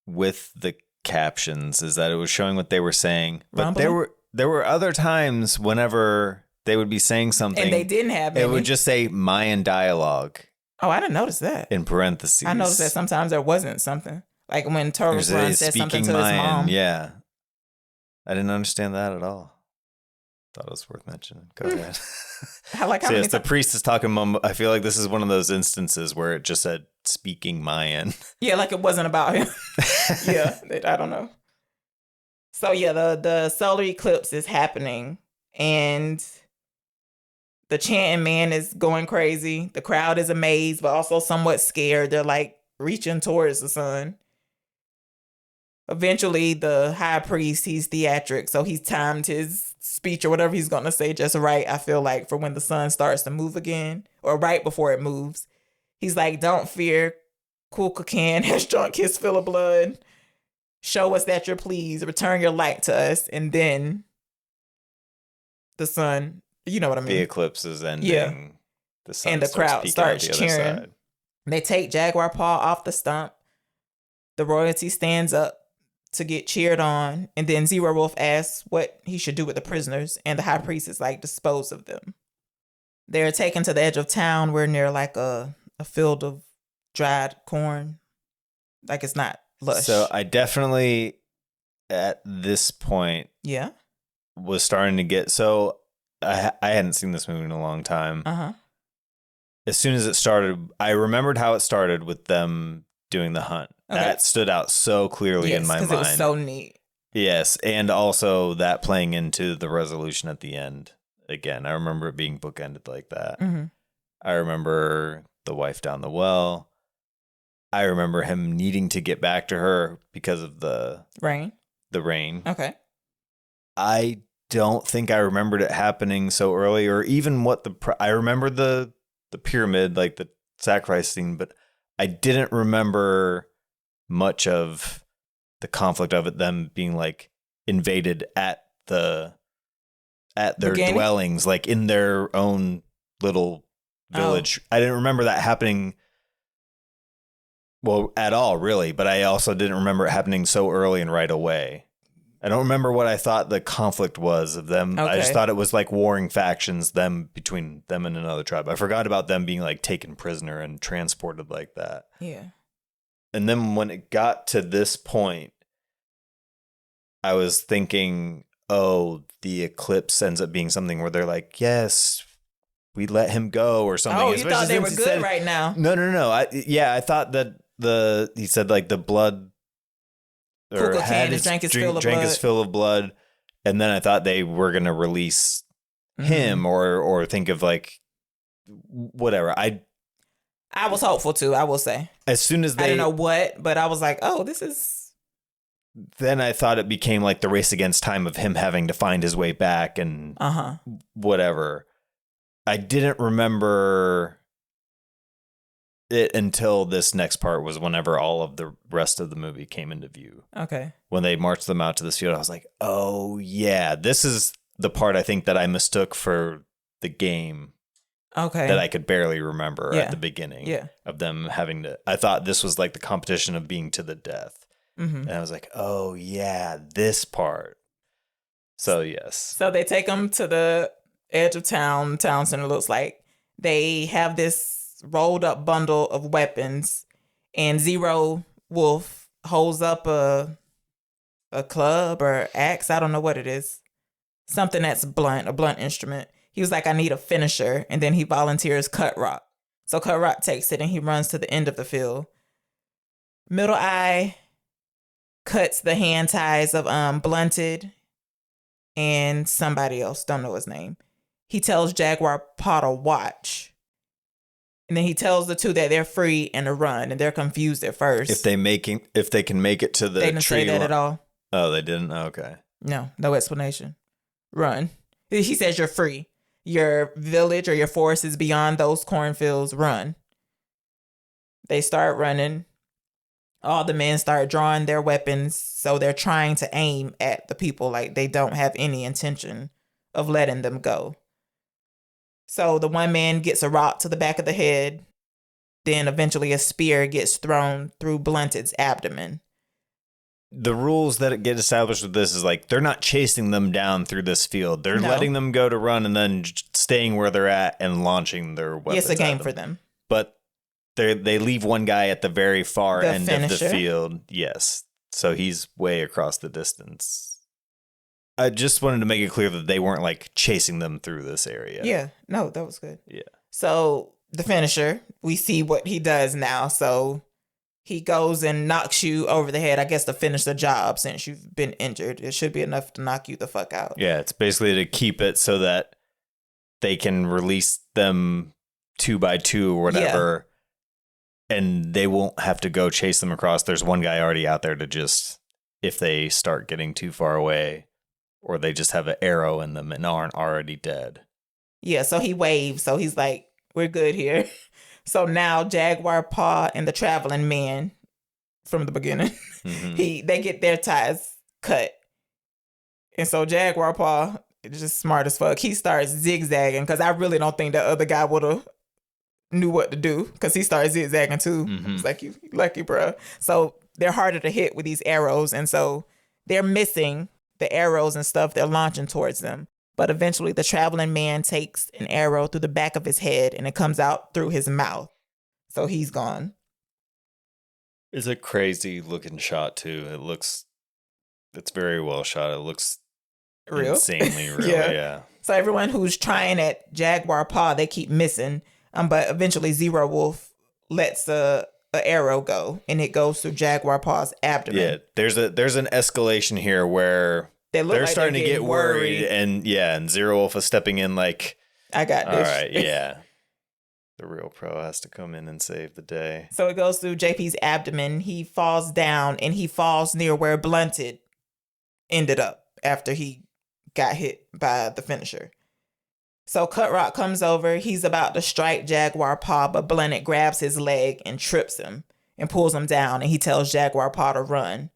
With the captions, is that it was showing what they were saying. But Rumbling? there were other times whenever they would be saying something. And they didn't have any. It would just say Mayan dialogue. Oh, I didn't notice that. In parentheses. I noticed that sometimes there wasn't something. Like when Turtles Run said something to Mayan, his mom. Yeah. I didn't understand that at all. Thought it was worth mentioning. Go ahead. The priest is talking. I feel like this is one of those instances where it just said speaking Mayan. Yeah, like it wasn't about him. Yeah, I don't know. So yeah, the solar eclipse is happening, and the chanting man is going crazy. The crowd is amazed, but also somewhat scared. They're like reaching towards the sun. Eventually, the high priest, he's theatric, so he's timed his speech or whatever he's going to say just right, I feel like, for when the sun starts to move again, or right before it moves. He's like, don't fear, Kulkakan has drunk his fill of blood. Show us that you're pleased. Return your light to us. And then the sun, you know what I mean? The eclipse is ending. Yeah. The sun and the crowd starts cheering. Side. They take Jaguar Paw off the stump. The royalty stands up to get cheered on. And then Zero Wolf asks what he should do with the prisoners. And the high priest is like, dispose of them. They're taken to the edge of town. We're near like a field of dried corn. Like it's not lush. So I definitely, at this point, was starting to get, so I hadn't seen this movie in a long time. As soon as it started, I remembered how it started with them doing the hunt. Okay. That stood out so clearly in my mind. Because it was so neat. Yes, and also that playing into the resolution at the end. Again, I remember it being bookended like that. I remember the wife down the well. I remember him needing to get back to her because of the rain. Okay. I don't think I remembered it happening so early, or even I remember the pyramid, like the sacrifice scene, but I didn't remember much of the conflict of it, them being like invaded at their dwellings, like in their own little village. I didn't remember that happening at all, really, but I also didn't remember it happening so early and right away. I don't remember what I thought the conflict was of them. Okay. I just thought it was like warring factions, between them and another tribe. I forgot about them being like taken prisoner and transported like that. Yeah. And then when it got to this point, I was thinking, oh, the eclipse ends up being something where they're like, yes, we let him go or something. Oh, you thought they were good right now. No. I thought that he said like the blood, or had drank his fill of blood, and then I thought they were gonna release him or think of like whatever. I was hopeful too, I will say. As soon as I didn't know what, but I was like, oh, this is. Then I thought it became like the race against time of him having to find his way back and whatever. I didn't remember it until this next part, was whenever all of the rest of the movie came into view. Okay. When they marched them out to this field, I was like, oh yeah, this is the part I think that I mistook for the game. Okay. That I could barely remember at the beginning of them having to, I thought this was like the competition of being to the death. And I was like, oh yeah, this part. So yes. So they take them to the edge of town center, looks like. They have this rolled up bundle of weapons, and Zero Wolf holds up a club or axe. I don't know what it is. Something that's blunt, a blunt instrument. He was like, I need a finisher. And then he volunteers Cut Rock. So Cut Rock takes it and he runs to the end of the field. Middle Eye cuts the hand ties of Blunted and somebody else, don't know his name. He tells Jaguar Paw to watch. And then he tells the two that they're free and to run, and they're confused at first. If they can make it to the tree. They didn't say that at all. Oh, they didn't? Okay. No explanation. Run. He says you're free. Your village or your forest is beyond those cornfields. Run. They start running. All the men start drawing their weapons, so they're trying to aim at the people like they don't have any intention of letting them go. So the one man gets a rock to the back of the head. Then eventually a spear gets thrown through Blunted's abdomen. The rules that get established with this is like they're not chasing them down through this field. They're letting them go to run and then staying where they're at and launching their weapons. It's a game for them. But they leave one guy at the very far end of the field. Yes. So he's way across the distance. I just wanted to make it clear that they weren't like chasing them through this area. Yeah. No, that was good. Yeah. So the finisher, we see what he does now. So he goes and knocks you over the head, I guess, to finish the job since you've been injured. It should be enough to knock you the fuck out. Yeah, it's basically to keep it so that they can release them 2 by 2 or whatever, and they won't have to go chase them across. There's one guy already out there to just, if they start getting too far away, or they just have an arrow in them and aren't already dead. Yeah, so he waves. So he's like, we're good here. So now Jaguar Paw and the traveling man from the beginning, they get their ties cut. And so Jaguar Paw is just smart as fuck. He starts zigzagging because I really don't think the other guy would have knew what to do because he started zigzagging too. It's like, you lucky, bro. So they're harder to hit with these arrows. And so they're missing the arrows and stuff. They're launching towards them. But eventually the traveling man takes an arrow through the back of his head and it comes out through his mouth. So he's gone. It's a crazy looking shot too. It's very well shot. It looks real, insanely real. Yeah. So everyone who's trying at Jaguar Paw, they keep missing. But eventually Zero Wolf lets a arrow go and it goes through Jaguar Paw's abdomen. Yeah. There's an escalation here where they're like starting to get worried and Zero Wolf is stepping in like, I got this. All right, yeah. The real pro has to come in and save the day. So it goes through JP's abdomen. He falls down and he falls near where Blunted ended up after he got hit by the finisher. So Cut Rock comes over. He's about to strike Jaguar Paw, but Blunted grabs his leg and trips him and pulls him down, and he tells Jaguar Paw to run.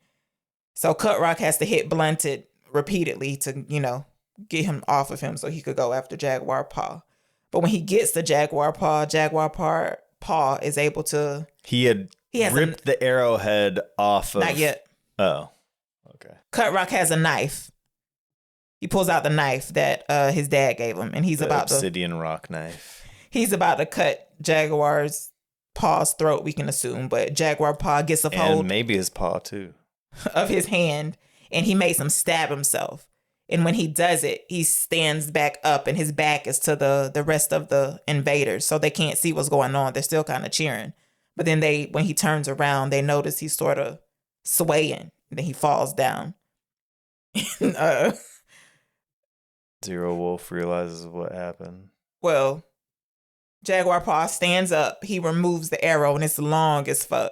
So Cut Rock has to hit Blunted repeatedly to, get him off of him so he could go after Jaguar Paw. But when he gets to Jaguar Paw is able to... He has ripped the arrowhead off of... Not yet. Oh, okay. Cut Rock has a knife. He pulls out the knife that his dad gave him, and he's about obsidian rock knife. He's about to cut Jaguar's Paw's throat, we can assume, but Jaguar Paw gets a hold... And maybe his paw, too. ...of his hand, and he makes him stab himself. And when he does it, he stands back up and his back is to the rest of the invaders. So they can't see what's going on. They're still kind of cheering. But then when he turns around, they notice he's sort of swaying. And then he falls down. Zero Wolf realizes what happened. Well, Jaguar Paw stands up. He removes the arrow and it's long as fuck.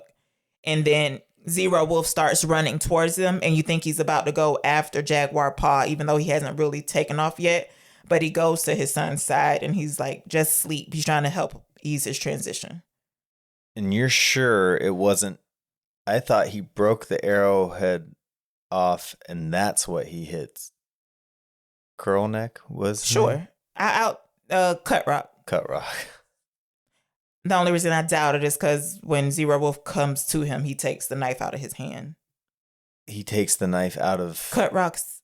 And then Zero Wolf starts running towards him, and you think he's about to go after Jaguar Paw, even though he hasn't really taken off yet. But he goes to his son's side, and he's like, just sleep. He's trying to help ease his transition. And you're sure it wasn't... I thought he broke the arrowhead off, and that's what he hits. Curl neck was... Sure. Cut Rock. Cut Rock. The only reason I doubt it is because when Zero Wolf comes to him, he takes the knife out of his hand. He takes the knife out of... Cut Rock's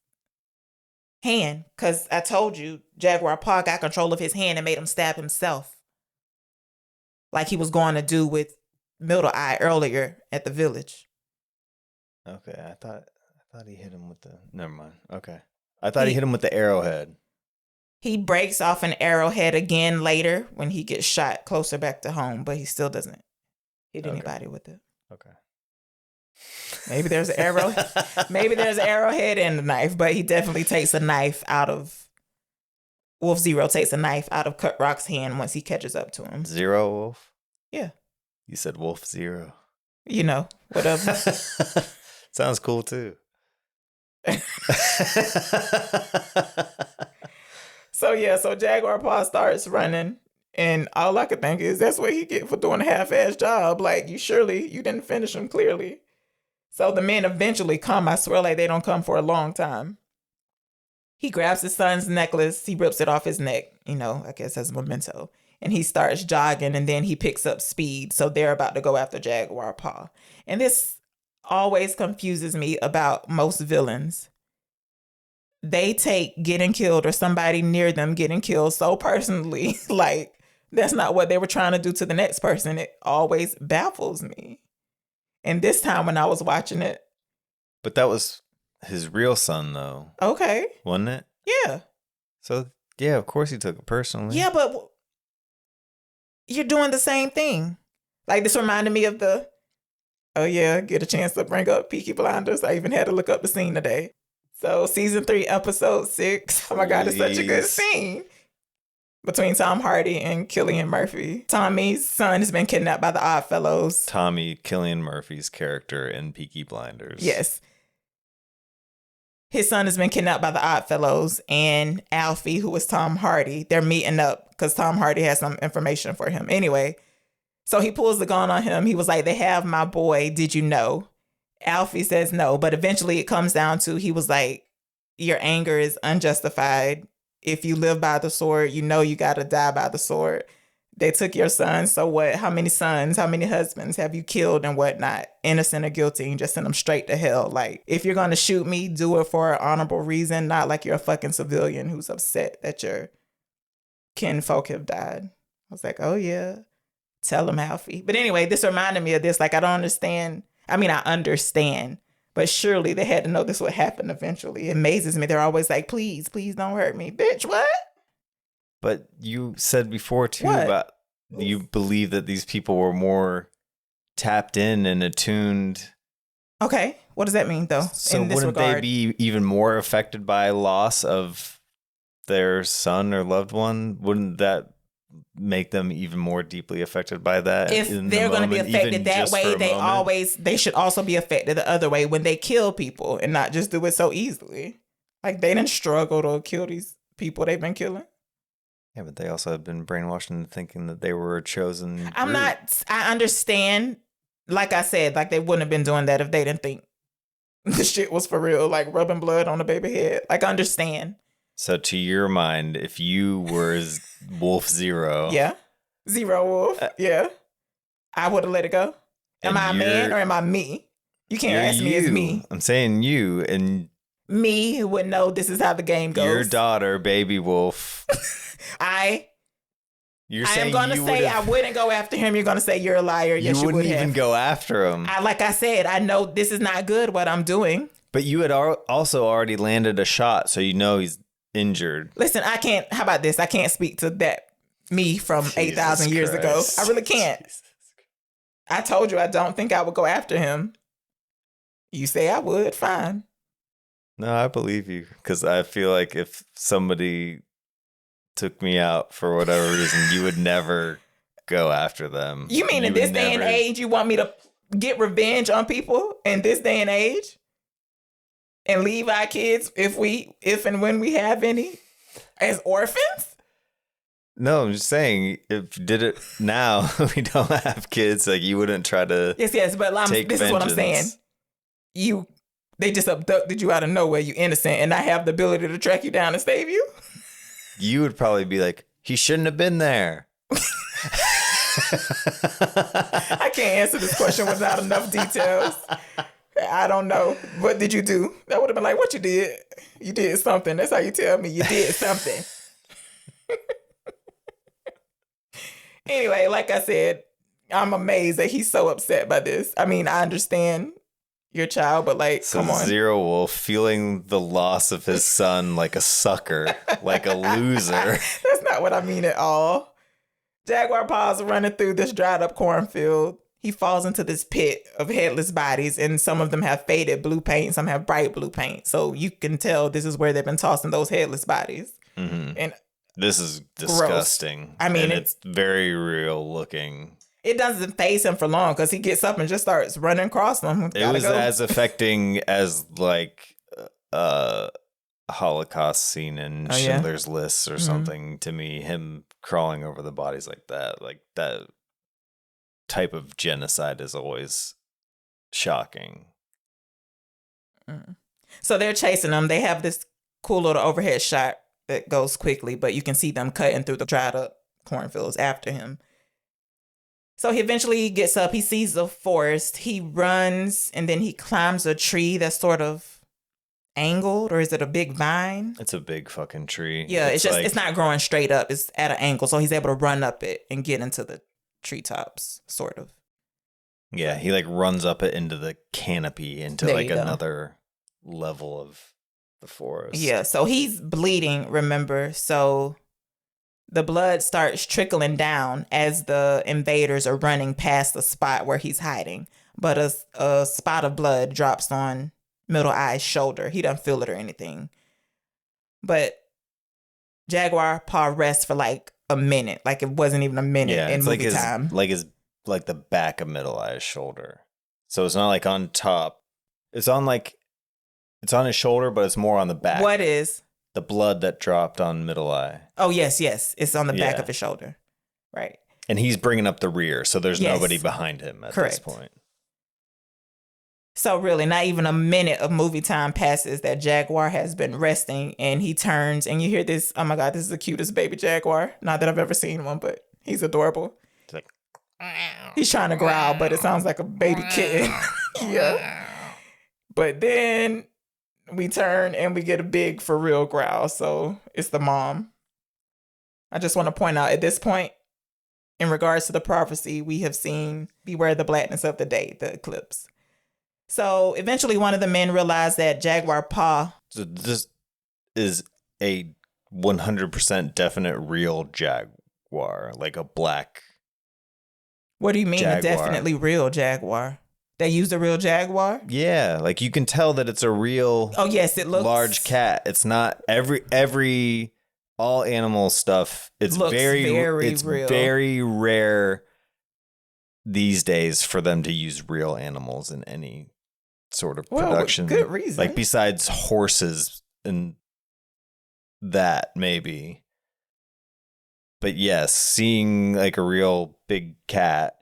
hand. Because I told you, Jaguar Paw got control of his hand and made him stab himself. Like he was going to do with Middle Eye earlier at the village. Okay, I thought he hit him with the... Never mind. Okay. I thought he hit him with the arrowhead. He breaks off an arrowhead again later when he gets shot closer back to home, but he still doesn't hit anybody with it. Okay. Maybe there's an arrow. Maybe there's an arrowhead and a knife, but he definitely takes a knife out of... Wolf Zero takes a knife out of Cut Rock's hand once he catches up to him. Zero Wolf? Yeah. You said Wolf Zero. Whatever. Sounds cool too. So Jaguar Paw starts running, and all I could think is that's what he get for doing a half-ass job. Like, you didn't finish him, clearly. So the men eventually come. I swear, like, they don't come for a long time. He grabs his son's necklace. He rips it off his neck, I guess as a memento. And he starts jogging, and then he picks up speed. So they're about to go after Jaguar Paw. And this always confuses me about most villains. They take getting killed or somebody near them getting killed so personally. Like, that's not what they were trying to do to the next person. It always baffles me. And this time when I was watching it. But that was his real son, though. Okay. Wasn't it? Yeah. So, yeah, of course he took it personally. Yeah, but you're doing the same thing. Like, this reminded me of get a chance to bring up Peaky Blinders. I even had to look up the scene today. So season 3, episode 6. Oh my God, it's such a good scene. Between Tom Hardy and Cillian Murphy. Tommy's son has been kidnapped by the Oddfellows. Tommy, Cillian Murphy's character in Peaky Blinders. Yes. His son has been kidnapped by the Oddfellows, and Alfie, who was Tom Hardy, they're meeting up because Tom Hardy has some information for him. Anyway, so he pulls the gun on him. He was like, they have my boy. Did you know? Alfie says no, but eventually it comes down to, he was like, your anger is unjustified. If you live by the sword, you got to die by the sword. They took your son. So what? How many sons, how many husbands have you killed and whatnot? Innocent or guilty, and just send them straight to hell. Like, if you're going to shoot me, do it for an honorable reason, not like you're a fucking civilian who's upset that your kinfolk have died. I was like, oh yeah, tell them, Alfie. But anyway, this reminded me of this. Like, I don't understand. I mean, I understand, but surely they had to know this would happen eventually. It amazes me. They're always like, please, please don't hurt me. Bitch, what? But you said before, too, What? about you believe that these people were more tapped in and attuned. Okay. What does that mean, though? So in this wouldn't regard? they be even more affected by loss of their son or loved one? Wouldn't that make them even more deeply affected by that? If in they're the going to be moment, affected even that just for way, a moment? they should also be affected the other way when they kill people and not just do it so easily. Like, they didn't struggle to kill these people they've been killing. Yeah, but they also have been brainwashed into thinking that they were a chosen I group. understand. Like I said, like, they wouldn't have been doing that if they didn't think the shit was for real, like rubbing blood on a baby head. Like, I understand. So to your mind, if you were Wolf Zero, Yeah. Zero Wolf. Yeah. I would have let it go. Am and I a man or am I me? You can't you're ask me as me. I'm saying you and Me who would know this is how the game goes. your daughter, Baby Wolf. You're I am saying going to you say I would've- wouldn't go after him. You're going to say you're a liar. Yes, you wouldn't would even have. go after him. Like I said, I know this is not good what I'm doing. But you had also already landed a shot, so you know he's injured. Listen, I can't. How about this? I can't speak to that me from 8,000 years ago. Christ. I really can't. I told you I don't think I would go after him. You say I would. Fine. No, I believe you, because I feel like if somebody took me out for whatever reason, you would never go after them. You mean in would this day and never- age, you want me to get revenge on people in this day and age? And leave our kids if and when we have any as orphans? No, I'm just saying, if you did it now, we don't have kids, like you wouldn't try to Yes, but take this is what I'm saying. vengeance. They just abducted you out of nowhere, you innocent, and I have the ability to track you down and save you? You would probably be like, he shouldn't have been there. I can't answer this question without enough details. I don't know. What did you do? That would have been like, what you did? You did something. That's how you tell me you did something. Anyway, like I said, I'm amazed that he's so upset by this. I mean, I understand your child, but like, So come on. Zero Wolf feeling the loss of his son like a sucker, like a loser. That's not what I mean at all. Jaguar Paws running through this dried up cornfield. He falls into this pit of headless bodies, and some of them have faded blue paint, some have bright blue paint. So you can tell this is where they've been tossing those headless bodies. Mm-hmm. And This is disgusting. I mean, and it's very real looking. it doesn't phase him for long because he gets up and just starts running across them. It was as affecting as like a Holocaust scene in Oh, yeah? Schindler's List or Mhm. something to me. Him crawling over the bodies like that type of genocide is always shocking. So they're chasing them. They have this cool little overhead shot that goes quickly, but you can see them cutting through the dried up cornfields after him. So he eventually gets up. He sees the forest. He runs, and then he climbs a tree that's sort of angled, or is it a big vine? It's a big fucking tree. Yeah, it's just like- it's not growing straight up. It's at an angle, so he's able to run up it and get into the treetops, sort of. Yeah, he like runs up it into the canopy, into There like you go. another level of the forest. Yeah, so he's bleeding, remember? So the blood starts trickling down as the invaders are running past the spot where he's hiding. But a spot of blood drops on Middle Eye's shoulder. He doesn't feel it or anything. But Jaguar Paw rests for like a minute. Like it wasn't even a minute Yeah, in it's movie time. like the back of Middle Eye's shoulder. So it's not like on top. It's on his shoulder, but it's more on the back. What is? The blood that dropped on Middle Eye. Oh, yes. It's on the back Yeah. of his shoulder. Right. And he's bringing up the rear, so there's Yes. nobody behind him at Correct. this point. So really, not even a minute of movie time passes that Jaguar has been resting, and he turns, and you hear this. Oh my God, this is the cutest baby Jaguar. Not that I've ever seen one, but He's adorable. It's like, He's trying to growl, but it sounds like a baby kitten. Yeah. But then we turn and we get a big for real growl. So it's the mom. I just want to point out at this point, in regards to the prophecy, we have seen beware the blackness of the day, the eclipse. So eventually one of the men realized that Jaguar Pa. so this is a 100% definite real jaguar, like a black. What do you mean Jaguar. a definitely real jaguar? They used a real jaguar? Yeah, like you can tell that it's a real Oh, yes, it looks large cat. It's not every all animal stuff. It's Looks very it's real. very rare these days for them to use real animals in any sort of Well, production. good reason. Like besides horses and that maybe. But yes, seeing like a real big cat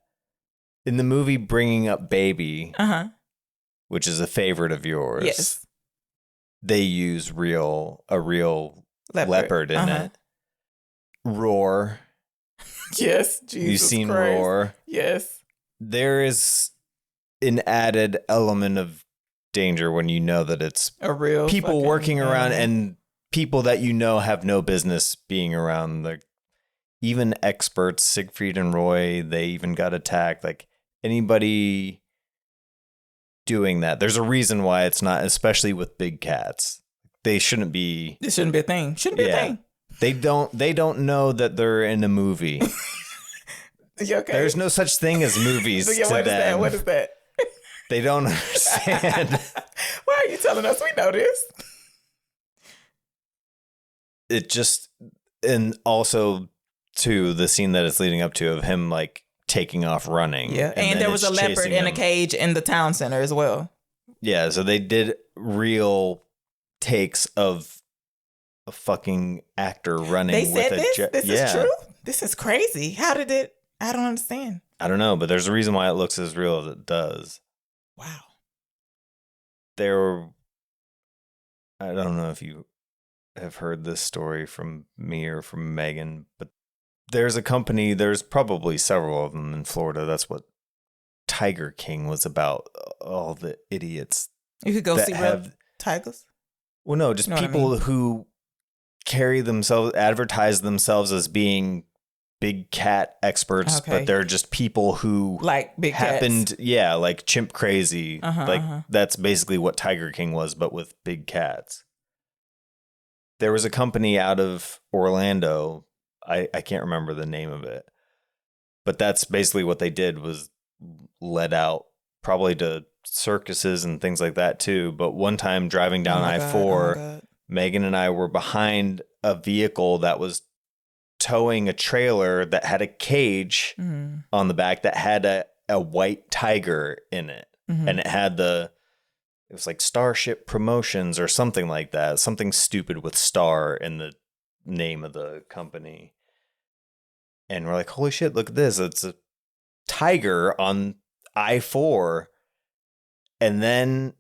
in the movie Bringing Up Baby, which is a favorite of yours. Yes. They use a real leopard in it. Roar. Yes, Jesus You've seen Christ. Roar. Yes. There is an added element of danger when you know that it's A real people fucking working around animal. and people that you know have no business being around. Like even experts, Siegfried and Roy, they even got attacked. Like anybody doing that, there's a reason why it's not, especially with big cats. They shouldn't be. This shouldn't be a thing. Shouldn't be a thing. They don't know that they're in a movie. You okay? There's no such thing as movies So, yeah, to what is that? them. What is that? They don't understand. Why are you telling us? We know this. It just, and also to the scene that it's leading up to of him like taking off running. Yeah, and then there was a it's leopard chasing in a him. cage in the town center as well. Yeah, so they did real takes of a fucking actor running They with said a this? jet. This yeah. is true? This is crazy. How did it? I don't understand. I don't know, but there's a reason why it looks as real as it does. Wow. I don't know if you have heard this story from me or from Megan, but there's a company, there's probably several of them in Florida. That's what Tiger King was about. All the idiots. You could go that see real have, tigers? well, no, just Know what I people mean? who advertise themselves as being big cat experts, Okay. but they're just people who Like big happened, cats. yeah, like chimp crazy. Like uh-huh. that's basically what Tiger King was, but with big cats. There was a company out of Orlando. I can't remember the name of it, but that's basically what they did was let out probably to circuses and things like that too. But one time driving down Oh my God, I-4, oh my God. Megan and I were behind a vehicle that was towing a trailer that had a cage Mhm. on the back that had a white tiger in it. Mhm. And it had it was like Starship Promotions or something like that. Something stupid with Star in the name of the company. And we're like, holy shit, look at this. It's a tiger on I-4. And then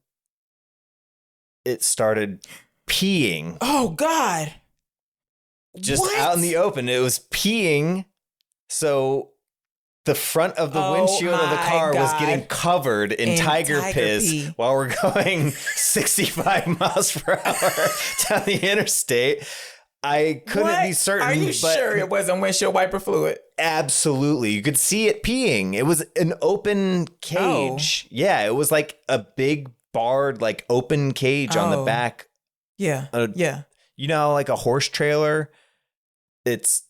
it started peeing Oh God. just What? out in the open. It was peeing. So the front of the Oh windshield of the my car was God. getting covered in tiger piss pee. while we're going 65 miles per hour down the interstate. I couldn't What? be certain. Are you but sure it wasn't windshield wiper fluid? absolutely. You could see it peeing. It was an open cage. Yeah, it was like a big barred, like open cage on the Oh. back. Yeah. Yeah. You know, like a horse trailer. It's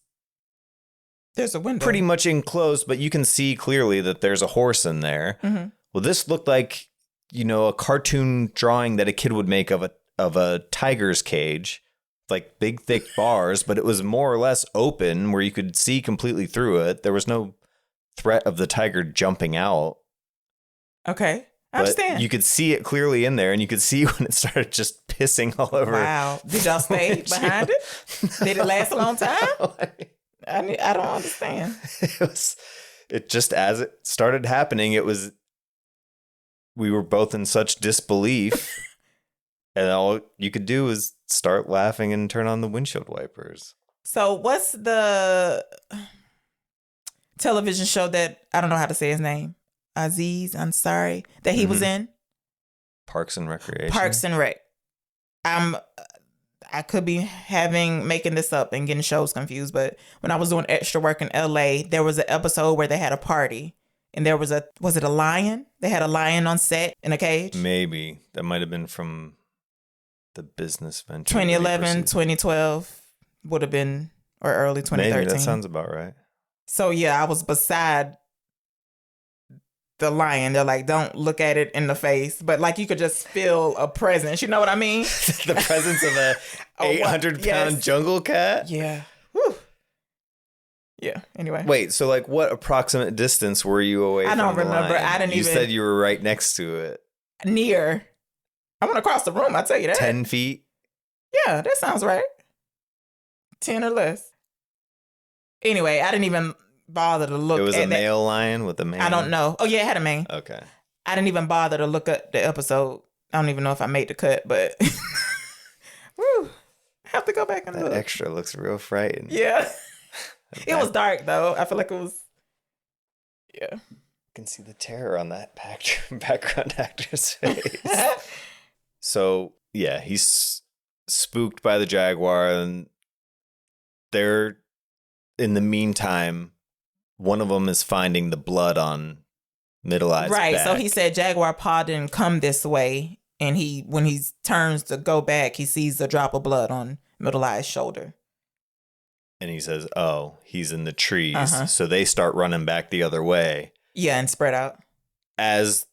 There's a window. pretty much enclosed, but you can see clearly that there's a horse in there. Mm-hmm. Well, this looked like, a cartoon drawing that a kid would make of a tiger's cage, like big, thick bars, but it was more or less open where you could see completely through it. There was no threat of the tiger jumping out. Okay. I But understand. you could see it clearly in there, and you could see when it started just pissing all over. Wow. Did y'all stay behind it? Did it last a long time? I don't understand. It just, as it started happening, we were both in such disbelief, and all you could do was start laughing and turn on the windshield wipers. So what's the television show that I don't know how to say his name. Aziz Ansari that he was in. Parks and Recreation. Parks and Rec. I could be making this up and getting shows confused, but when I was doing extra work in LA, there was an episode where they had a party and there was it a lion? They had a lion on set in a cage? Maybe. That might have been from the business venture. 2011, 2012 would have been, or early 2013. Maybe, that sounds about right. So yeah, I was beside the lion. They're like, don't look at it in the face, but like you could just feel a presence. You know what I mean? The presence of a 800-pound jungle cat? Yeah. Whew. Yeah. Anyway. Wait, so like what approximate distance were you away from the lion? I don't remember. I didn't You said you were right next to it. Near. I went across the room, I'll tell you that. 10 feet? Yeah, that sounds right. 10 or less. Anyway, I didn't even bother to look at it. It was a male lion with a mane? I don't know. Oh, yeah, it had a mane. Okay. I didn't even bother to look at the episode. I don't even know if I made the cut, but woo, I have to go back and look. That extra looks real frightening. Yeah. It was dark, though. I feel like it was, yeah. You can see the terror on that background actor's face. So, yeah, he's spooked by the jaguar, and they're, in the meantime, one of them is finding the blood on Middle Eye's right, back. so he said Jaguar Paw didn't come this way, and when he turns to go back, he sees a drop of blood on Middle Eye's shoulder. And he says, oh, he's in the trees. So they start running back the other way. Yeah, and spread out. As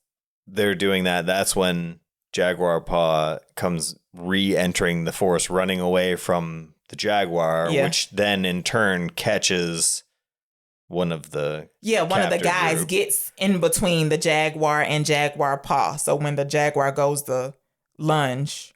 they're doing that, that's when Jaguar Paw comes re-entering the forest, running away from the jaguar, which then in turn catches one of the guys group. Gets in between the jaguar and Jaguar Paw. So when the jaguar goes to lunge,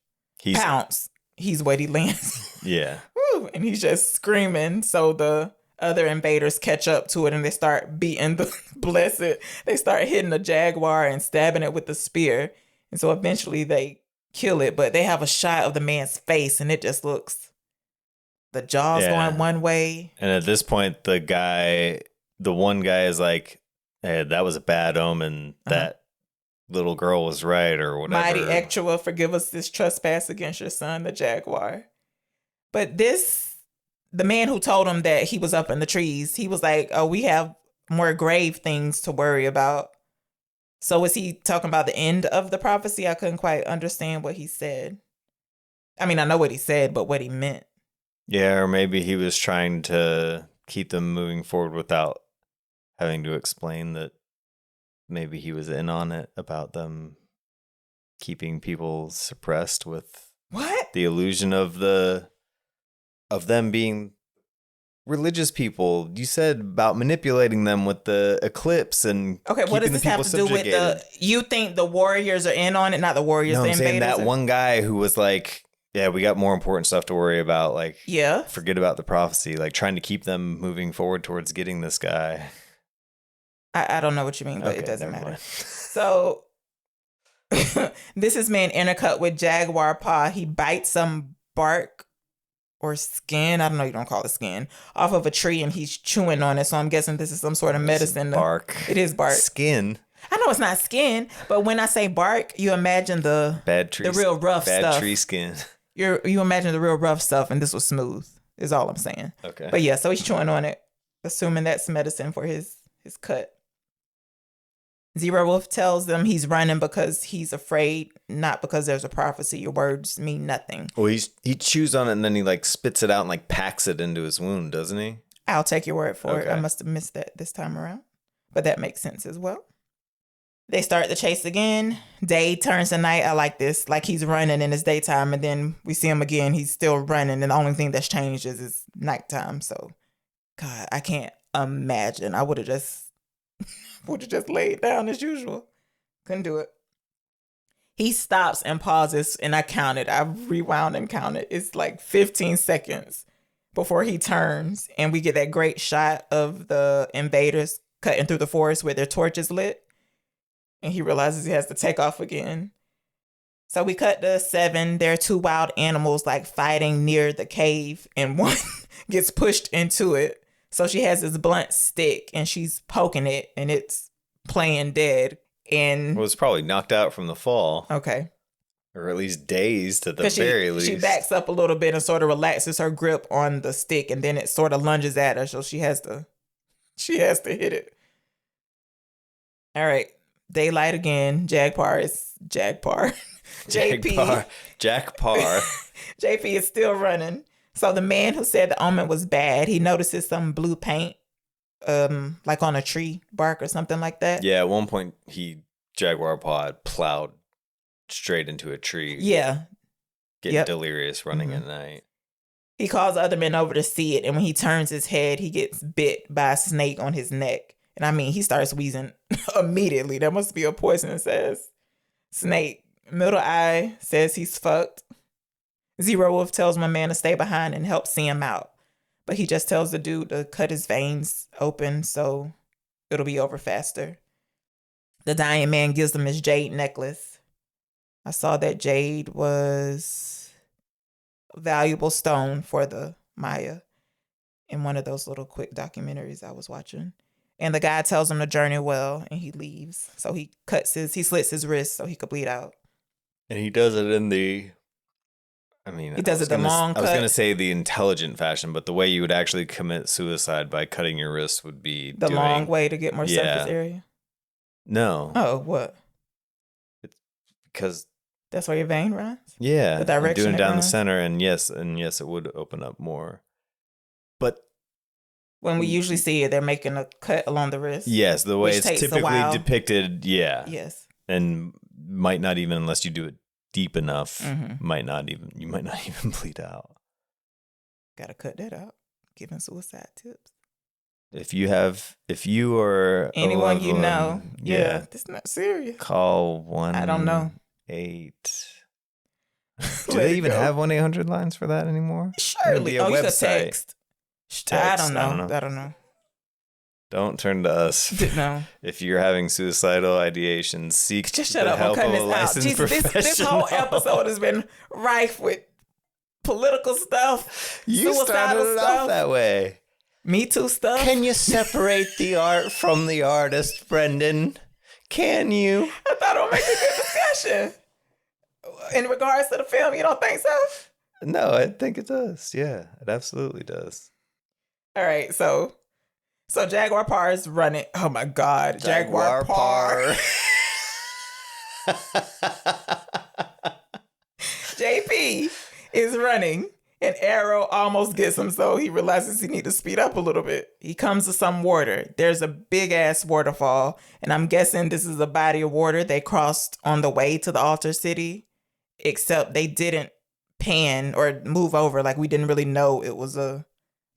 pounce, he's where he lands. Yeah. Woo, and he's just screaming. So the other invaders catch up to it and they start beating they start hitting the jaguar and stabbing it with the spear. And so eventually they kill it, but they have a shot of the man's face and it just looks, the jaw's going one way. And at this point, the one guy is like, hey, that was a bad omen. That little girl was right, or whatever. Mighty Ectua, forgive us this trespass against your son, the jaguar. But the man who told him that he was up in the trees, he was like, oh, we have more grave things to worry about. So was he talking about the end of the prophecy? I couldn't quite understand what he said. I mean, I know what he said, but what he meant. Yeah, or maybe he was trying to keep them moving forward without having to explain that maybe he was in on it about them keeping people suppressed with the illusion of them being religious people. You said about manipulating them with the eclipse and what does this have to do with you think the warriors are in on it, not the warriors? No, the I'm saying that one guy who was like, yeah, we got more important stuff to worry about. Like, forget about the prophecy. Like, trying to keep them moving forward towards getting this guy. I don't know what you mean, but it doesn't matter. So, this is man intercut with Jaguar Paw. He bites some bark or skin. I don't know. You don't call it skin off of a tree, and he's chewing on it. So I'm guessing this is some sort of medicine. Bark. It is bark. Skin. I know it's not skin, but when I say bark, you imagine the real rough stuff. Bad tree skin. You imagine the real rough stuff, and this was smooth, is all I'm saying. Okay. But yeah, so he's chewing on it, assuming that's medicine for his cut. Zero Wolf tells them he's running because he's afraid, not because there's a prophecy. Your words mean nothing. Well, he chews on it and then he like spits it out and like packs it into his wound, doesn't he? I'll take your word for it. I must have missed that this time around, but that makes sense as well. They start the chase again. Day turns to night. I like this. Like he's running and it's daytime, and then we see him again. He's still running, and the only thing that's changed is nighttime. So, God, I can't imagine. I would have just laid down as usual. Couldn't do it. He stops and pauses, and I counted. I rewound and counted. It's like 15 seconds before he turns, and we get that great shot of the invaders cutting through the forest with their torches lit. And he realizes he has to take off again. So we cut to 7. There are 2 wild animals like fighting near the cave, and one gets pushed into it So she has this blunt stick and she's poking it and it's playing dead. And Well, it's probably knocked out from the fall. Okay. Or at least dazed at the very least. She backs up a little bit and sort of relaxes her grip on the stick, and then it sort of lunges at her, so she has to hit it. All right. Daylight again. Jagpar. JP. Jackpar. JP is still running. So the man who said the omen was bad, he notices some blue paint, like on a tree bark or something like that. Yeah, at one point Jaguar Pod plowed straight into a tree. Yeah. Getting delirious running at night. He calls other men over to see it, and when he turns his head, he gets bit by a snake on his neck. And I mean, he starts wheezing immediately. There must be a poisonous ass snake. Middle Eye says he's fucked. Zero Wolf tells my man to stay behind and help see him out. But he just tells the dude to cut his veins open so it'll be over faster. The dying man gives him his jade necklace. I saw that jade was a valuable stone for the Maya in one of those little quick documentaries I was watching. And the guy tells him to journey well, and he leaves. So he slits his wrist so he could bleed out. And he does it in the cut. I was going to say the intelligent fashion, but the way you would actually commit suicide by cutting your wrist would be the long way to get more surface area. No. Oh, what? It's because that's where your vein runs? Yeah. The direction doing it down runs? the center, and yes, it would open up more. But when we usually see it, they're making a cut along the wrist. Yes, the way which it's takes a typically while. depicted, yeah. Yes. And might not even, unless you do it deep enough, Mhm. you might not even bleed out. Gotta cut that out. Giving suicide tips. If you or Anyone you one, know. Yeah. It's not serious. call 1-8. I don't know. Do they even have 1-800 lines for that anymore? Surely. Maybe a You could website. text. I don't know. Don't turn to us. No. If you're having suicidal ideations, seek Just shut the up. help I'm of a cutting this out. licensed Jesus, professional. this whole episode has been rife with political stuff, You started suicidal it stuff, off that way. Me Too stuff. Can you separate the art from the artist, Brendan? Can you? I thought it would make a good discussion. In regards to the film, you don't think so? No, I think it does. Yeah, it absolutely does. All right, so Jaguar Par is running. Oh my God, Jaguar Par. JP is running. An arrow almost gets him, so he realizes he needs to speed up a little bit. He comes to some water. There's a big ass waterfall, and I'm guessing this is a body of water they crossed on the way to the altar city, except they didn't pan or move over. Like, we didn't really know it was a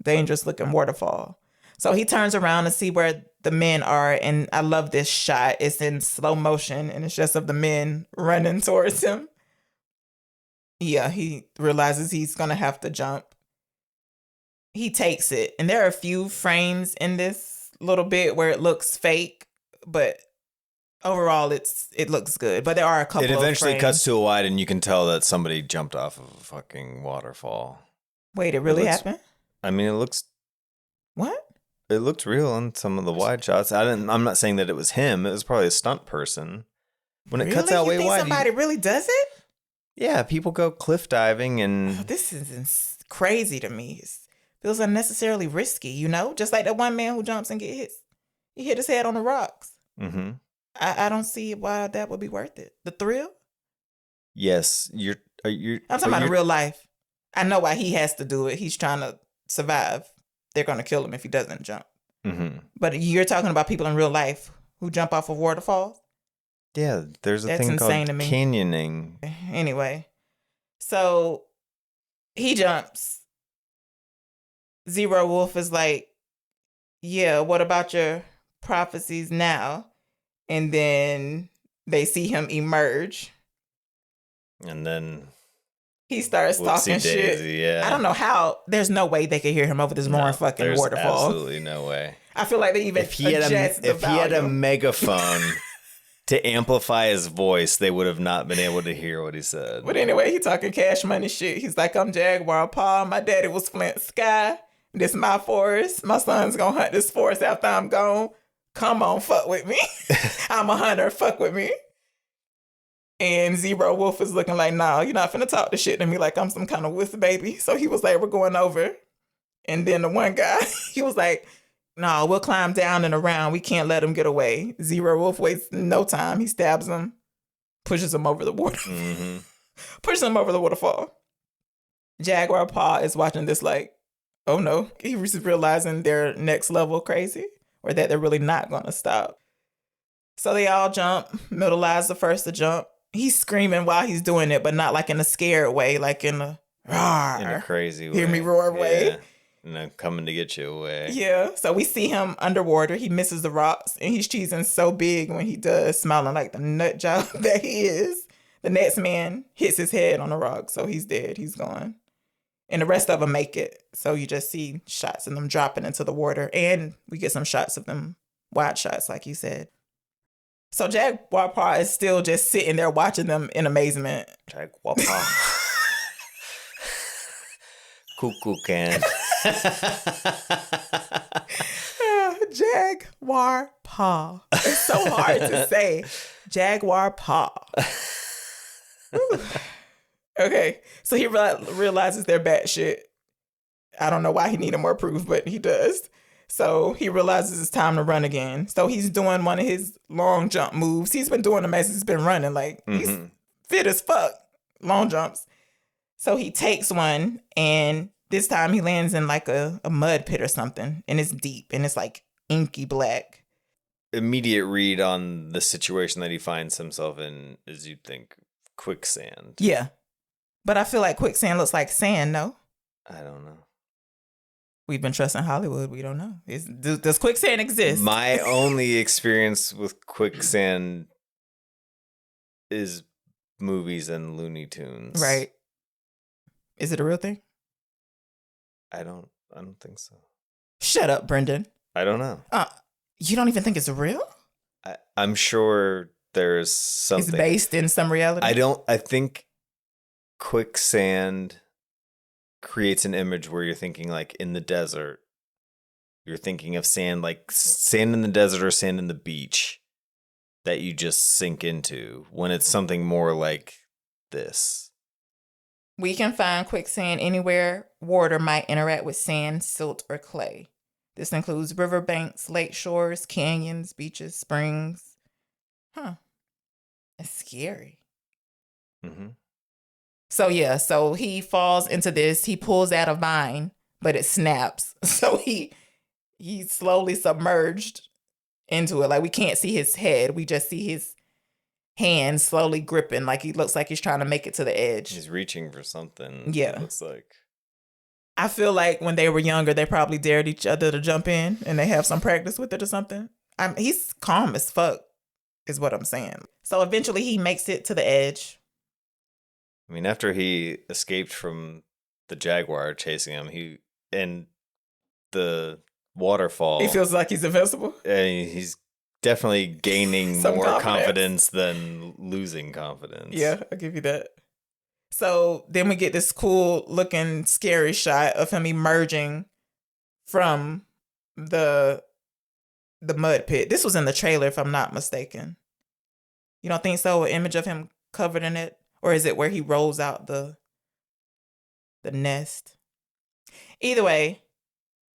dangerous looking waterfall. So he turns around to see where the men are, and I love this shot. It's in slow motion, and it's just of the men running towards him. Yeah, he realizes he's going to have to jump. He takes it. And there are a few frames in this little bit where it looks fake, but overall it looks good. But there are a couple of frames. It eventually cuts to a wide, and you can tell that somebody jumped off of a fucking waterfall. Wait, it really happened? I mean, it looks... What? It looked real in some of the wide shots. I'm not saying that it was him. It was probably a stunt person. When it cuts out way wide... Somebody really does it? Yeah, people go cliff diving and... Oh, this is crazy to me. It feels unnecessarily risky, you know? Just like that one man who jumps and get hit. He hit his head on the rocks. Mm-hmm. I don't see why that would be worth it. The thrill? Yes. I'm talking about in real life. I know why he has to do it. He's trying to survive. They're going to kill him if he doesn't jump. Mm-hmm. But you're talking about people in real life who jump off of waterfalls? Yeah, there's a That's thing called insane to me. canyoning. Anyway, so he jumps. Zero Wolf is like, yeah, what about your prophecies now? And then they see him emerge. And then he starts talking shit. Yeah. I don't know how. There's no way they could hear him over this roaring fucking waterfall. Absolutely no way. I feel like they even if he had a megaphone to amplify his voice, they would have not been able to hear what he said. But anyway, he talking cash money shit. He's like, I'm Jaguar Paul. My daddy was Flint Sky. This my forest. My son's gonna hunt this forest after I'm gone. Come on, fuck with me. I'm a hunter. Fuck with me. And Zero Wolf is looking like, nah, you're not finna talk this shit to me like I'm some kind of wuss baby. So he was like, we're going over. And then the one guy, he was like, no, we'll climb down and around. We can't let him get away. Zero Wolf wastes no time. He stabs him, pushes him over the water, pushes him over the waterfall. Jaguar Paw is watching this like, oh no. He's realizing they're next level crazy or that they're really not going to stop. So they all jump. Middle-Eye's the first to jump. He's screaming while he's doing it, but not like in a scared way, like in a roar. In a crazy way. Hear me roar way. And I'm coming to get you away. Yeah. So we see him underwater. He misses the rocks and he's cheesing so big when he does, smiling like the nut job that he is. The next man hits his head on a rock, so he's dead. He's gone. And the rest of them make it. So you just see shots of them dropping into the water. And we get some shots of them, wide shots, like you said. So Jaguar Paw is still just sitting there watching them in amazement. Jaguar Paw. Cuckoo can. Jaguar Paw. It's so hard to say. Jaguar Paw. Okay, so he realizes they're batshit. I don't know why he needed more proof, but he does. So he realizes it's time to run again. So he's doing one of his long jump moves. He's been doing them as he's been running. Like, he's fit as fuck. Long jumps. So he takes one, and this time he lands in like a mud pit or something. And it's deep, and it's like inky black. Immediate read on the situation that he finds himself in is, you'd think, quicksand. Yeah. But I feel like quicksand looks like sand, no? I don't know. We've been trusting Hollywood. We don't know. Does quicksand exist? My only experience with quicksand is movies and Looney Tunes. Right. Is it a real thing? I don't think so. Shut up, Brendan. I don't know. You don't even think it's real? I'm sure there's something. It's based in some reality? I think quicksand creates an image where you're thinking like in the desert. You're thinking of sand, like sand in the desert or sand in the beach that you just sink into, when it's something more like this. We can find quicksand anywhere water might interact with sand, silt, or clay. This includes riverbanks, lake shores, canyons, beaches, springs. Huh. It's scary. Mm-hmm. So he falls into this. He pulls out a vine, but it snaps. So he's slowly submerged into it. Like, we can't see his head. We just see his hand slowly gripping. Like, he looks like he's trying to make it to the edge. He's reaching for something. Yeah. It looks like. I feel like when they were younger, they probably dared each other to jump in and they have some practice with it or something. He's calm as fuck, is what I'm saying. So eventually he makes it to the edge. I mean, after he escaped from the jaguar chasing him, and the waterfall. He feels like he's invincible. He's definitely gaining Some more confidence. confidence than losing confidence. Yeah, I'll give you that. So then we get this cool looking scary shot of him emerging from the mud pit. This was in the trailer, if I'm not mistaken. You don't think so? An image of him covered in it? Or is it where he rolls out the nest? Either way,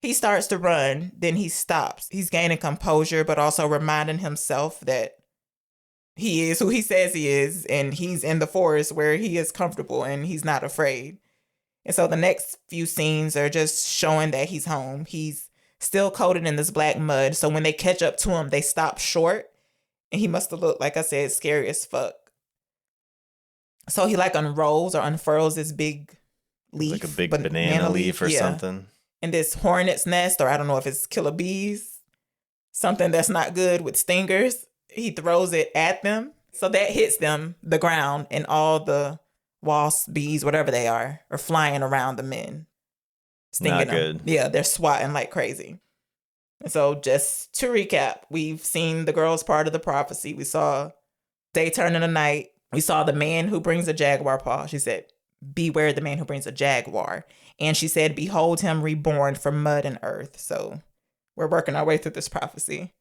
he starts to run, then he stops. He's gaining composure, but also reminding himself that he is who he says he is, and he's in the forest where he is comfortable and he's not afraid. And so the next few scenes are just showing that he's home. He's still coated in this black mud, so when they catch up to him, they stop short, and he must have looked, like I said, scary as fuck. So he like unrolls or unfurls this big leaf. Like a big banana leaf or something. And this hornet's nest, or I don't know if it's killer bees, something that's not good with stingers. He throws it at them. So that hits them, the ground, and all the wasps, bees, whatever they are flying around the men. Stinging Not them. good. Yeah, they're swatting like crazy. And so just to recap, we've seen the girl's part of the prophecy. We saw day turn into night. We saw the man who brings a jaguar paw. She said, beware the man who brings a jaguar. And she said, behold him reborn from mud and earth. So we're working our way through this prophecy.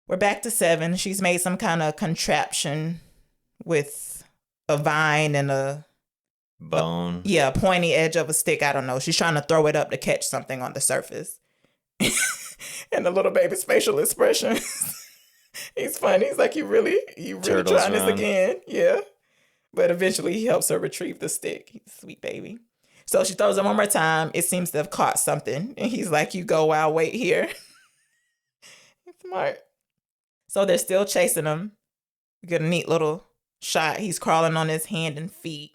We're back to 7. She's made some kind of contraption with a vine and a bone. A pointy edge of a stick. I don't know. She's trying to throw it up to catch something on the surface. And the little baby's facial expression. He's funny. He's like, you really trying this again? Yeah. But eventually he helps her retrieve the stick. He's a sweet baby. So she throws it one more time. It seems to have caught something. And he's like, you go, I'll wait here. He's smart. So they're still chasing him. We get a neat little shot. He's crawling on his hand and feet.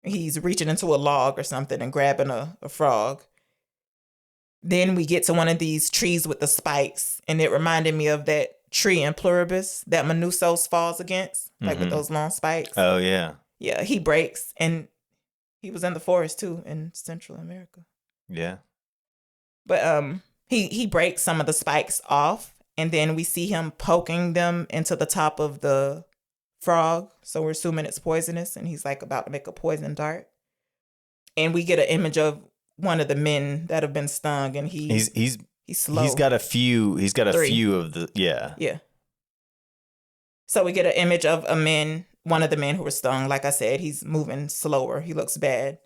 He's reaching into a log or something and grabbing a frog. Then we get to one of these trees with the spikes. And it reminded me of that tree in Pluribus that Menusos falls against. Like with those long spikes. Oh, yeah. Yeah, he breaks. And he was in the forest, too, in Central America. Yeah. But he breaks some of the spikes off. And then we see him poking them into the top of the frog. So we're assuming it's poisonous. And he's like about to make a poison dart. And we get an image of one of the men that have been stung. And he's slow. He's got a few Three. Few of the, yeah. Yeah. So we get an image of one of the men who were stung. Like I said, he's moving slower. He looks bad.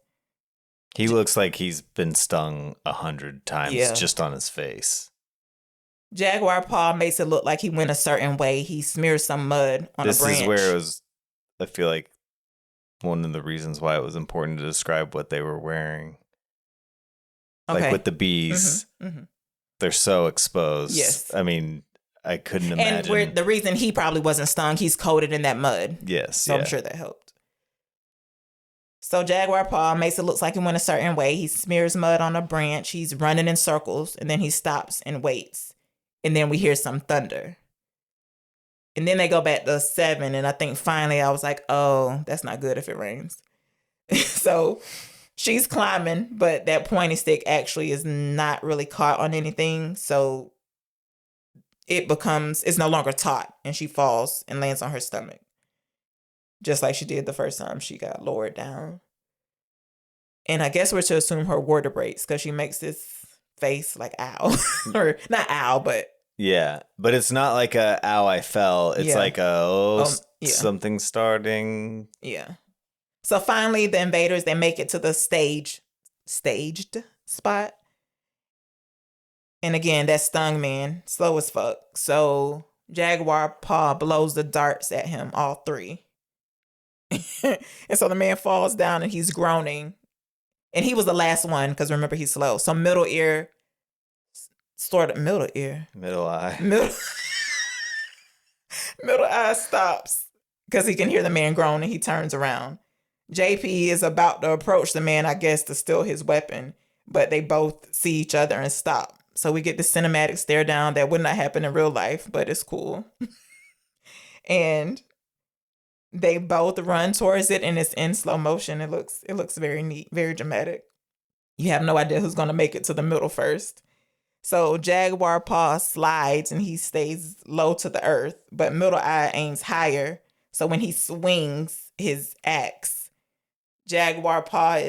He looks like he's been stung 100 times just on his face. Jaguar paw makes it look like he went a certain way. He smears some mud on a branch. This is where it was, I feel like, one of the reasons why it was important to describe what they were wearing. Okay. Like with the bees, they're so exposed. Yes. I mean, I couldn't imagine. And the reason he probably wasn't stung, he's coated in that mud. Yes. So I'm sure that helped. So Jaguar paw makes it look like he went a certain way. He smears mud on a branch. He's running in circles, and then he stops and waits. And then we hear some thunder. And then they go back to 7. And I think finally I was like, oh, that's not good if it rains. So she's climbing, but that pointy stick actually is not really caught on anything. So it's no longer taut. And she falls and lands on her stomach. Just like she did the first time she got lowered down. And I guess we're to assume her water breaks because she makes this face like ow. Or not ow, but yeah, but it's not like a ow I fell. It's like something's starting. Yeah. So finally the invaders, they make it to the staged spot. And again, that stung man, slow as fuck. So Jaguar paw blows the darts at him, all 3. And so the man falls down and he's groaning. And he was the last one because remember he's slow. So middle eye. Middle eye stops because he can hear the man groan and he turns around. JP is about to approach the man, I guess, to steal his weapon, but they both see each other and stop. So we get the cinematic stare down that would not happen in real life, but it's cool. And they both run towards it and it's in slow motion. It looks very neat, very dramatic. You have no idea who's going to make it to the middle first. So Jaguar paw slides and he stays low to the earth, but middle eye aims higher. So when he swings his axe, Jaguar paw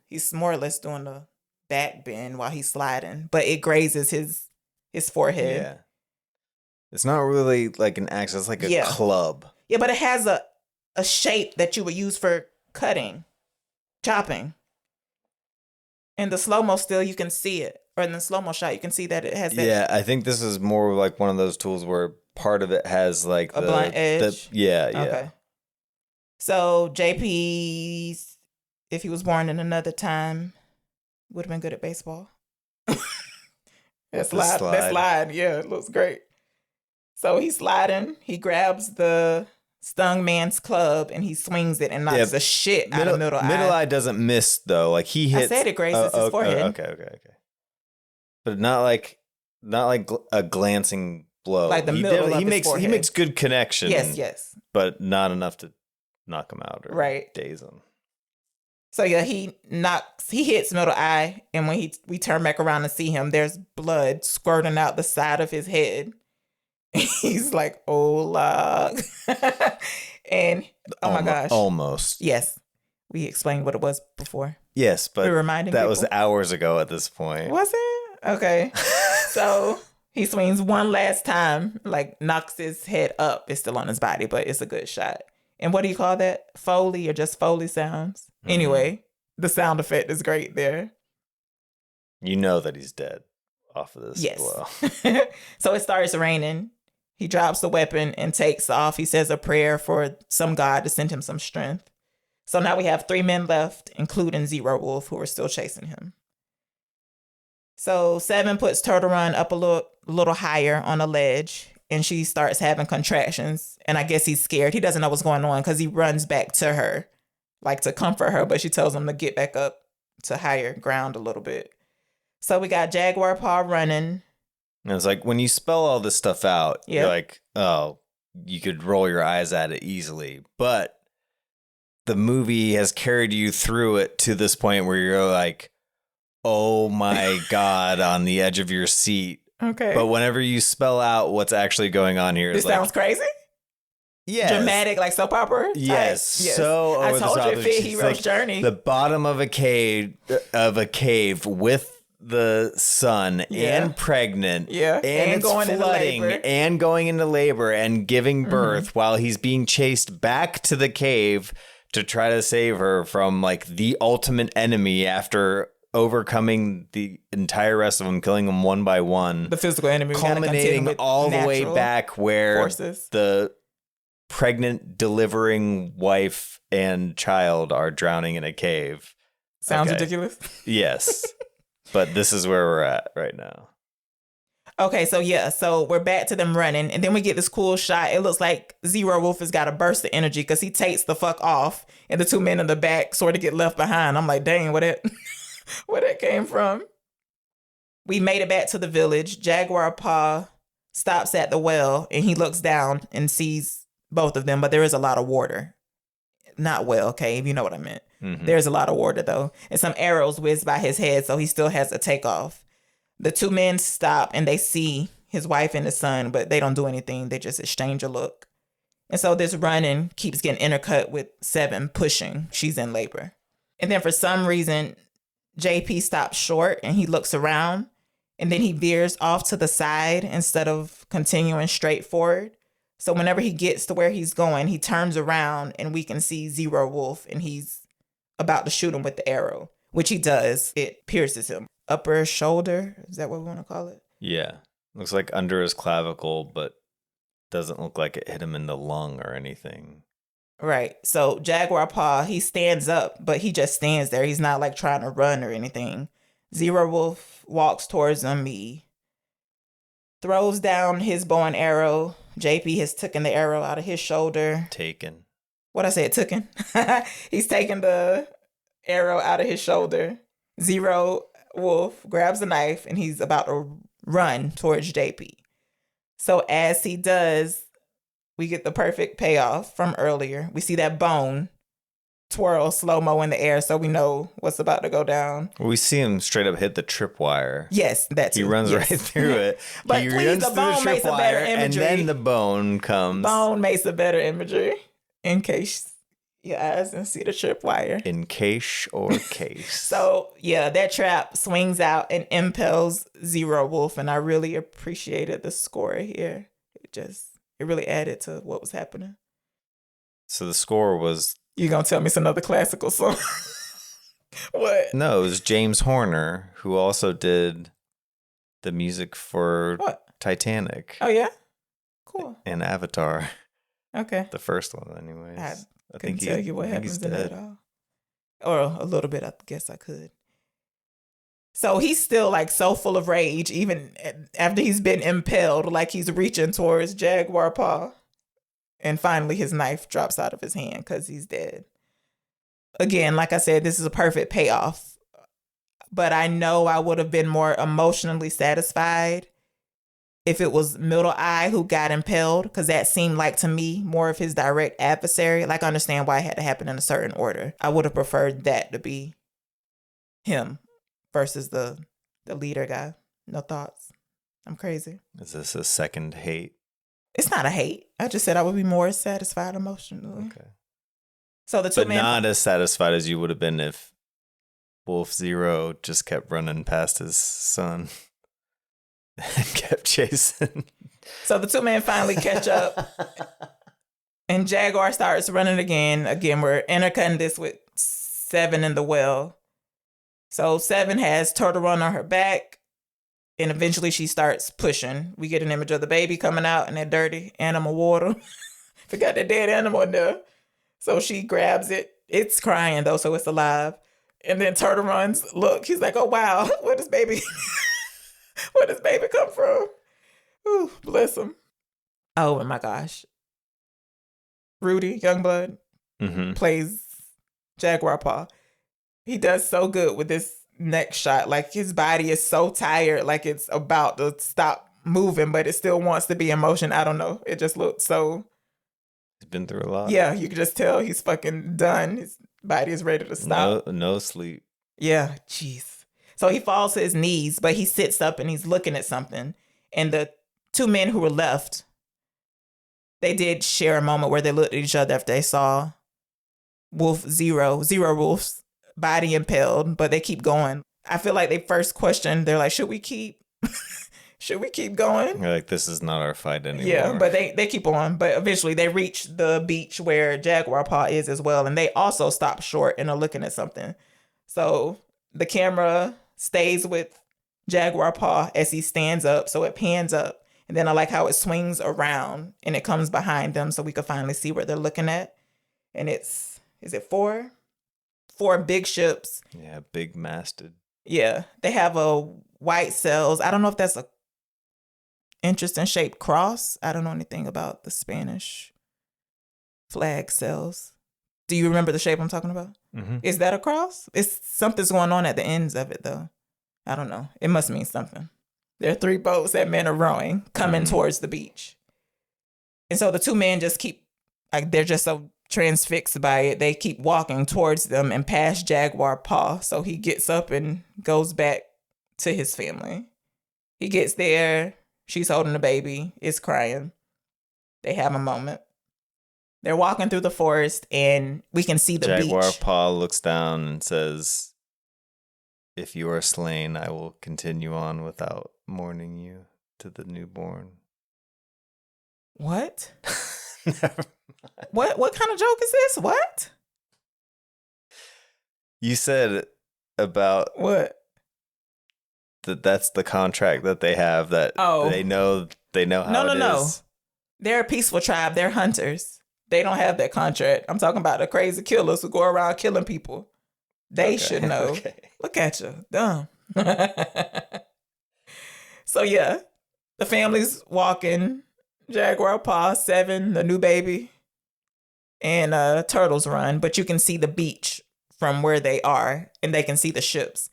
he's more or less doing a back bend while he's sliding, but it grazes his forehead. Yeah. It's not really like an axe, it's like a club. Yeah, but it has a shape that you would use for cutting, chopping. In the slow-mo still, you can see it. Or in the slow-mo shot, you can see that it has that. Yeah, I think this is more like one of those tools where part of it has like a blunt edge. Yeah. Okay. So JP, if he was born in another time, would have been good at baseball. That slide. Yeah, it looks great. So he's sliding. He grabs the stung man's club and he swings it and knocks the shit out of middle eye. Middle eye doesn't miss though. Like he hits. I said it grazes his forehead. Okay. But not like a glancing blow. Like the middle of his forehead. He makes good connection. Yes. But not enough to knock him out or daze him. So yeah, he hits middle eye, and when we turn back around and see him, there's blood squirting out the side of his head. He's like, "Oh, log," and oh my gosh, almost. Yes, We explained what it was before. Yes, but we're reminding that people. was hours ago at this point. Was it? Okay. So he swings one last time, like knocks his head up. It's still on his body, but it's a good shot. And what do you call that? Foley or just Foley sounds? Mm-hmm. Anyway, the sound effect is great there. You know that he's dead off of this blow. So it starts raining. He drops the weapon and takes off. He says a prayer for some god to send him some strength. So now we have 3 men left, including Zero Wolf, who are still chasing him. So 7 puts Turtle Run up a little higher on a ledge, and she starts having contractions. And I guess he's scared. He doesn't know what's going on because he runs back to her, like to comfort her, but she tells him to get back up to higher ground a little bit. So we got Jaguar Paw running. And it's like, when you spell all this stuff out, you're like, oh, you could roll your eyes at it easily. But the movie has carried you through it to this point where you're like, oh my God, on the edge of your seat. Okay. But whenever you spell out what's actually going on here, this sounds crazy? Yes. Dramatic, like soap opera? Yes. So I told you it fit Hero's journey. The bottom of a cave with the sun and pregnant and it's going flooding and going into labor and giving birth while he's being chased back to the cave to try to save her from like the ultimate enemy after overcoming the entire rest of them, killing them one by one. The physical enemy. Culminating all the way back where forces. The pregnant delivering wife and child are drowning in a cave. Sounds ridiculous. Yes. But this is where we're at right now. Okay, so we're back to them running, and then we get this cool shot. It looks like Zero Wolf has got a burst of energy because he takes the fuck off, and the 2 men in the back sort of get left behind. I'm like, dang, where that came from? We made it back to the village. Jaguar Paw stops at the well, and he looks down and sees both of them, but there is a lot of water. Not well, cave, you know what I meant. Mm-hmm. There's a lot of water, though. And some arrows whiz by his head, so he still has to take off. The 2 men stop, and they see his wife and his son, but they don't do anything. They just exchange a look. And so this running keeps getting intercut with 7 pushing. She's in labor. And then for some reason, JP stops short, and he looks around, and then he veers off to the side instead of continuing straight forward. So whenever he gets to where he's going, he turns around, and we can see Zero Wolf, and he's about to shoot him with the arrow, which he does. It pierces him. Upper shoulder, is that what we want to call it? Yeah. Looks like under his clavicle, but doesn't look like it hit him in the lung or anything. Right. So Jaguar Paw, he stands up, but he just stands there. He's not like trying to run or anything. Zero Wolf walks towards him. He throws down his bow and arrow. JP has taken the arrow out of his shoulder. Taken. What I said, taken. He's taken the arrow out of his shoulder. Zero Wolf grabs the knife, and he's about to run towards JP. So as he does, we get the perfect payoff from earlier. We see that bone twirl slow-mo in the air, so we know what's about to go down. We see him straight up hit the tripwire. Yes, that's he runs right through it. But he runs the bone makes a better imagery. And then the bone comes. Bone makes a better imagery in case your eyes didn't see the tripwire. In case or case. So yeah, that trap swings out and impels Zero Wolf, and I really appreciated the score here. It really added to what was happening. So the score was... You gonna tell me it's another classical song? What? No, it was James Horner, who also did the music for Titanic. Oh, yeah? Cool. And Avatar. Okay. The first one, anyways. I couldn't tell you what happens in that at all. Or a little bit, I guess I could. So he's still like so full of rage, even after he's been impaled, like he's reaching towards Jaguar Paw. And finally, his knife drops out of his hand because he's dead. Again, like I said, this is a perfect payoff. But I know I would have been more emotionally satisfied if it was Middle Eye who got impaled, because that seemed like, to me, more of his direct adversary. Like, I understand why it had to happen in a certain order. I would have preferred that to be him versus the leader guy. No thoughts. I'm crazy. Is this a second hate? It's not a hate. I just said I would be more satisfied emotionally. Okay. So the two But men, not as satisfied as you would have been if Wolf Zero just kept running past his son and kept chasing. so the two men finally catch up, and Jaguar starts running again. Again, we're intercutting this with Seven in the well. So Seven has Turtle Run on her back, and eventually she starts pushing. We get an image of the baby coming out in that dirty animal water. Forgot that dead animal in there. So she grabs it. It's crying though, so it's alive. And then Turtle runs. Look, he's like, "Oh wow, where does baby come from?" Ooh, bless him. Oh my gosh. Rudy Youngblood plays Jaguar Paw. He does so good with this next shot. Like his body is so tired, like it's about to stop moving, but it still wants to be in motion. I don't know. It just looks so. He's been through a lot. Yeah, you can just tell he's fucking done. His body is ready to stop. No sleep. Yeah, jeez. So he falls to his knees, but he sits up and he's looking at something. And the two men who were left, they did share a moment where they looked at each other after they saw Zero Wolf's body impaled, but they keep going. I feel like they first questioned, they're like, should we keep going? You're like, this is not our fight anymore. Yeah, but they keep on. But eventually they reach the beach where Jaguar Paw is as well. And they also stop short and are looking at something. So the camera stays with Jaguar Paw as he stands up. So it pans up. And then I like how it swings around and it comes behind them so we can finally see what they're looking at. And is it four? Four big ships. Yeah, big masted. Yeah, they have a white sails. I don't know if that's a interesting shaped cross. I don't know anything about the Spanish flag sails. Do you remember the shape I'm talking about? Mm-hmm. Is that a cross? It's something's going on at the ends of it though. I don't know. It must mean something. There are 3 boats that men are rowing coming towards the beach. And so the two men just keep, like, they're just so transfixed by it. They keep walking towards them and past Jaguar Paw. So he gets up and goes back to his family. He gets there. She's holding the baby. Is crying. They have a moment. They're walking through the forest and we can see the Jaguar beach. Paw looks down and says, "If you are slain, I will continue on without mourning you to the newborn." What? Never mind. What kind of joke is this? What? You said about What? that's the contract that they have, that they know how No. is. They're a peaceful tribe. They're hunters. They don't have that contract. I'm talking about the crazy killers who go around killing people. They should know. Okay. Look at you. Dumb. So yeah, the family's walking. Jaguar Paw, Seven, the new baby, and Turtles run. But you can see the beach from where they are, and they can see the ships.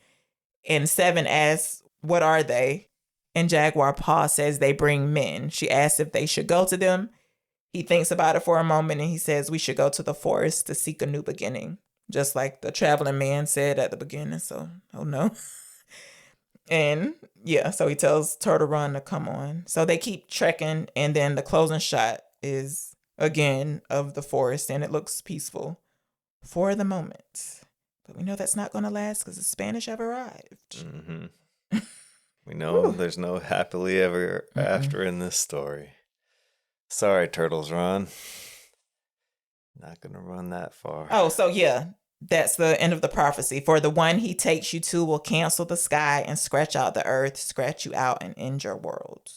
And Seven asks, "What are they?" And Jaguar Paw says they bring men. She asks if they should go to them. He thinks about it for a moment and he says we should go to the forest to seek a new beginning. Just like the traveling man said at the beginning. So, oh no. And yeah, so he tells Turtle Run to come on. So they keep trekking, and then the closing shot is again of the forest, and it looks peaceful for the moment. But we know that's not going to last because the Spanish have arrived. Mm-hmm. We know there's no happily ever after in this story. Sorry, Turtles Run. Not going to run that far. Oh, so yeah, that's the end of the prophecy. For the one he takes you to will cancel the sky and scratch out the earth, scratch you out and end your world.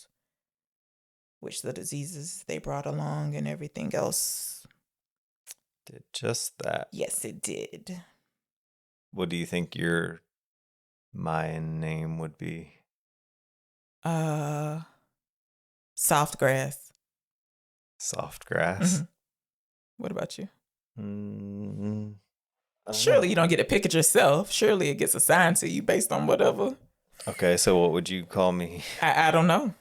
Which the diseases they brought along and everything else. Did just that. Yes, it did. What do you think your Mayan name would be? Soft grass. Soft grass. Mm-hmm. What about you? Mm-hmm. Surely you don't get to pick it yourself. Surely it gets assigned to you based on whatever. Okay, so what would you call me? I don't know.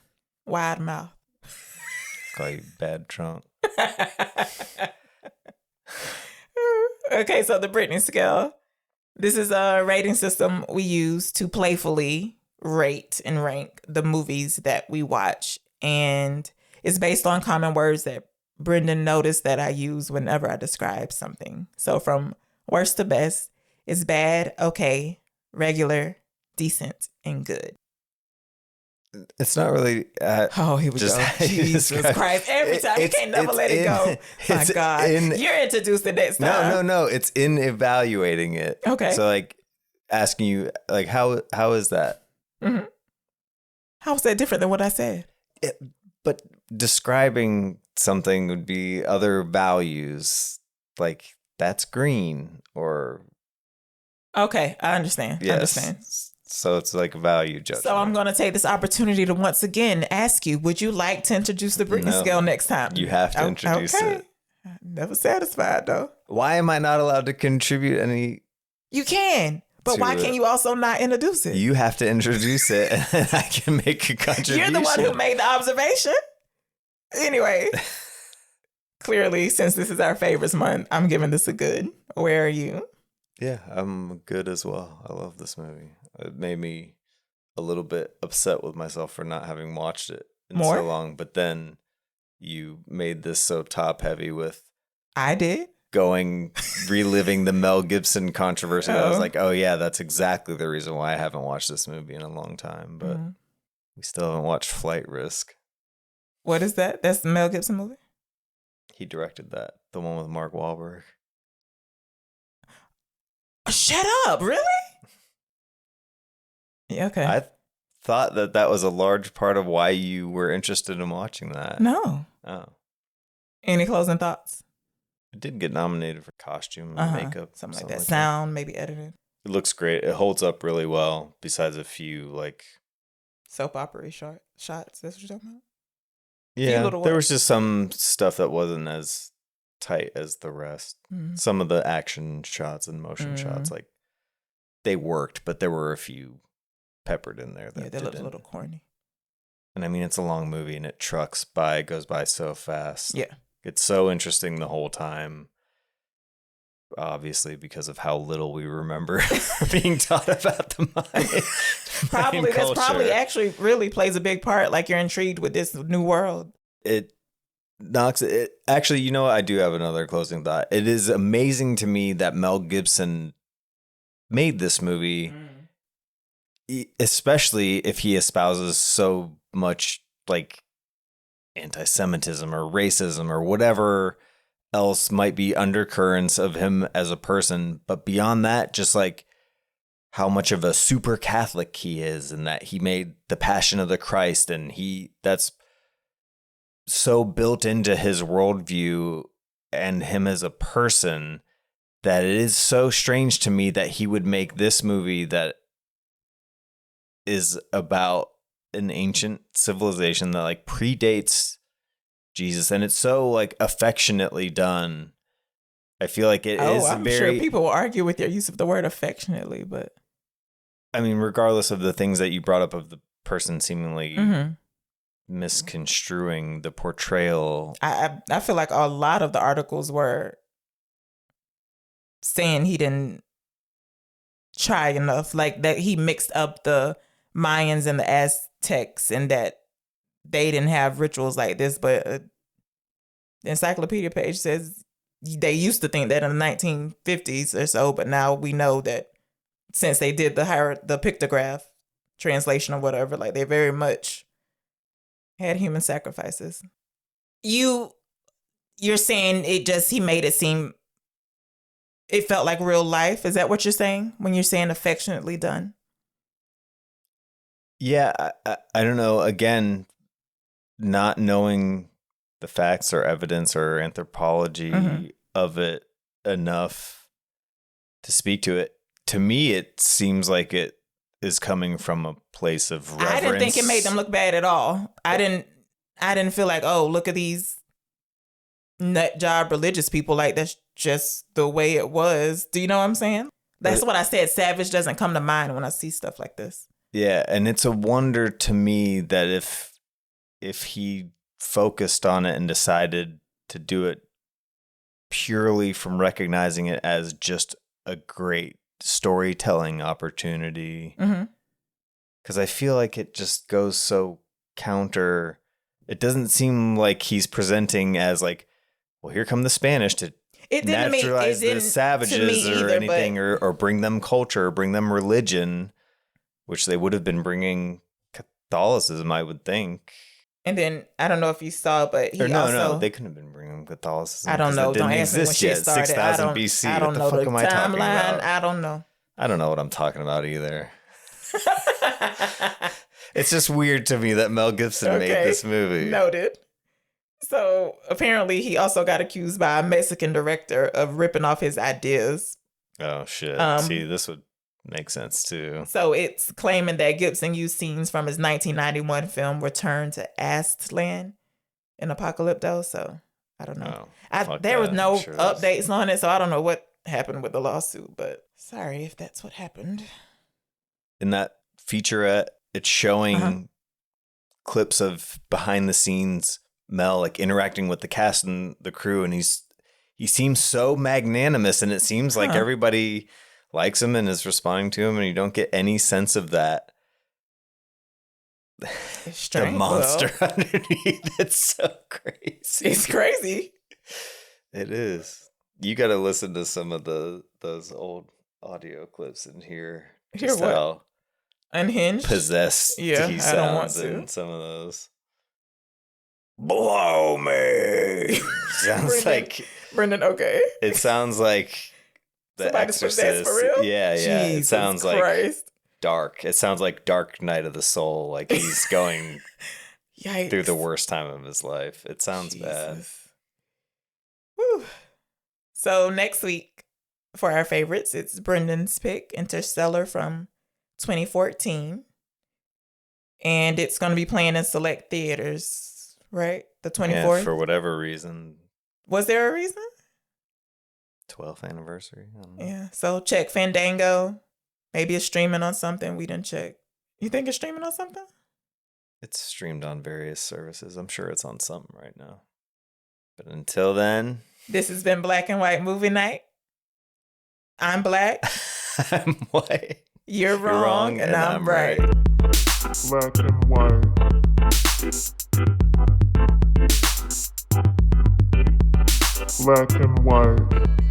Wide mouth. Call you Bad Trunk. Okay, so the Brittany Scale. This is a rating system we use to playfully rate and rank the movies that we watch. And it's based on common words that Brendan noticed that I use whenever I describe something. So from worst to best, it's bad, okay, regular, decent, and good. It's not really. Here we go. Jesus Christ. Every time. You can't never let it go. My God. You're introduced to next time. No. It's in evaluating it. Okay. So like asking you like how is that? Mm-hmm. How is that different than what I said? But describing something would be other values. Like that's green or. Okay. I understand. Yes. I understand. So it's like a value judgment. So I'm going to take this opportunity to once again ask you, would you like to introduce the Brittany Scale next time? You have to introduce it. Never satisfied though. Why am I not allowed to contribute any? You can. But why can't you also not introduce it? You have to introduce it and I can make a contribution. You're the one who made the observation. Anyway, clearly, since this is our favorites month, I'm giving this a good. Where are you? Yeah, I'm good as well. I love this movie. It made me a little bit upset with myself for not having watched it in so long. But then you made this so top heavy with. I did. Reliving the Mel Gibson controversy. I was like, oh yeah, that's exactly the reason why I haven't watched this movie in a long time. But we still haven't watched Flight Risk. What is that? That's the Mel Gibson movie? He directed that. The one with Mark Wahlberg. Shut up. Really? Yeah, okay. I thought that was a large part of why you were interested in watching that. No. Oh. Any closing thoughts? It did get nominated for costume and makeup. Something like that. Sound, maybe edited. It looks great. It holds up really well, besides a few, like... soap opera shots. That's what you're talking about? Yeah, there was just some stuff that wasn't as tight as the rest. Mm-hmm. Some of the action shots and motion shots, like, they worked, but there were a few peppered in there that they looked a little corny. And I mean, it's a long movie and it goes by so fast. Yeah. It's so interesting the whole time. Obviously, because of how little we remember being taught about the mind. Probably that's probably actually really plays a big part. Like you're intrigued with this new world. It knocks it. Actually, you know what? I do have another closing thought. It is amazing to me that Mel Gibson made this movie, especially if he espouses so much like anti-Semitism or racism or whatever else might be undercurrents of him as a person. But beyond that, just like how much of a super Catholic he is and that he made The Passion of the Christ and that's so built into his worldview and him as a person that it is so strange to me that he would make this movie that is about an ancient civilization that like predates Jesus, and it's so like affectionately done. I feel like it is I'm sure people will argue with your use of the word affectionately, but I mean, regardless of the things that you brought up of the person seemingly misconstruing the portrayal, I feel like a lot of the articles were saying he didn't try enough, like that he mixed up the Mayans and the Aztecs and that they didn't have rituals like this, but the encyclopedia page says they used to think that in the 1950s or so, but now we know that since they did the pictograph translation or whatever, like they very much had human sacrifices. You're saying he made it seem, it felt like real life. Is that what you're saying when you're saying affectionately done? Yeah, I don't know. Again, not knowing the facts or evidence or anthropology of it enough to speak to it. To me, it seems like it is coming from a place of reverence. I didn't think it made them look bad at all. I didn't feel like, oh, look at these nut job religious people. Like that's just the way it was. Do you know what I'm saying? That's what I said. Savage doesn't come to mind when I see stuff like this. Yeah, and it's a wonder to me that if he focused on it and decided to do it purely from recognizing it as just a great storytelling opportunity, because I feel like it just goes so counter. It doesn't seem like he's presenting as like well, here come the Spanish to It didn't naturalize the savages or anything, or bring them culture, or bring them religion, which they would have been bringing Catholicism, I would think. And then I don't know if you saw, but he no, they couldn't have been bringing Catholicism. I don't know. Don't ask me when she started. 6,000 BC. I don't know what the fuck am I talking about? I don't know. I don't know what I'm talking about either. It's just weird to me that Mel Gibson made this movie. Noted. So apparently he also got accused by a Mexican director of ripping off his ideas. Oh, shit. See, this would make sense too. So it's claiming that Gibson used scenes from his 1991 film Return to Aztlan in Apocalypto. So I don't know. There was no updates on it, so I don't know what happened with the lawsuit, but sorry if that's what happened. In that featurette, it's showing clips of behind the scenes Mel like interacting with the cast and the crew, and he seems so magnanimous, and it seems like everybody likes him and is responding to him, and you don't get any sense of that. The monster underneath. It's so crazy. It's crazy. It is. You got to listen to some of those old audio clips and hear just how unhinged, possessed he sounds I don't want to. in some of those. Blow me. Sounds like Brendan. Okay. It sounds like The Somebody's Exorcist. For real? Yeah. Jesus it sounds Christ. like dark. It sounds like Dark Night of the Soul. Like he's going through the worst time of his life. It sounds bad. Whew. So next week for our favorites, it's Brendan's pick, Interstellar from 2014. And it's going to be playing in select theaters, right? The 24th? Yeah, for whatever reason. Was there a reason? 12th anniversary. I don't know. Yeah. So check Fandango. Maybe it's streaming on something. We didn't check. You think it's streaming on something? It's streamed on various services. I'm sure it's on something right now. But until then. This has been Black and White Movie Night. I'm black. I'm white. You're wrong and I'm right. Black and white. Black and white.